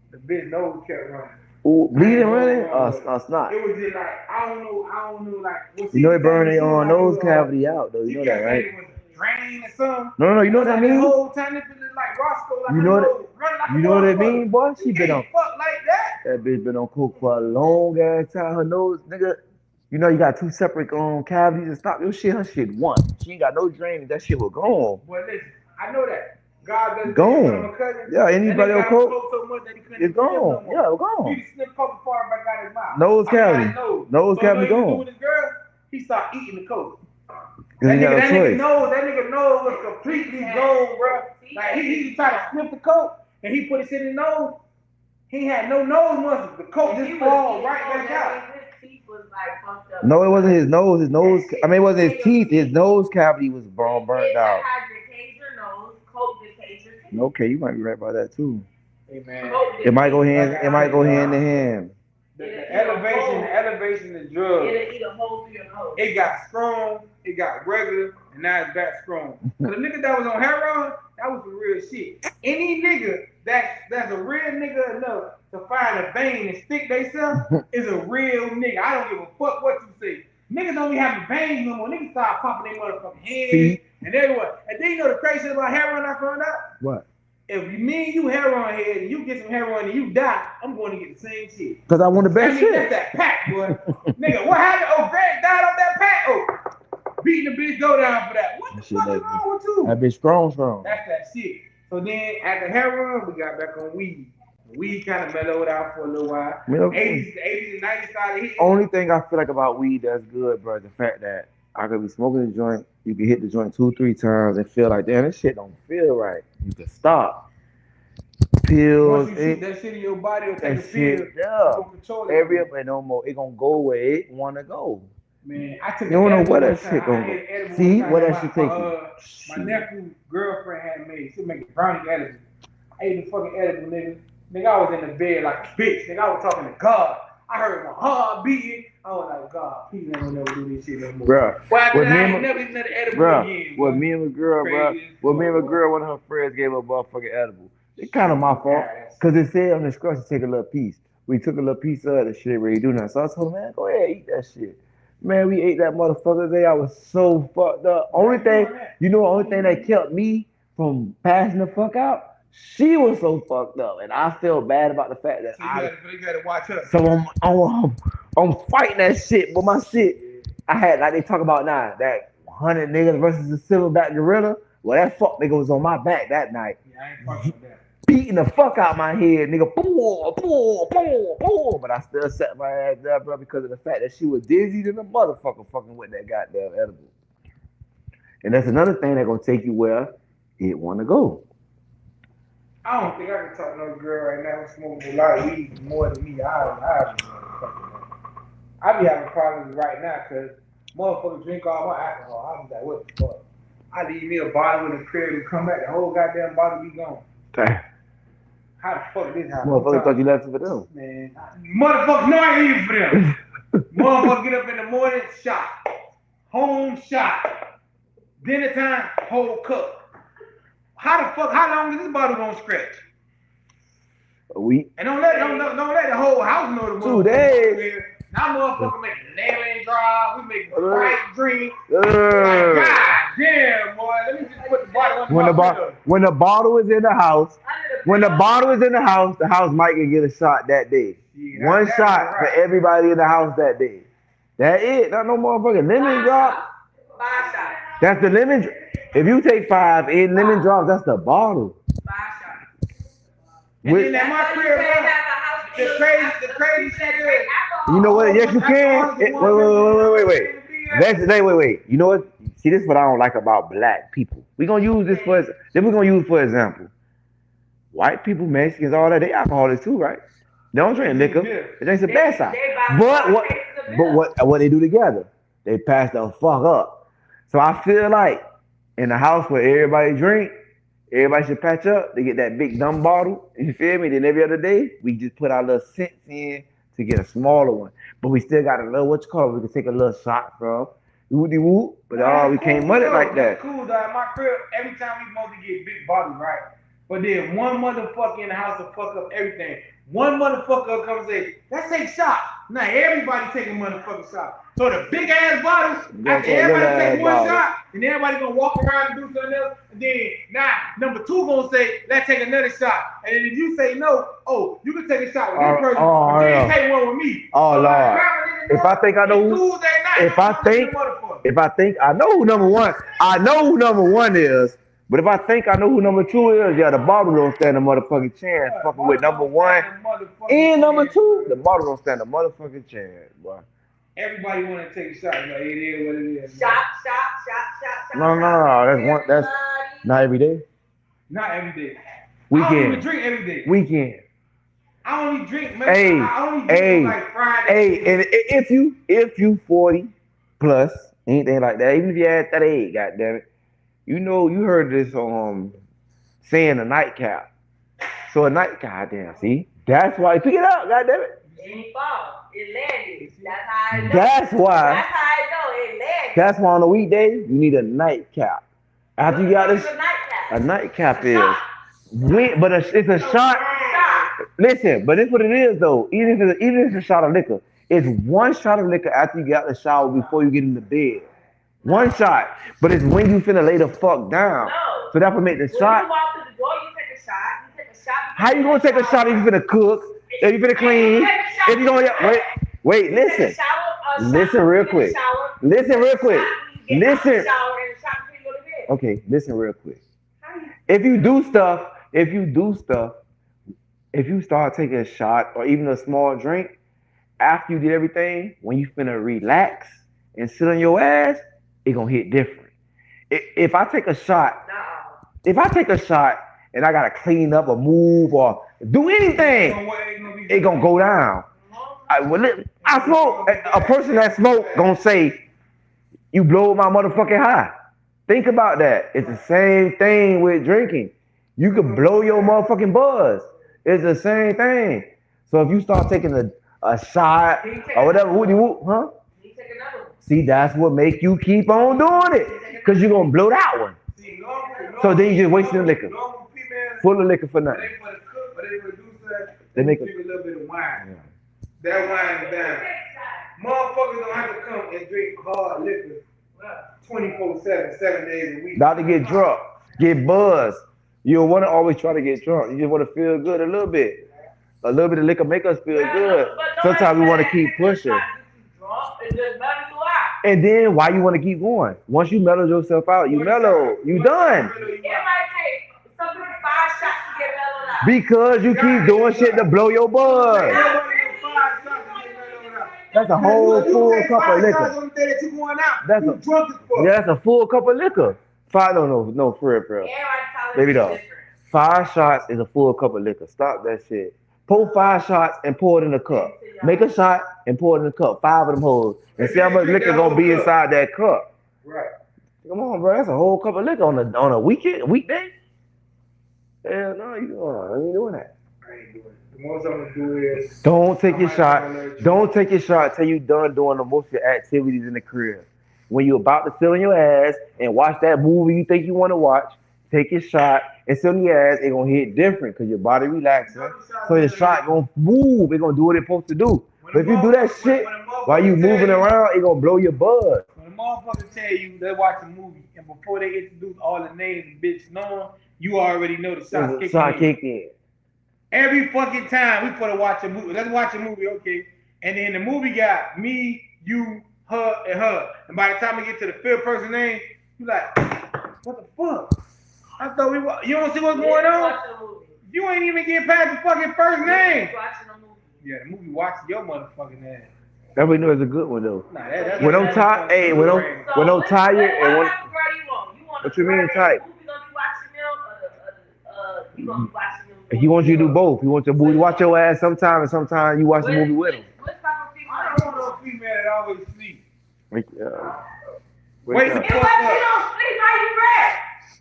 The bitch nose kept running. Ooh, bleeding running? Snot. It was just like, I don't know, like. You know it burn their own nose cavity out, though. You know that, right? It was drain or something. No, you know what that means? The whole time it was like Roscoe, like you know what it mean, boy? She been on. Fuck like that. That bitch been on coke for a long ass time. Her nose, nigga. You know you got two separate cavities and stop your shit. Her shit one. She ain't got no drainage. That shit was gone. Boy, listen, I know that. God doesn't gone. Yeah, anybody on coke, so much that he couldn't it's gone. No yeah, it's gone. He snipped coke far back out his mouth. Nose cavity. Nose cavity gone. With his girl, he started eating the coke. That nigga nose was completely gone, bro. Like he tried to sniff the coke and he put his shit in his nose. He had no nose muscle. The coke just fall right back out. No, it wasn't his nose. His nose. I mean, it wasn't his teeth. His nose cavity was burnt out. Okay, you might be right about that too. Hey man, it might go hand. It might go hand in hand. The elevation of drugs. It'll eat a hole through your nose. It got strong. It got regular, and now it's back strong. So the nigga that was on heroin, that was the real shit. Any nigga that's a real nigga enough to find a vein and stick theyself is a real nigga. I don't give a fuck what you say. Niggas don't even have a vein no more. Niggas start popping their motherfucking head and everywhere. And then you know the crazy shit about heroin I found out? What? If me and you heroin head and you get some heroin and you die, I'm going to get the same shit. Because I want the best shit. That's that pack, boy. Nigga, what happened? Oh, Greg died on that pack. Oh, beating the bitch go down for that. What the fuck is wrong with you? That bitch strong. That's that shit. So then after heroin, we got back on weed. Weed kind of mellowed out for a little while. 80s and 90s started hitting. Only thing I feel like about weed that's good, bro, is the fact that I could be smoking the joint, you can hit the joint 2-3 times and feel like, damn, this shit don't feel right. You can stop. Pills. Once you see that shit in your body, it'll take a pill. Yeah. Every up and no more. It gonna go where it wanna go. Man, I took you don't know where that shit gonna go. See, where that shit take you. My nephew's girlfriend had made, she making brownie edible. I ate the fucking edible, nigga. Nigga, I was in the bed like a bitch. Nigga, I was talking to God. I heard my heart beating. I was like, God, please ain't gonna never do this shit no more. Bruh. Well, I ain't never eaten another edible again. What me and my girl, one of her friends gave her a motherfucking edible. It's kind of my fault. Because it said on the instructions, take a little piece. We took a little piece of the shit where you do nothing. So I told her, man, go ahead, eat that shit. Man, we ate that motherfucker today. I was so fucked up. Only thing that kept me from passing the fuck out, she was so fucked up, and I felt bad about the fact that you gotta watch her. So I'm fighting that shit, but my shit, I had like they talk about now that 100 niggas versus the silverback gorilla. Well, that fuck nigga was on my back that night, beating the fuck out my head, nigga. But I still sat my ass there, bro, because of the fact that she was dizzy than a motherfucker fucking with that goddamn edible. And that's another thing that gonna take you where it wanna go. I don't think I can talk to no girl right now who's smoking a lot of weed more than me. I be having problems right now because motherfuckers drink all my alcohol. I'm like, what the fuck? I leave me a bottle in the crib and come back, the whole goddamn bottle be gone. Damn. How the fuck this happen? Motherfucker thought you left it for them. Man, motherfucker, no, I ain't even for them. Motherfucker get up in the morning, shot. Home shot. Dinner time, whole cup. How long is this bottle gonna scratch? A week. And don't let the whole house know the 2 days. Now motherfucker making lemon drive, we making bright drink. Like, God damn, boy. Let me just put the bottle on When the bottle is in the house, the house might get a shot that day. Yeah, One that's shot right. for everybody in the house that day. That it. Not no motherfucking lemon drop. 5 shots. That's the lemon. If you take 5 in lemon drops, that's the bottle. 5 shots. And then at my crib, the crazy shit is, You know what? Yes, you can. Wait. You know what? See, this is what I don't like about black people. We're gonna use this for example. White people, Mexicans, all that, they alcoholics too, right? They don't drink liquor. They drink some bad side. But what they do together? They pass the fuck up. So I feel like in the house where everybody drink, everybody should patch up. They get that big dumb bottle. You feel me? Then every other day, we just put our little cents in to get a smaller one. But we still got a little, what you call it? We can take a little shot from. Woody-woo. But we can't mud it like that. Cool, dog. At my crib, every time we mostly get big bottles, right? But then one motherfucker in the house will fuck up everything. One motherfucker will come and say, let's take shots. Now everybody taking motherfucking shot. So the big ass bottles, after everybody take one shot, and everybody gonna walk around and do something else, and then now number 2 gonna say, let's take another shot. And then if you say no, you can take a shot with this person, but then take one with me. Oh Lord. If I think I know who number one is, but if I think I know who number 2 is, the bottle don't stand a motherfucking chance. Fucking with number 1 and number 2, the bottle don't stand a motherfucking chance, boy. Everybody want to take a shot. Like, it is what it is. Shot. No. That's not every day. Not every day. Weekend. I don't even drink every day. Weekend. I only drink. I only drink like Friday. And if you 40 plus, anything like that, even if you had 38, goddammit, you know you heard this saying a nightcap. So a night, goddamn, see, that's why pick it up, goddammit. It ain't fall. It landed. That's how I know. That's why. That's how I know it landed. That's why on a weekday you need a nightcap. After you got this, a nightcap is. But it's a shot. Listen, but it's what it is though. Even if it's a shot of liquor, it's one shot of liquor after you get out the shower before you get in the bed. One shot, but it's when you finna lay the fuck down. No. So that would make the shot. When you walk through the door, you take a shot. You take a shot. How you gonna take a shot if you finna cook? If you finna clean? If you gonna wait, listen. Listen real quick. Listen. Okay, listen real quick. If you start taking a shot or even a small drink, after you did everything, when you finna relax and sit on your ass, it gonna hit different. If I take a shot and I gotta clean up or move or do anything, it gonna go down. I smoke. A person that smoke gonna say, you blow my motherfucking high. Think about that. It's the same thing with drinking. You could blow your motherfucking buzz. It's the same thing. So if you start taking a shot or whatever, huh? See, that's what make you keep on doing it. Because you're going to blow that one. So then you just wasting the liquor. Full of liquor for nothing. They make a little bit of wine. That wine is down. Motherfuckers don't have to come and drink hard liquor 24/7, 7 days a week. Not to get drunk, get buzzed. You don't want to always try to get drunk. You just want to feel good a little bit. A little bit of liquor make us feel good. Sometimes we want to keep pushing. And then why you want to keep going? Once you mellow yourself out, you mellow. You done. It might take something 5 shots to get mellowed out. Because you keep doing shit to blow your buzz. That's a whole full cup of liquor. That's a full cup of liquor. No, for real. Baby dog. 5 shots is a full cup of liquor. Stop that shit. Pour 5 shots and pour it in a cup. Make a shot and pour it in a cup. 5 of them hoes. And see how much liquor gonna be inside that cup. Right. Come on, bro. That's a whole cup of liquor on a weekday. Hell no, you ain't doing that. I ain't doing it. The most I'm gonna do is Don't take I your might shot. go a little Don't take your shot till you done doing the most of your activities in the crib. When you about to sit on your ass and watch that movie you think you want to watch, take your shot and sit on your ass. It gonna hit different because your body relaxing. So your shot gonna move. It gonna do what it's supposed to do. But if you do that shit while you moving around, it gonna blow your bud. When a motherfucker tell you they watch a movie and before they introduce all the names and bitch knowing, you already know the shot Kick in. Every fucking time we put to watch a movie, let's watch a movie, okay? And then the movie got me, you, her, and her. And by the time we get to the fifth person name, you like, what the fuck? I thought you don't see what's going on? You ain't even get past the fucking first name. Yeah, the movie watching your motherfucking ass. That we know is a good one though. Nah, when I'm tired, hey, when I'm tired and when. What you mean tight? He wants you to do both. He wants you to watch your ass sometime and sometimes you watch the movie with him. I don't want no female that always sleep. Wait the fuck up.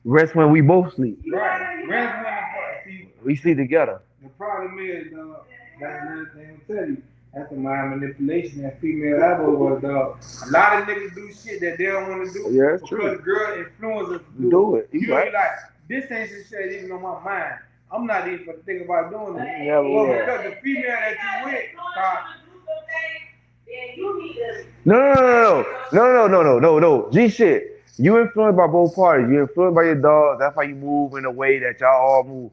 Rest when we both sleep. Right. Rest when the fuck sleep. We sleep together. The problem is, dog, that's another thing I'll tell you. That's the mind manipulation that female ever was, dog. A lot of niggas do shit that they don't want to do. Yeah, it's true. Because girl influence us to do it. You right. be like, this ain't some shit even on my mind. I'm not even thinking about doing it. Yeah, well, because the female that you with, No. G shit. You influenced by both parties. You influenced by your dog. That's why you move in a way that y'all all move.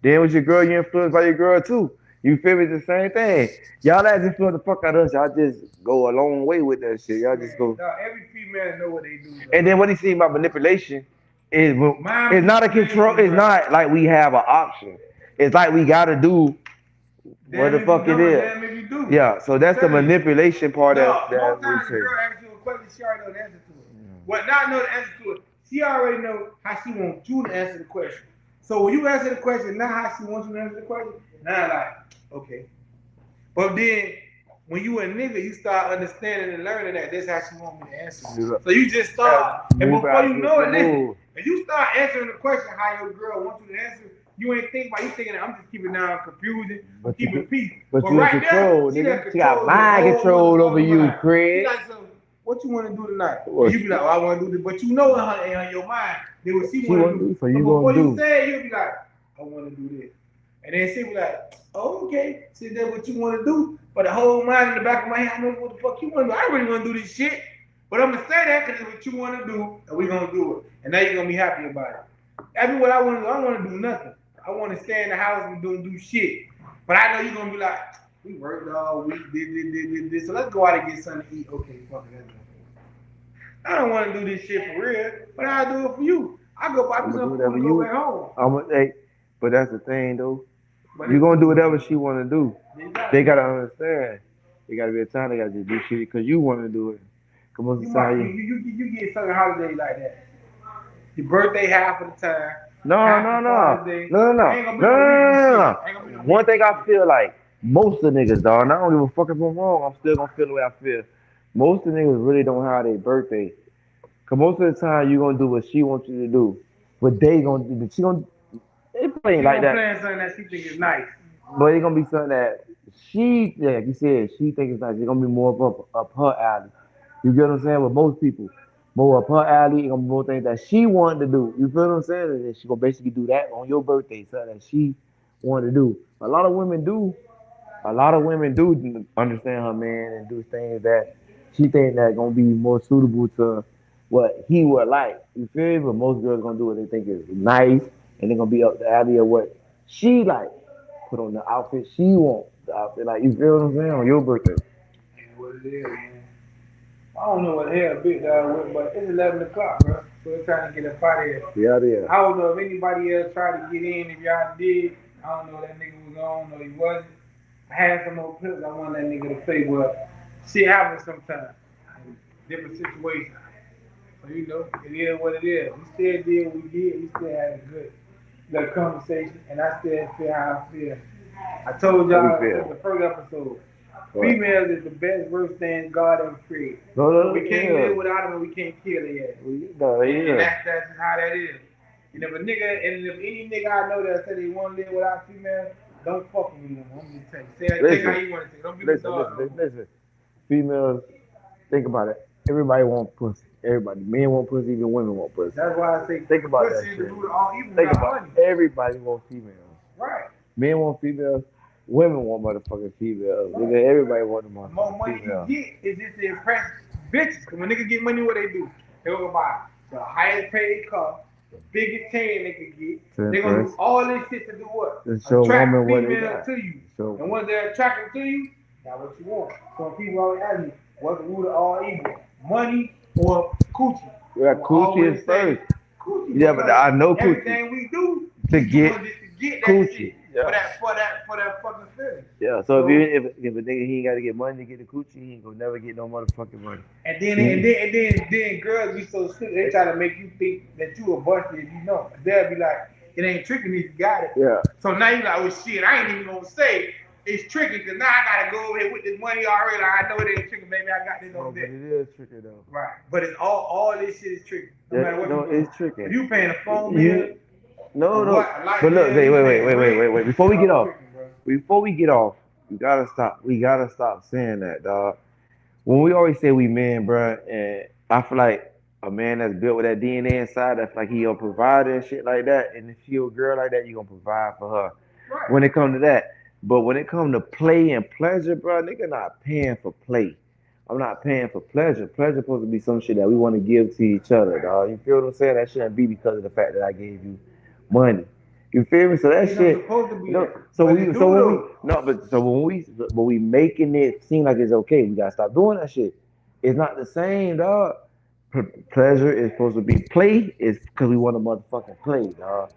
Then with your girl, you influenced by your girl too. You feel me? The same thing. Y'all ass influence the fuck out of us. Y'all just go a long way with that shit. Y'all just go. Every female know what they do. Though. And then what he see about manipulation is it's not a control. It's not like we have an option. It's like we gotta do what the fuck it is. Yeah. So that's the manipulation part that we say. Girl asks you a question, she already know the answer to it. What not know the answer to it? She already know how she wants you to answer the question. So when you answer the question, not how she wants you to answer the question. Now like, okay. But then when you a nigga, you start understanding and learning that that's how she want me to answer. So you just start, and before you know it, listen, if you start answering the question how your girl wants you to answer, you ain't thinking about, you thinking I'm just keeping down confusion, keeping peace. But you right in control, nigga. She got mind control over you, Craig. What you want to do tonight? You be like, oh, I want to do this, but you know in your mind, then what she want to do. So you before you say it, you'll be like, I want to do this. And then she be like, oh, okay, see that's what you want to do. But the whole mind in the back of my head, I know what the fuck you want to do. I really want to do this shit. But I'm going to say that because it's what you want to do, and we're going to do it. And now you're going to be happy about it. That's what I want to do. I don't want to do nothing. I want to stay in the house and do shit. But I know you're going to be like, we worked all week, did. So let's go out and get something to eat. Okay, fuck it. I don't want to do this shit for real, but I'll do it for you. I go buy something and go back home. But that's the thing, though. You're going to do whatever she want to do. They got to understand. They got to be a time they got to do shit because you want to do it. Come on, society. You get something holiday like that. Your birthday half of the time. No. One thing I feel like, most of the niggas, dog, and I don't give a fuck if I'm wrong, I'm still going to feel the way I feel. Most of the niggas really don't have their birthday. Because most of the time, you're going to do what she wants you to do. But they going to do, she going to, it ain't like that. Playing something that she think is nice. But it's going to be something that she, like you said, she think it's nice. It's going to be more up her alley. You get what I'm saying? With most people, more up her alley, it's going to be more things that she wanted to do. You feel what I'm saying? And she going to basically do that on your birthday, something that she wanted to do. A lot of women do understand her man and do things that she think that going to be more suitable to what he would like. You feel me? But most girls going to do what they think is nice. And they're going to be up the alley of what she like. Put on the outfit she wants. The outfit, like, you feel what I'm saying? On your birthday. What it is, man. I don't know what the hell Big Dawg went, but it's 11 o'clock, bro. So we're trying to get up out of here. Yeah. I don't know if anybody else tried to get in. If y'all did, I don't know if that nigga was on or he wasn't. I had some more clips I want that nigga to play, but shit happens sometimes. Different situations. So, you know, it is what it is. We still did what we did. We still had a good little conversation, and I still feel how I feel. I told y'all in the first episode, Females is the best worst thing God ever created. No, We can't live without them and we can't kill their ass. And that's just how that is. And if any nigga I know that said they want to live without females, don't fuck with them. I'm just telling you. Say how you want to say. Don't be the dog. Listen. Females, think about it. Everybody want pussy. Everybody. Men want pussy, even women want pussy. That's why I say think about that pussy is shit. the root of all evil. Think about it. Everybody want females. Right. Men want females. Women want motherfucking females. Nigga, everybody want the motherfucking more money females. you get is just to impress bitches. Cause when niggas get money, what they do? They go buy the highest paid car, the biggest chain they can get. They gonna do all this shit to do what? To show attract women what they females got. to you. So, and once they're attracted to you, that's what you want. So people always ask me, what's the root of all evil? Money or coochie? yeah, coochie is first. Coochie. Yeah, but I know coochie. Everything we do To get that coochie. shit. Yeah. For that fucking feeling. Yeah, so if a nigga he ain't gotta get money to get the coochie, he ain't gonna never get no motherfucking money. And then girls be so stupid, they try to make you think that you a busted if you know. They'll be like, it ain't tricking if you got it. Yeah. So now you like, oh shit, I ain't even gonna say it's tricky because now I gotta go over here with this money already. Like, I know it ain't tricky, baby. I got this over there. But it is tricky though. Right. But it's all this shit is tricky. No matter what you do. It's tricky. If you paying a phone bill. No. But look, wait. Before we get off, we gotta stop. We gotta stop saying that, dog. When we always say we men, bro, and I feel like a man that's built with that DNA inside, that's like he a provider and shit like that. And if you a girl like that, you gonna provide for her. Right. When it comes to that, but when it comes to play and pleasure, bro, nigga not paying for play. I'm not paying for pleasure. Pleasure supposed to be some shit that we want to give to each other, dog. You feel what I'm saying? That shouldn't be because of the fact that I gave you money. You feel me? So that shit. When we making it seem like it's okay, we gotta stop doing that shit. It's not the same, dog. Pleasure is supposed to be play. Is because we want to motherfucking play, dog.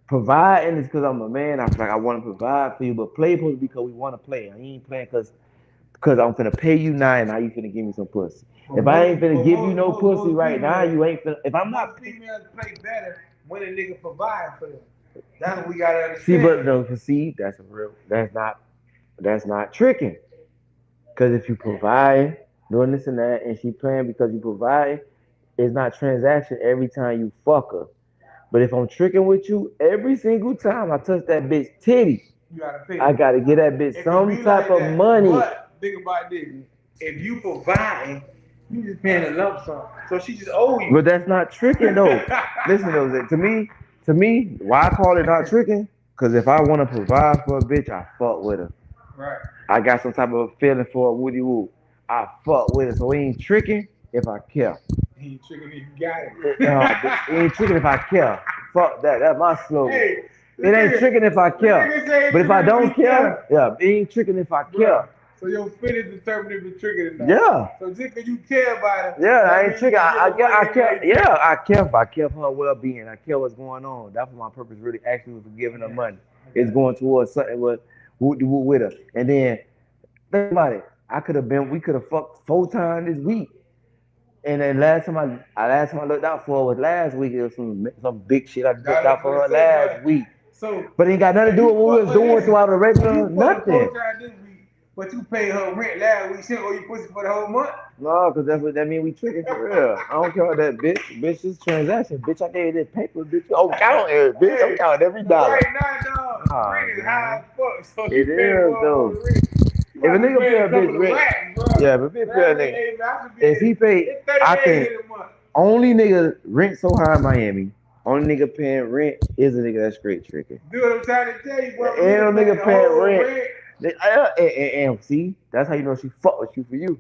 Providing is because I'm a man. I feel like I want to provide for you, but play is supposed to be because we want to play. I ain't playing because I'm finna pay you now and now you finna give me some pussy. If I ain't finna give you no pussy right now, you ain't finna. If I'm not. Females play better when a nigga provide for them. That's what we gotta understand. See, but no, that's not tricking. Because if you provide, doing this and that, and she playing because you provide, it's not transaction every time you fuck her. But if I'm tricking with you, every single time I touch that bitch titty, you gotta pay. I gotta get that bitch some type of money. But think about this: if you provide, you just paying a lump sum, so she just owe you. But that's not tricking though. Listen though, to me, why I call it not tricking? Because if I want to provide for a bitch, I fuck with her. Right. I got some type of feeling for a woody woo. I fuck with her, so it ain't tricking if I care. He ain't tricking if you got it. It ain't tricking if I care. Fuck that. That's my slogan. Hey, it ain't tricking if I care. But if I don't care, yeah, it ain't tricking if I care. So your feelings determine if it's tricking or not. Yeah. So just because you care about it. Yeah, I ain't tricking. I care. Yeah, I care for her well-being. I care what's going on. That's what my purpose really actually was for giving her money. It's going towards something with her. And then think about it. We could have fucked 4 times this week. And then last time I looked out for her was last week. It was some big shit I looked out for her last week. So, but it ain't got nothing to do with what we was doing throughout the regular nothing. But you paid her rent last week. She owe you pussy for the whole month. No, because that's what that mean. We tricking for real. I don't care about that bitch. Bitch, this transaction. Bitch, I gave you this paper. Bitch, I'm counting it. Bitch, I'm counting every dollar. Right now, dog. Rent is high as fuck. So it is though. If a nigga pay a bitch rent, yeah, but if pay a nigga, if he pay, I can. Only nigga rent so high in Miami. Only nigga paying rent is a nigga that's straight tricking. Do what I'm trying to tell you, bro. Ain't no nigga paying rent. And see, that's how you know she fuck with you for you.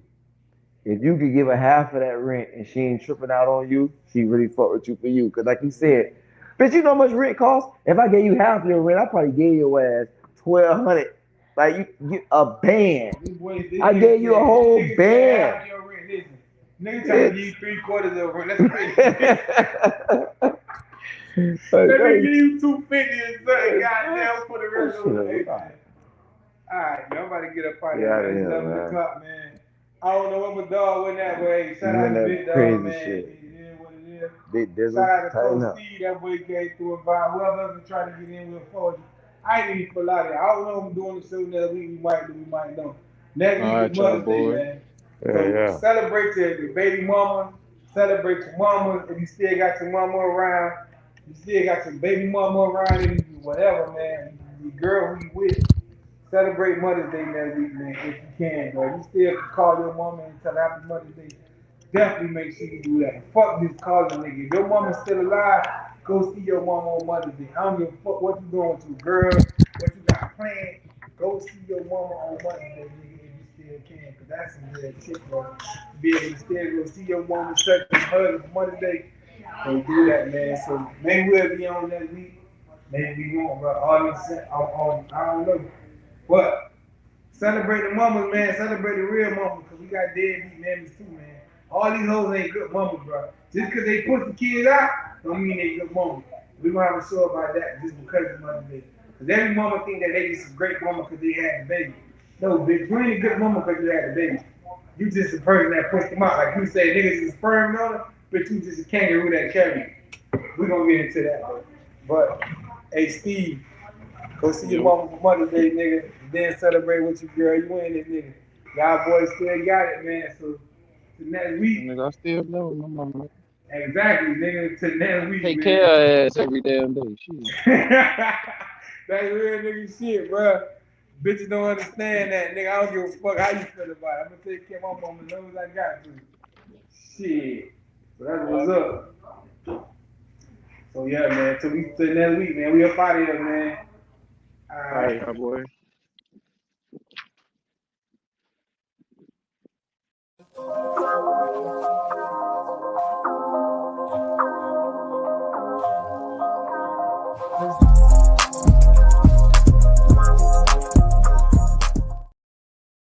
If you could give her half of that rent and she ain't tripping out on you, she really fuck with you for you. Cause like you said, bitch, you know how much rent costs? If I gave you half your rent, I probably gave your ass $1,200. Like you a band. I gave you a whole band. Nigga trying to give you 3/4 of rent. That's crazy. Let me give you $250 and something. Goddamn, for the rest of the day. Alright, man, I'm about to get up out here. It's 11 o'clock, man. I don't know what my dog went that way. Shout out to Big Dog, man. It is what it is. Big Dizzle. Shout out to Coach Steve, that boy came through and by. Whoever else is trying to get in with forward. I ain't even pull out of it. I don't know if I'm doing the show next week. We might do, we might don't. Next All week right, is y'all Mother's Day, boys. man. Yeah, So yeah. celebrate your baby mama. Celebrate your mama. If you still got your mama around, you still got your baby mama around, if you do whatever, man. The girl who you with. Celebrate Mother's Day next week, man, if you can, bro. You still can call your mama and tell her happy Mother's Day. Definitely make sure you do that. Fuck this calling nigga. If your mama's still alive, go see your mama on Mother's Day. I don't give a fuck what you doing to, girl, what you got planned. Go see your mama on Mother's Day, nigga, if you still can, because that's some real shit, bro. Be able to still go see your mama, such and hug for Mother's Day. Go do that, man. So maybe we'll be on that week. Maybe we won't, bro. All this, I don't know. But celebrate the mamas, man. Celebrate the real mamas, because we got deadbeat mammies too, man. All these hoes ain't good mamas, bro. Just because they put the kids out, don't mean they good mamas. We gonna have a show about that just because of Mother's Day. Because every mama think that they just a great mama because they had the baby. No, bitch, you ain't a good mama because you had the baby. You just a person that pushed them out. Like you say, niggas is sperm donor, but you just a kangaroo that carry. We gonna get into that, bro. But, hey, Steve, go see your mama for Mother's Day, nigga. Then celebrate with your girl. You in it, nigga. Y'all boys still got it, man. So to next week. Nigga, I still know my mama. Exactly, nigga. To next week, Take man. care of her ass every damn day. Shit. That's real nigga shit, bro. Bitches don't understand that, nigga. I don't give a fuck how you feel about it. I'm gonna take care of my mama as long as I got to. Shit. So that's what's up. So yeah, man. Till next week, man. We up out of here, man. All All right. right, y'all boys.